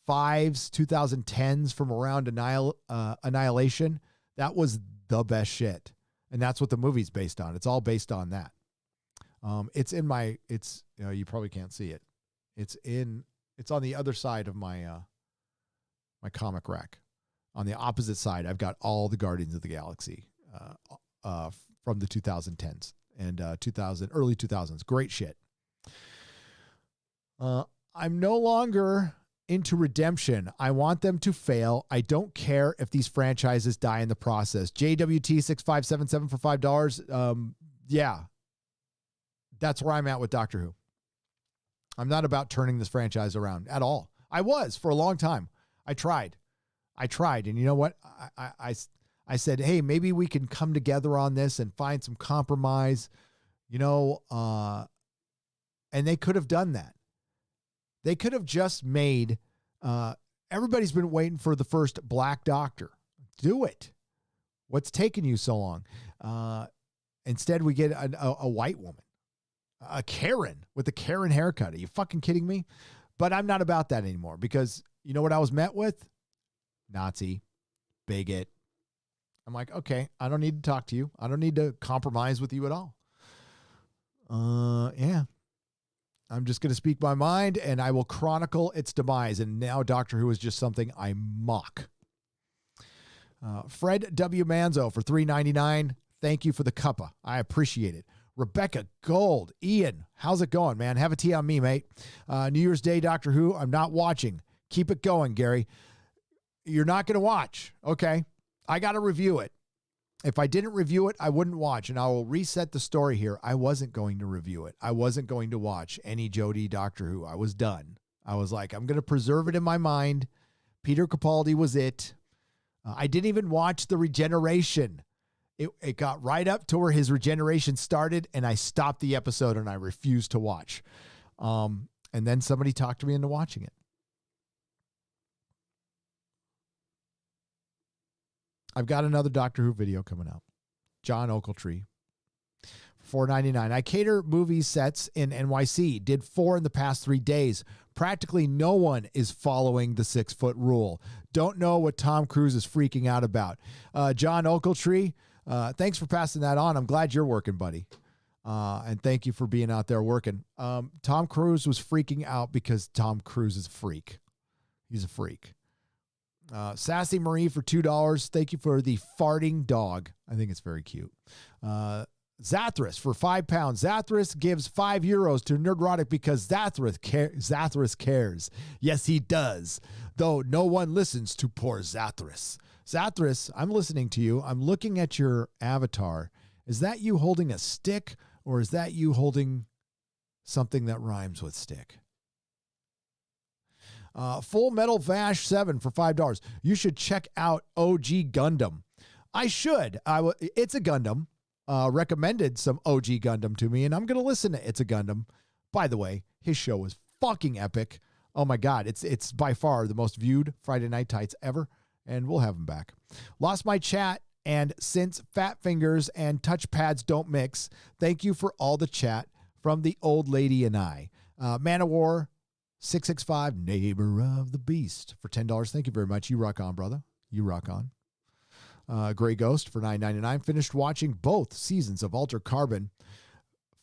[SPEAKER 3] 2010s, from around Annihilation, that was the best shit. And that's what the movie's based on. It's all based on that. It's in my, you probably can't see it. It's on the other side of my, my comic rack. On the opposite side, I've got all the Guardians of the Galaxy, from the 2010s and early 2000s. Great shit. I'm no longer into redemption. I want them to fail. I don't care if these franchises die in the process. JWT6577 for $5. Yeah, that's where I'm at with Doctor Who. I'm not about turning this franchise around at all. I was for a long time. I tried. And you know what? I said, hey, maybe we can come together on this and find some compromise, and they could have done that. They could have just made, everybody's been waiting for the first Black Doctor. Do it. What's taking you so long? Instead, we get a white woman, a Karen with a Karen haircut. Are you fucking kidding me? But I'm not about that anymore because you know what I was met with? Nazi, bigot. I'm like, okay, I don't need to talk to you. I don't need to compromise with you at all. Yeah. I'm just going to speak my mind and I will chronicle its demise. And now Doctor Who is just something I mock. Fred W. Manzo for $3.99. Thank you for the cuppa. I appreciate it. Rebecca Gold. Ian, how's it going, man? Have a tea on me, mate. New Year's Day, Doctor Who. I'm not watching. Keep it going, Gary. You're not going to watch. Okay. I got to review it. If I didn't review it, I wouldn't watch. And I will reset the story here. I wasn't going to review it. I wasn't going to watch any Jodie Doctor Who. I was done. I was like, I'm going to preserve it in my mind. Peter Capaldi was it. I didn't even watch the regeneration. It got right up to where his regeneration started, and I stopped the episode and I refused to watch. And then somebody talked me into watching it. I've got another Doctor Who video coming out. John Ochiltree. $4.99. I cater movie sets in NYC. Did 4 in the past 3 days. Practically no one is following the 6-foot rule. Don't know what Tom Cruise is freaking out about. John Ochiltree, thanks for passing that on. I'm glad you're working, buddy. And thank you for being out there working. Tom Cruise was freaking out because Tom Cruise is a freak. He's a freak. Sassy Marie for $2. Thank you for the farting dog. I think it's very cute. Zathras for £5. Zathras gives €5 to Nerdrotic because Zathras cares. Yes, he does. Though no one listens to poor Zathras. Zathras, I'm listening to you. I'm looking at your avatar. Is that you holding a stick or is that you holding something that rhymes with stick? Full Metal Vash 7 for $5. You should check out OG Gundam. I should. It's a Gundam. Recommended some OG Gundam to me, and I'm going to listen to It's a Gundam. By the way, his show was fucking epic. Oh my God, it's by far the most viewed Friday Night Tights ever, and we'll have them back. Lost my chat, and since fat fingers and touchpads don't mix, thank you for all the chat from the old lady and I. Man of War 665, neighbor of the beast for $10. Thank you very much. You rock on, brother. You rock on. Gray Ghost for $9.99. Finished watching both seasons of Altered Carbon.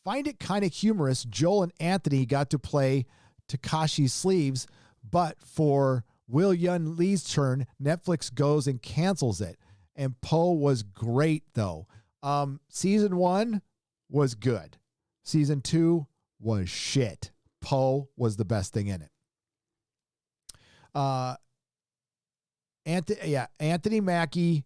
[SPEAKER 3] Find it kind of humorous. Joel and Anthony got to play Takashi's sleeves, but for Will Yun Lee's turn, Netflix goes and cancels it. And Poe was great, though. Season 1 was good. Season 2 was shit. Poe was the best thing in it. Anthony Mackie,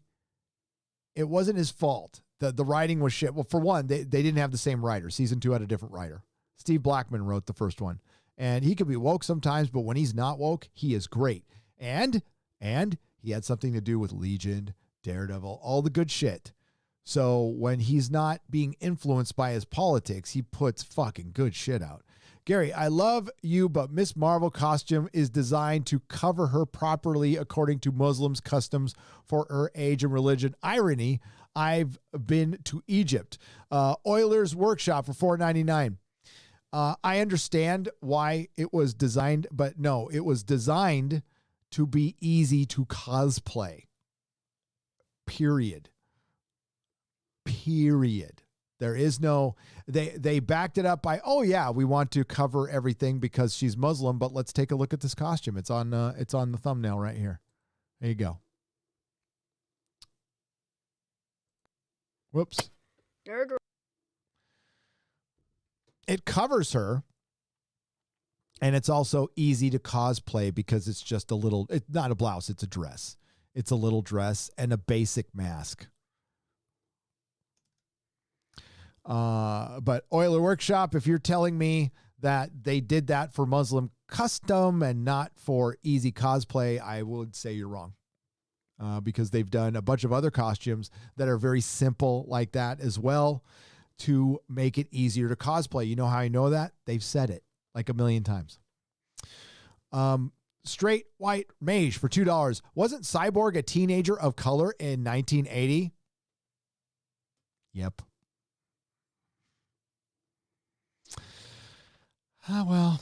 [SPEAKER 3] it wasn't his fault. The writing was shit. Well, for one, they didn't have the same writer. Season 2 had a different writer. Steve Blackman wrote the first one. And he can be woke sometimes, but when he's not woke, he is great. And he had something to do with Legion, Daredevil, all the good shit. So when he's not being influenced by his politics, he puts fucking good shit out. Gary, I love you, but Miss Marvel costume is designed to cover her properly according to Muslims' customs for her age and religion. Irony, I've been to Egypt. Oilers Workshop for $4.99. I understand why it was designed, but no, it was designed to be easy to cosplay. Period. There is no, they backed it up by, oh yeah, we want to cover everything because she's Muslim, but let's take a look at this costume. It's on the thumbnail right here. There you go. Whoops.
[SPEAKER 8] Nerdrotic.
[SPEAKER 3] It covers her, and it's also easy to cosplay because it's just a little, it's not a blouse, it's a dress. It's a little dress and a basic mask. But Oiler Workshop, if you're telling me that they did that for Muslim custom and not for easy cosplay, I would say you're wrong. Because they've done a bunch of other costumes that are very simple like that as well to make it easier to cosplay. You know how I know that? They've said it like a million times. Straight White Mage for $2. Wasn't Cyborg a teenager of color in 1980? Yep. Well.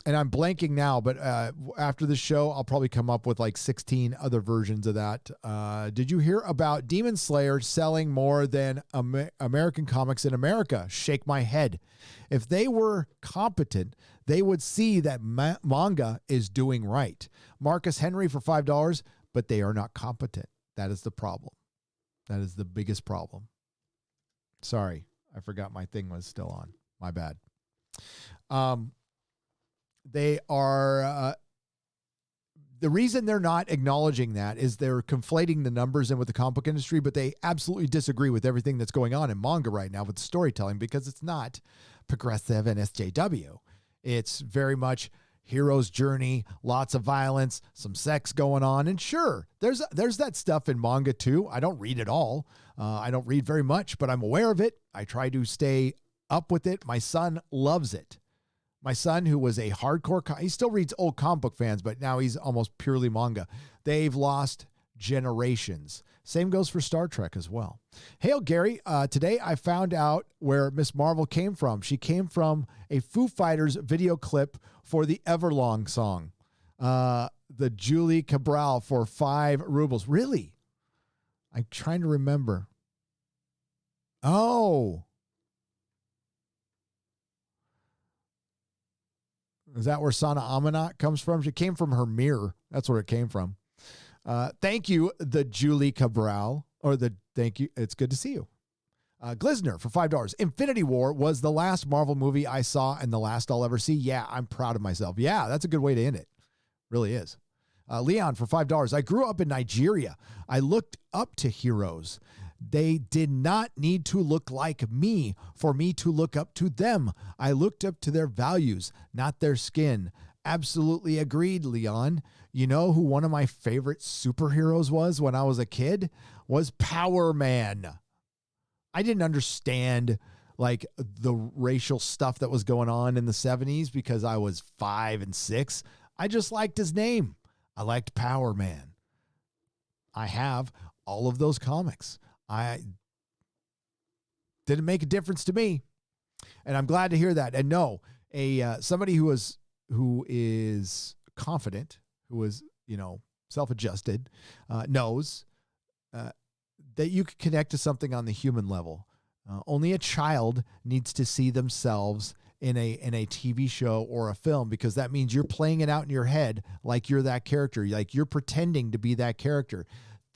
[SPEAKER 3] And I'm blanking now, but after the show, I'll probably come up with like 16 other versions of that. Did you hear about Demon Slayer selling more than American comics in America? Shake my head. If they were competent, they would see that manga is doing right. Marcus Henry for $5, but they are not competent. That is the problem. That is the biggest problem. Sorry, I forgot my thing was still on. My bad. They are, the reason they're not acknowledging that is they're conflating the numbers in with the comic book industry, but they absolutely disagree with everything that's going on in manga right now with the storytelling because it's not progressive and SJW. It's very much hero's journey, lots of violence, some sex going on. And sure, there's that stuff in manga too. I don't read it all. I don't read very much, but I'm aware of it. I try to stay up with it. My son loves it. My son, who was a hardcore, he still reads old comic book fans, but now he's almost purely manga. They've lost generations. Same goes for Star Trek as well. Hail, Gary. Today I found out where Miss Marvel came from. She came from a Foo Fighters video clip for the Everlong song. The Julie Cabral for 5 rubles. Really? I'm trying to remember. Oh. Is that where Sana Amanat comes from? She came from her mirror. That's where it came from. Thank you, the Julie Cabral. Thank you. It's good to see you. Glizner for $5. Infinity War was the last Marvel movie I saw and the last I'll ever see. Yeah, I'm proud of myself. Yeah, that's a good way to end it. Really is. Leon for $5. I grew up in Nigeria. I looked up to heroes. They did not need to look like me for me to look up to them. I looked up to their values, not their skin. Absolutely agreed, Leon. You know who one of my favorite superheroes was when I was a kid? Was Power Man. I didn't understand like the racial stuff that was going on in the 70s because I was 5 and 6. I just liked his name. I liked Power Man. I have all of those comics. I didn't make a difference to me. And I'm glad to hear that. And no, somebody who is confident, who is, self-adjusted, knows that you can connect to something on the human level. Only a child needs to see themselves in a TV show or a film, because that means you're playing it out in your head like you're that character, like you're pretending to be that character.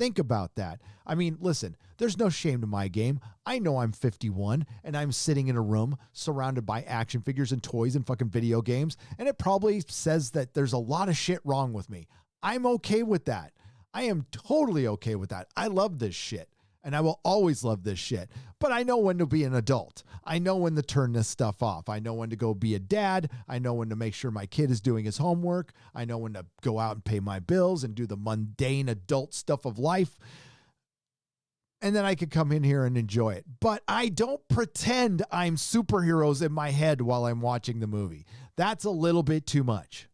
[SPEAKER 3] Think about that. I mean, listen, there's no shame to my game. I know I'm 51 and I'm sitting in a room surrounded by action figures and toys and fucking video games, and it probably says that there's a lot of shit wrong with me. I'm okay with that. I am totally okay with that. I love this shit. And I will always love this shit. But I know when to be an adult. I know when to turn this stuff off. I know when to go be a dad. I know when to make sure my kid is doing his homework. I know when to go out and pay my bills and do the mundane adult stuff of life. And then I could come in here and enjoy it. But I don't pretend I'm superheroes in my head while I'm watching the movie. That's a little bit too much.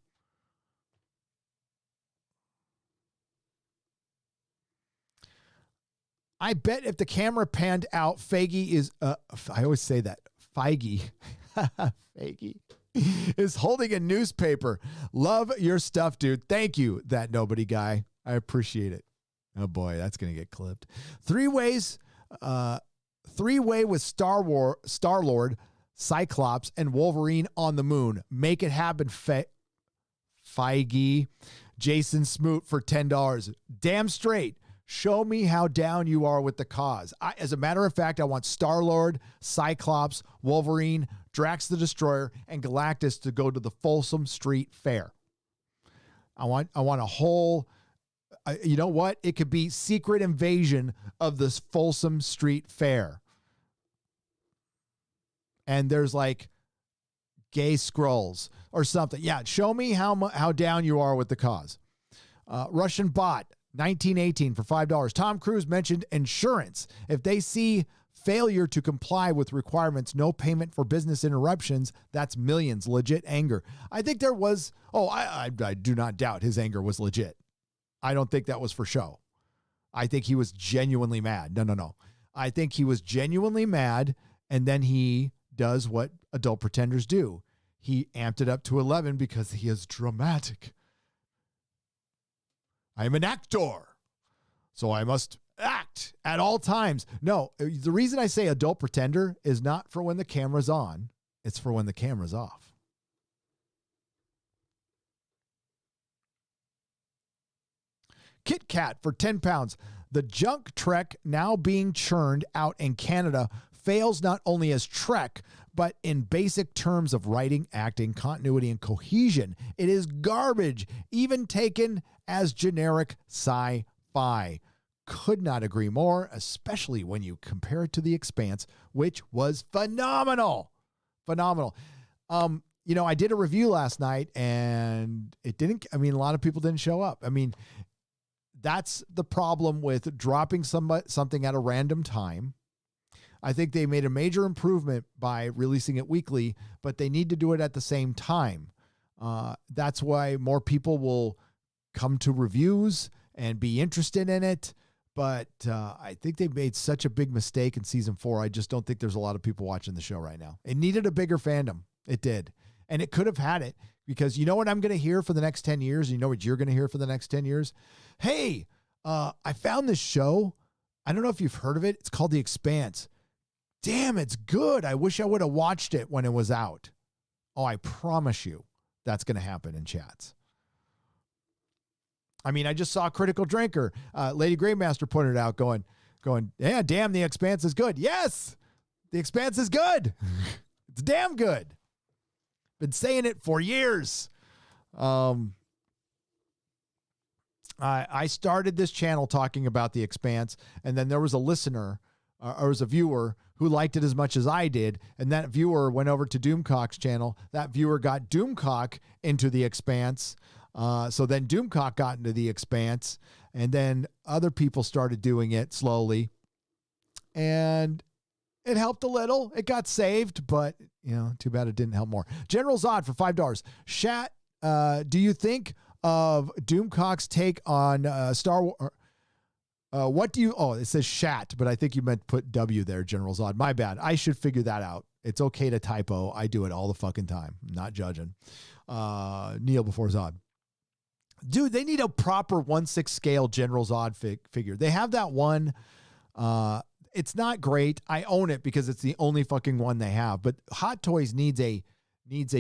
[SPEAKER 3] I bet if the camera panned out, Feige is, I always say that, Feige, Feige is holding a newspaper. Love your stuff, dude. Thank you, that nobody guy. I appreciate it. Oh boy, that's going to get clipped. Three-way with Star-Lord, Cyclops, and Wolverine on the moon. Make it happen, Feige. Jason Smoot for $10. Damn straight. Show me how down you are with the cause. As a matter of fact, I want Star-Lord, Cyclops, Wolverine, Drax the Destroyer, and Galactus to go to the Folsom Street Fair. I want a whole, you know what? It could be secret invasion of this Folsom Street Fair. And there's like gay scrolls or something. Yeah, show me how down you are with the cause. Russian bot. 1918 for $5. Tom Cruise mentioned insurance. If they see failure to comply with requirements, no payment for business interruptions, that's millions. Legit anger. I think there was, I do not doubt his anger was legit. I don't think that was for show. I think he was genuinely mad. No. I think he was genuinely mad, and then he does what adult pretenders do. He amped it up to 11 because he is dramatic. I'm an actor, so I must act at all times. No, the reason I say adult pretender is not for when the camera's on. It's for when the camera's off. Kit Kat for 10 pounds. The junk Trek now being churned out in Canada fails not only as Trek, but in basic terms of writing, acting, continuity, and cohesion. It is garbage, even taken as generic sci-fi. Could not agree more, especially when you compare it to The Expanse, which was phenomenal. Phenomenal. I did a review last night, and a lot of people didn't show up. That's the problem with dropping something at a random time. I think they made a major improvement by releasing it weekly, but they need to do it at the same time. That's why more people will come to reviews and be interested in it. But I think they made such a big mistake in season 4. I just don't think there's a lot of people watching the show right now. It needed a bigger fandom. It did. And it could have had it, because you know what I'm going to hear for the next 10 years? You know what you're going to hear for the next 10 years? Hey, I found this show. I don't know if you've heard of it. It's called The Expanse. Damn, it's good. I wish I would have watched it when it was out. Oh, I promise you that's going to happen in chats. I just saw Critical Drinker. Lady Greymaster pointed out going, yeah, damn, The Expanse is good. Yes, The Expanse is good. It's damn good. Been saying it for years. I started this channel talking about The Expanse, and then there was a listener, or was a viewer who liked it as much as I did, and that viewer went over to Doomcock's channel. That viewer got Doomcock into The Expanse. So then Doomcock got into The Expanse, and then other people started doing it slowly. And It helped a little. It got saved, but too bad it didn't help more. General Zod for $5. Shat, do you think of Doomcock's take on Star Wars? What do you? Oh, it says Shat, but I think you meant put W there, General Zod. My bad. I should figure that out. It's okay to typo. I do it all the fucking time. I'm not judging. Neil before Zod. Dude, they need a proper 1/6 scale General Zod figure. They have that one. It's not great. I own it because it's the only fucking one they have. But Hot Toys needs a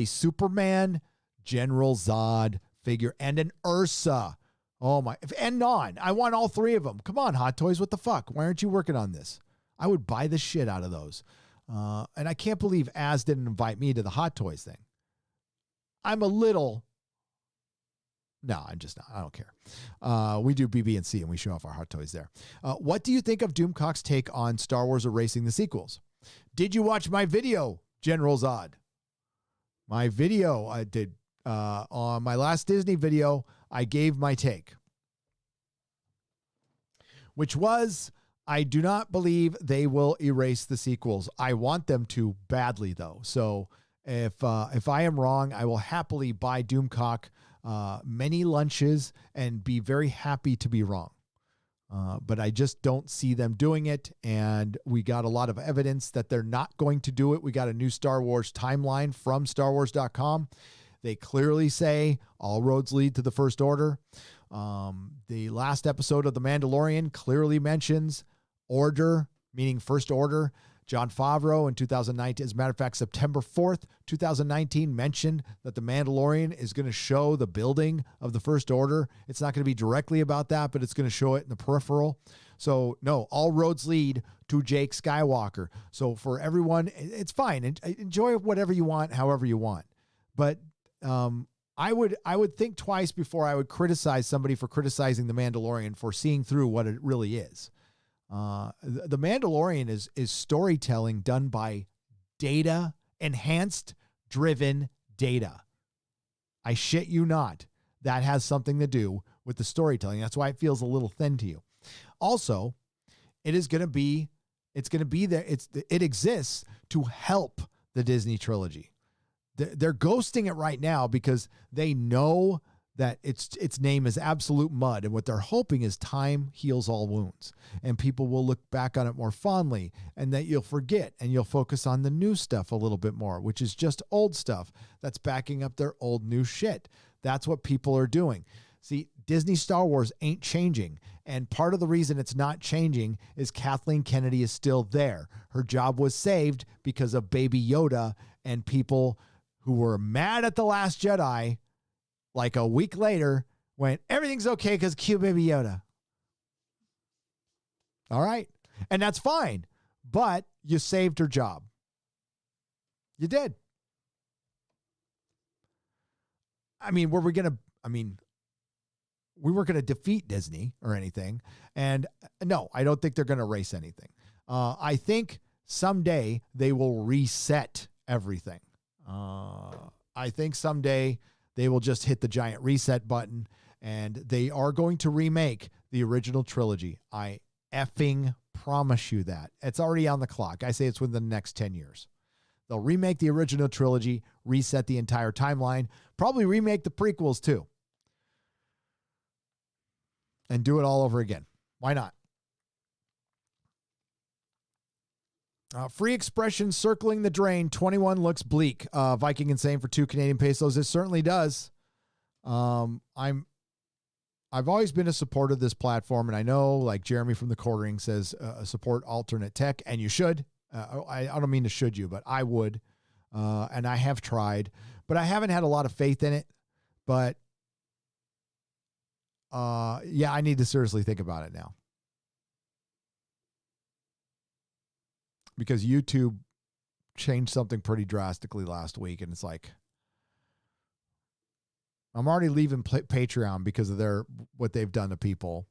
[SPEAKER 3] Superman General Zod figure and an Ursa. Oh my, and Non. I want all three of them. Come on, Hot Toys. What the fuck? Why aren't you working on this? I would buy the shit out of those. And I can't believe Az didn't invite me to the Hot Toys thing. I'm a little. No, I'm just not. I don't care. We do BB and C and we show off our Hot Toys there. What do you think of Doomcock's take on Star Wars erasing the sequels? Did you watch my video, General Zod? My video I did on my last Disney video, I gave my take, which was, I do not believe they will erase the sequels. I want them to badly, though. So if I am wrong, I will happily buy Doomcock many lunches and be very happy to be wrong. But I just don't see them doing it. And we got a lot of evidence that they're not going to do it. We got a new Star Wars timeline from StarWars.com. They clearly say all roads lead to the First Order. The last episode of The Mandalorian clearly mentions Order, meaning First Order. Jon Favreau in 2019, as a matter of fact, September 4th, 2019, mentioned that The Mandalorian is going to show the building of the First Order. It's not going to be directly about that, but it's going to show it in the peripheral. So, no, all roads lead to Jake Skywalker. So, for everyone, it's fine. Enjoy whatever you want, however you want. But I would think twice before I would criticize somebody for criticizing The Mandalorian for seeing through what it really is. The Mandalorian is storytelling done by data, enhanced, driven data. I shit you not. That has something to do with the storytelling. That's why it feels a little thin to you. Also, it's going to be there. It exists to help the Disney trilogy. They're ghosting it right now because they know that its name is absolute mud. And what they're hoping is time heals all wounds and people will look back on it more fondly and that you'll forget and you'll focus on the new stuff a little bit more, which is just old stuff that's backing up their old new shit. That's what people are doing. See, Disney Star Wars ain't changing. And part of the reason it's not changing is Kathleen Kennedy is still there. Her job was saved because of Baby Yoda, and people who were mad at The Last Jedi, like a week later, went, everything's okay because cue Baby Yoda. All right. And that's fine. But you saved her job. You did. We weren't going to defeat Disney or anything. And no, I don't think they're going to erase anything. I think someday they will reset everything. I think someday they will just hit the giant reset button and they are going to remake the original trilogy. I effing promise you that. It's already on the clock. I say it's within the next 10 years. They'll remake the original trilogy, reset the entire timeline, probably remake the prequels too, and do it all over again. Why not? Free expression circling the drain. 21 looks bleak. Viking Insane for 2 Canadian pesos. It certainly does. I've always been a supporter of this platform, and I know, like Jeremy from the Quartering says, support alternate tech, and you should. I don't mean to should you, but I would. And I have tried, but I haven't had a lot of faith in it. But yeah, I need to seriously think about it now. Because YouTube changed something pretty drastically last week, and it's like, I'm already leaving Patreon because of what they've done to people.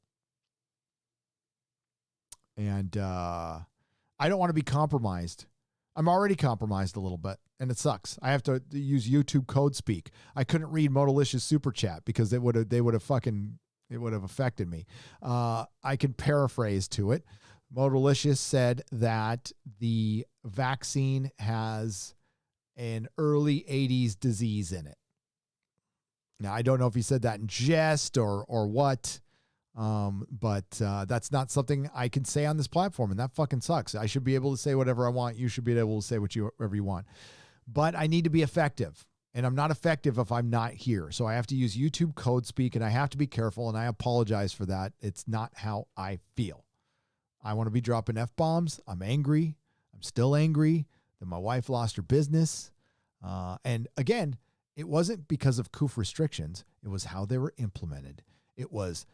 [SPEAKER 3] And I don't want to be compromised. I'm already compromised a little bit, and it sucks. I have to use YouTube code speak. I couldn't read Modalicious super chat because it would have affected me. I can paraphrase to it. Modalicious said that the vaccine has an early 80s disease in it. Now, I don't know if he said that in jest or what, but that's not something I can say on this platform, and that fucking sucks. I should be able to say whatever I want. You should be able to say whatever you want. But I need to be effective, and I'm not effective if I'm not here. So I have to use YouTube code speak, and I have to be careful, and I apologize for that. It's not how I feel. I want to be dropping F-bombs. I'm angry. I'm still angry that my wife lost her business. And again, it wasn't because of COOF restrictions. It was how they were implemented. It was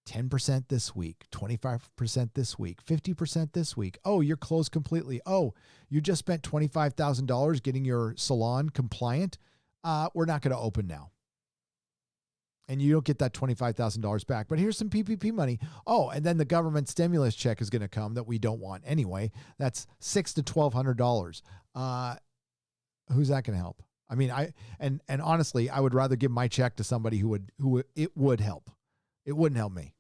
[SPEAKER 3] 10% this week, 25% this week, 50% this week. Oh, you're closed completely. Oh, you just spent $25,000 getting your salon compliant. We're not going to open now. And you don't get that $25,000 back. But here's some PPP money. Oh, and then the government stimulus check is going to come that we don't want anyway. That's $600 to $1,200. Who's that going to help? I mean, and honestly, I would rather give my check to somebody who it would help. It wouldn't help me.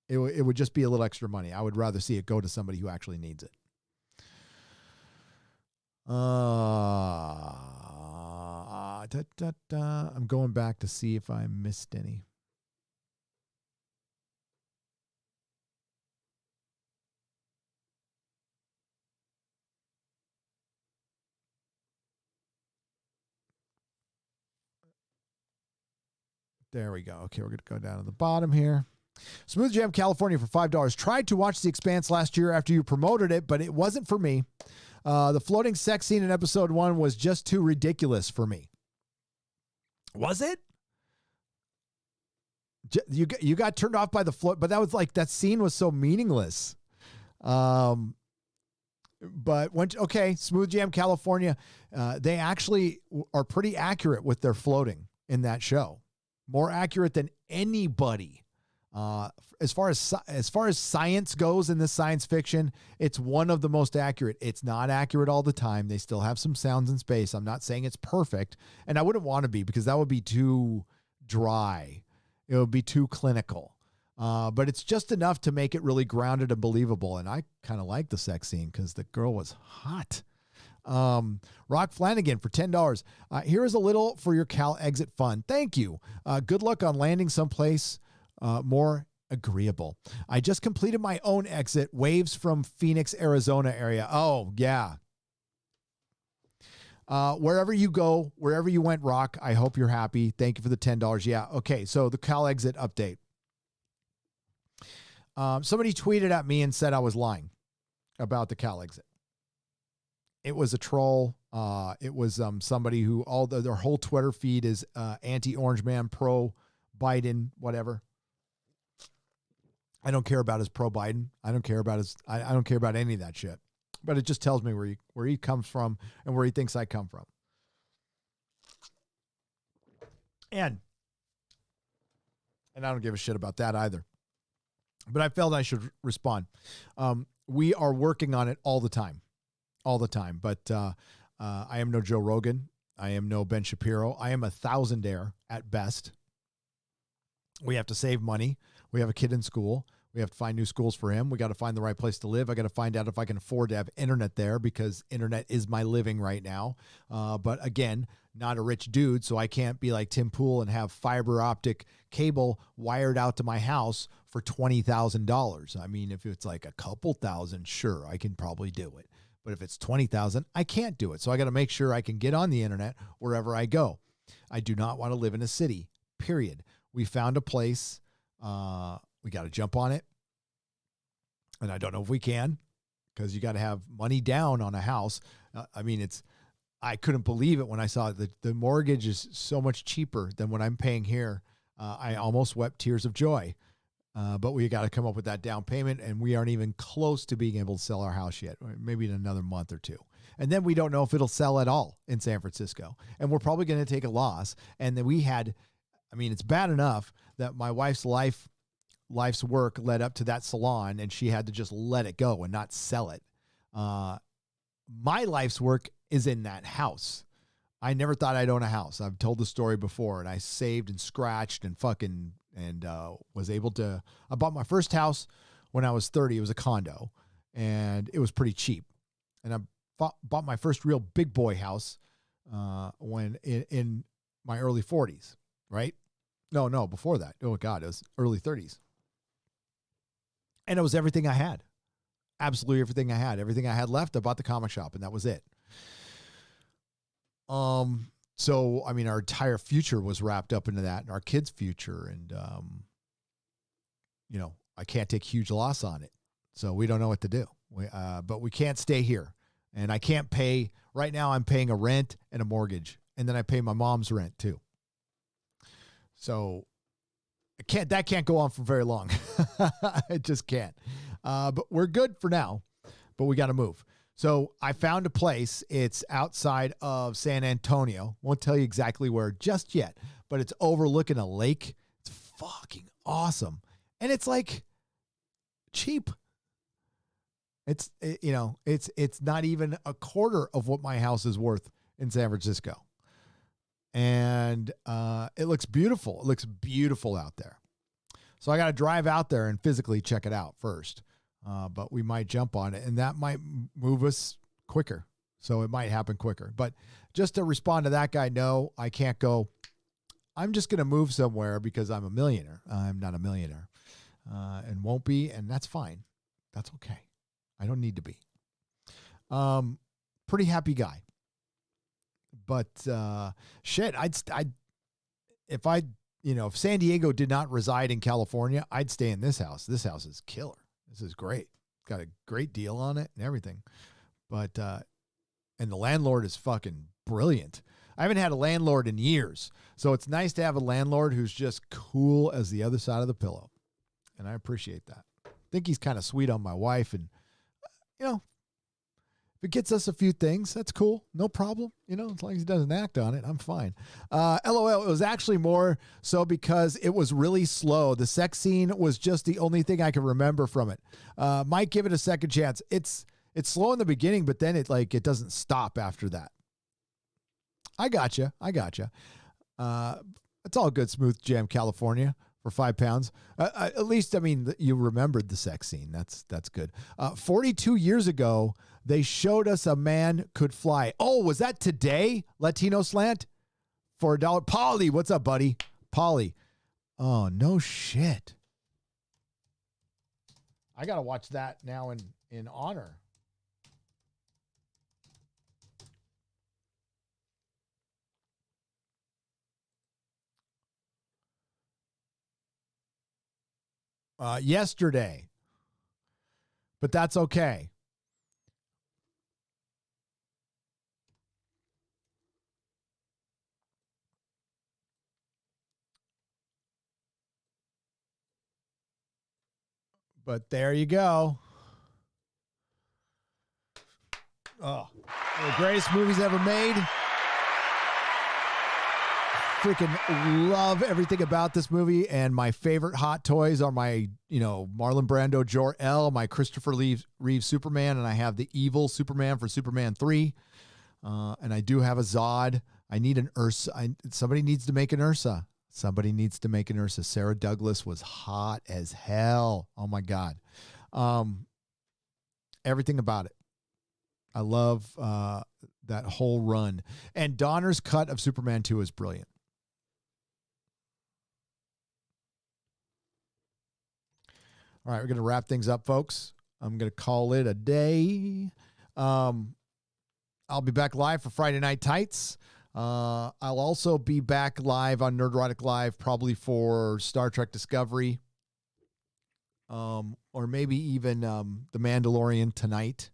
[SPEAKER 3] It would just be a little extra money. I would rather see it go to somebody who actually needs it. I'm going back to see if I missed any. There we go. Okay, we're going to go down to the bottom here. Smooth Jam California for $5. Tried to watch The Expanse last year after you promoted it, but it wasn't for me. The floating sex scene in episode 1 was just too ridiculous for me. Was it? You got turned off by the float, but that was like, that scene was so meaningless. But okay, Smooth Jam California, they actually are pretty accurate with their floating in that show. More accurate than anybody. As far as science goes in this science fiction, it's one of the most accurate. It's not accurate all the time. They still have some sounds in space. I'm not saying it's perfect, and I wouldn't want to be, because that would be too dry. It would be too clinical. But it's just enough to make it really grounded and believable. And I kind of like the sex scene because the girl was hot. Rock Flanagan for $10. Here is a little for your CalExit fund. Thank you. Good luck on landing someplace more agreeable. I just completed my own exit, waves from Phoenix, Arizona area. Oh, yeah. Wherever you go, wherever you went, Rock, I hope you're happy. Thank you for the $10. Yeah. Okay. So the CalExit update. Somebody tweeted at me and said I was lying about the CalExit. It was a troll. It was somebody who their whole Twitter feed is anti-Orange Man, pro Biden, whatever. I don't care about his pro Biden. I don't care about I don't care about any of that shit. But it just tells me where he comes from and where he thinks I come from. And I don't give a shit about that either. But I felt I should respond. We are working on it all the time. But I am no Joe Rogan. I am no Ben Shapiro. I am a thousandaire at best. We have to save money. We have a kid in school. We have to find new schools for him. We got to find the right place to live. I got to find out if I can afford to have internet there, because internet is my living right now. But again, not a rich dude, so I can't be like Tim Pool and have fiber optic cable wired out to my house for $20,000. I mean, if it's like a couple thousand, sure, I can probably do it. But if it's 20,000, I can't do it. So I got to make sure I can get on the internet wherever I go. I do not want to live in a city, period. We found a place. We got to jump on it. And I don't know if we can, because you got to have money down on a house. I mean, I couldn't believe it when I saw it. The mortgage is so much cheaper than what I'm paying here. I almost wept tears of joy. But we got to come up with that down payment, and we aren't even close to being able to sell our house yet, maybe in another month or two. And then we don't know if it'll sell at all in San Francisco. And we're probably going to take a loss. And then it's bad enough that my wife's life's work led up to that salon, and she had to just let it go and not sell it. My life's work is in that house. I never thought I'd own a house. I've told the story before, and I saved and scratched and fucking and was able to. I bought my first house when I was 30. It was a condo, and it was pretty cheap. And I bought my first real big boy house when in my early 40s, right? No, before that. Oh, God, it was early 30s. And it was everything I had. Absolutely everything I had. Everything I had left, I bought the comic shop, and that was it. So, I mean, our entire future was wrapped up into that, and our kids' future, and, you know, I can't take huge loss on it. So we don't know what to do. But we can't stay here. And I can't pay, right now I'm paying a rent and a mortgage, and then I pay my mom's rent too. So that can't go on for very long. It just can't. But we're good for now, but we got to move. So I found a place. It's outside of San Antonio. Won't tell you exactly where just yet, but it's overlooking a lake. It's fucking awesome. And it's like cheap. It's not even a quarter of what my house is worth in San Francisco. And it looks beautiful. It looks beautiful out there. So I got to drive out there and physically check it out first. But we might jump on it, and that might move us quicker. So it might happen quicker. But just to respond to that guy, no, I can't go. I'm just going to move somewhere because I'm a millionaire. I'm not a millionaire and won't be, and that's fine. That's okay. I don't need to be. Pretty happy guy. But shit, if San Diego did not reside in California, I'd stay in this house. This house is killer. This is great. Got a great deal on it and everything. But and the landlord is fucking brilliant. I haven't had a landlord in years. So it's nice to have a landlord who's just cool as the other side of the pillow. And I appreciate that. I think he's kind of sweet on my wife, and if it gets us a few things, that's cool. No problem. As long as he doesn't act on it, I'm fine. LOL, it was actually more so because it was really slow. The sex scene was just the only thing I can remember from it. Might give it a second chance. It's slow in the beginning, but then it doesn't stop after that. I gotcha. It's all good, Smooth Jam California. For £5. At least, you remembered the sex scene. That's good. 42 years ago, they showed us a man could fly. Oh, was that today? Latino Slant? For $1. Polly, what's up, buddy? Polly. Oh, no shit. I got to watch that now in honor. Yesterday, but that's okay. But there you go. Oh, the greatest movies ever made. Freaking love everything about this movie, and my favorite hot toys are my, Marlon Brando Jor-El, my Christopher Reeve Superman, and I have the evil Superman for Superman 3, and I do have a Zod. I need an Ursa. Somebody needs to make an Ursa. Sarah Douglas was hot as hell. Oh my God. Everything about it. I love that whole run, and Donner's cut of Superman 2 is brilliant. All right, we're going to wrap things up, folks. I'm going to call it a day. I'll be back live for Friday Night Tights. I'll also be back live on Nerdrotic Live, probably for Star Trek Discovery, or maybe even The Mandalorian tonight.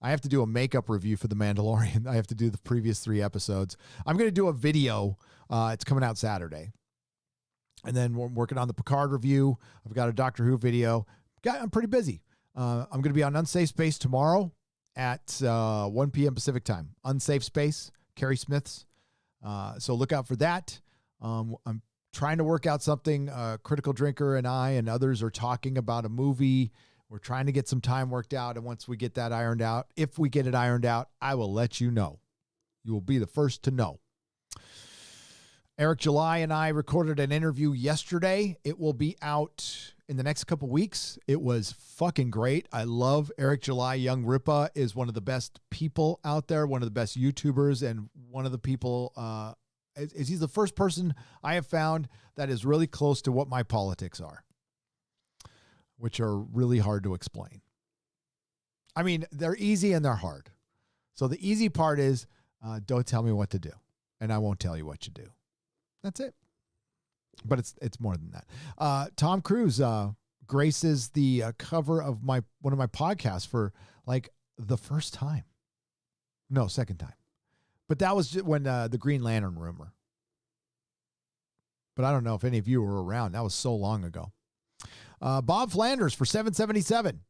[SPEAKER 3] I have to do a makeup review for The Mandalorian. I have to do the previous 3 episodes. I'm going to do a video. It's coming out Saturday. And then we're working on the Picard review. I've got a Doctor Who video. I'm pretty busy. I'm going to be on Unsafe Space tomorrow at 1 p.m. Pacific time. Unsafe Space, Carrie Smith's. So look out for that. I'm trying to work out something. Critical Drinker and I and others are talking about a movie. We're trying to get some time worked out. And once we get that ironed out, if we get it ironed out, I will let you know. You will be the first to know. Eric July and I recorded an interview yesterday. It will be out in the next couple weeks. It was fucking great. I love Eric July. Young Ripa is one of the best people out there, one of the best YouTubers, and one of the people, he's the first person I have found that is really close to what my politics are, which are really hard to explain. I mean, they're easy and they're hard. So the easy part is don't tell me what to do, and I won't tell you what you do. That's it. But it's more than that. Tom Cruise graces the cover of one of my podcasts for like the first time. No, second time. But that was when the Green Lantern rumor. But I don't know if any of you were around. That was so long ago. Bob Flanders for 777.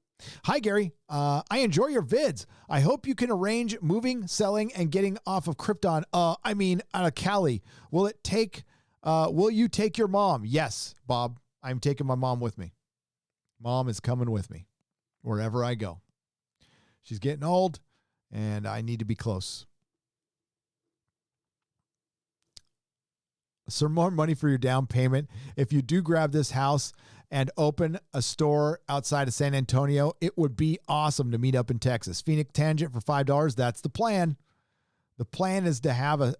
[SPEAKER 3] Hi, Gary. I enjoy your vids. I hope you can arrange moving, selling, and getting off of Krypton. Out of Cali. Will you take your mom? Yes, Bob. I'm taking my mom with me. Mom is coming with me wherever I go. She's getting old, and I need to be close. Some more money for your down payment. If you do grab this house and open a store outside of San Antonio, it would be awesome to meet up in Texas. Phoenix Tangent for $5. That's the plan. The plan is to have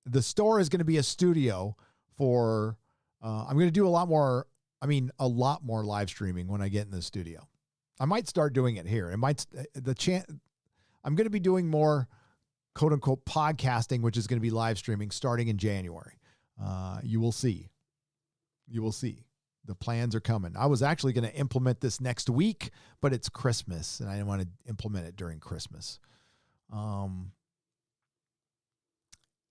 [SPEAKER 3] the store is going to be a studio for, I'm going to do a lot more live streaming when I get in the studio. I might start doing it here. I'm going to be doing more quote unquote podcasting, which is going to be live streaming starting in January. You will see. The plans are coming. I was actually going to implement this next week, but it's Christmas and I didn't want to implement it during Christmas.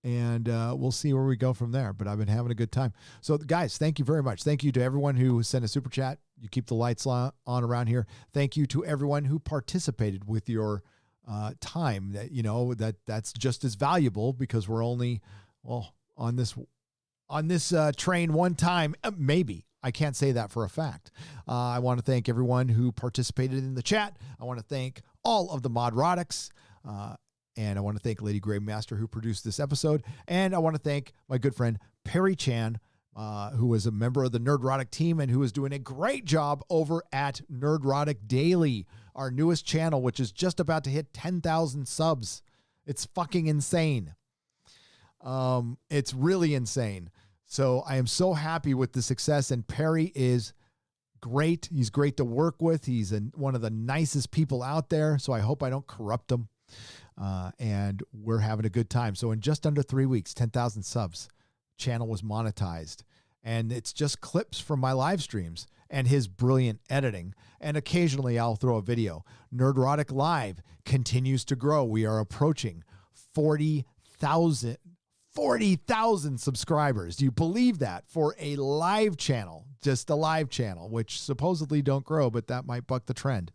[SPEAKER 3] And we'll see where we go from there, but I've been having a good time. So guys, thank you very much. Thank you to everyone who sent a super chat. You keep the lights on around here. Thank you to everyone who participated with your time. That's just as valuable because we're only on this train one time, maybe. I can't say that for a fact. I want to thank everyone who participated in the chat. I want to thank all of the Nerdrotics, and I want to thank Lady Gravemaster who produced this episode. And I want to thank my good friend Perry Chan, who is a member of the Nerdrotic team and who is doing a great job over at Nerdrotic Daily, our newest channel, which is just about to hit 10,000 subs. It's fucking insane. It's really insane. So I am so happy with the success, and Perry is great. He's great to work with. He's one of the nicest people out there, so I hope I don't corrupt him. And we're having a good time. So in just under 3 weeks, 10,000 subs, channel was monetized, and it's just clips from my live streams and his brilliant editing. And occasionally I'll throw a video. Nerdrotic Live continues to grow. We are approaching 40,000 subscribers. Do you believe that for a live channel, just a live channel, which supposedly don't grow, but that might buck the trend.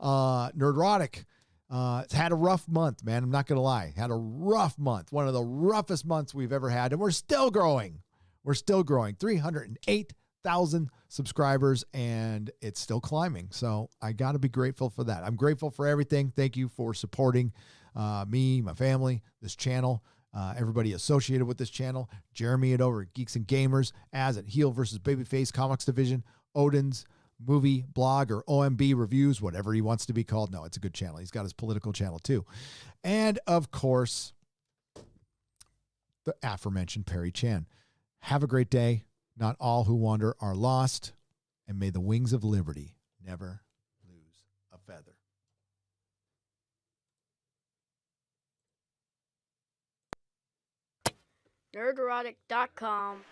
[SPEAKER 3] Nerdrotic, it's had a rough month, man. I'm not going to lie. Had a rough month. One of the roughest months we've ever had. And we're still growing. 308,000 subscribers, and it's still climbing. So I got to be grateful for that. I'm grateful for everything. Thank you for supporting me, my family, this channel, everybody associated with this channel. Jeremy over at Geeks and Gamers, Az at Heel versus Babyface Comics Division, Odin's movie blog or OMB reviews, whatever he wants to be called. No, it's a good channel. He's got his political channel too. And of course, the aforementioned Perry Chan. Have a great day. Not all who wander are lost, and may the wings of liberty never lose a feather.
[SPEAKER 8] Nerdrotic.com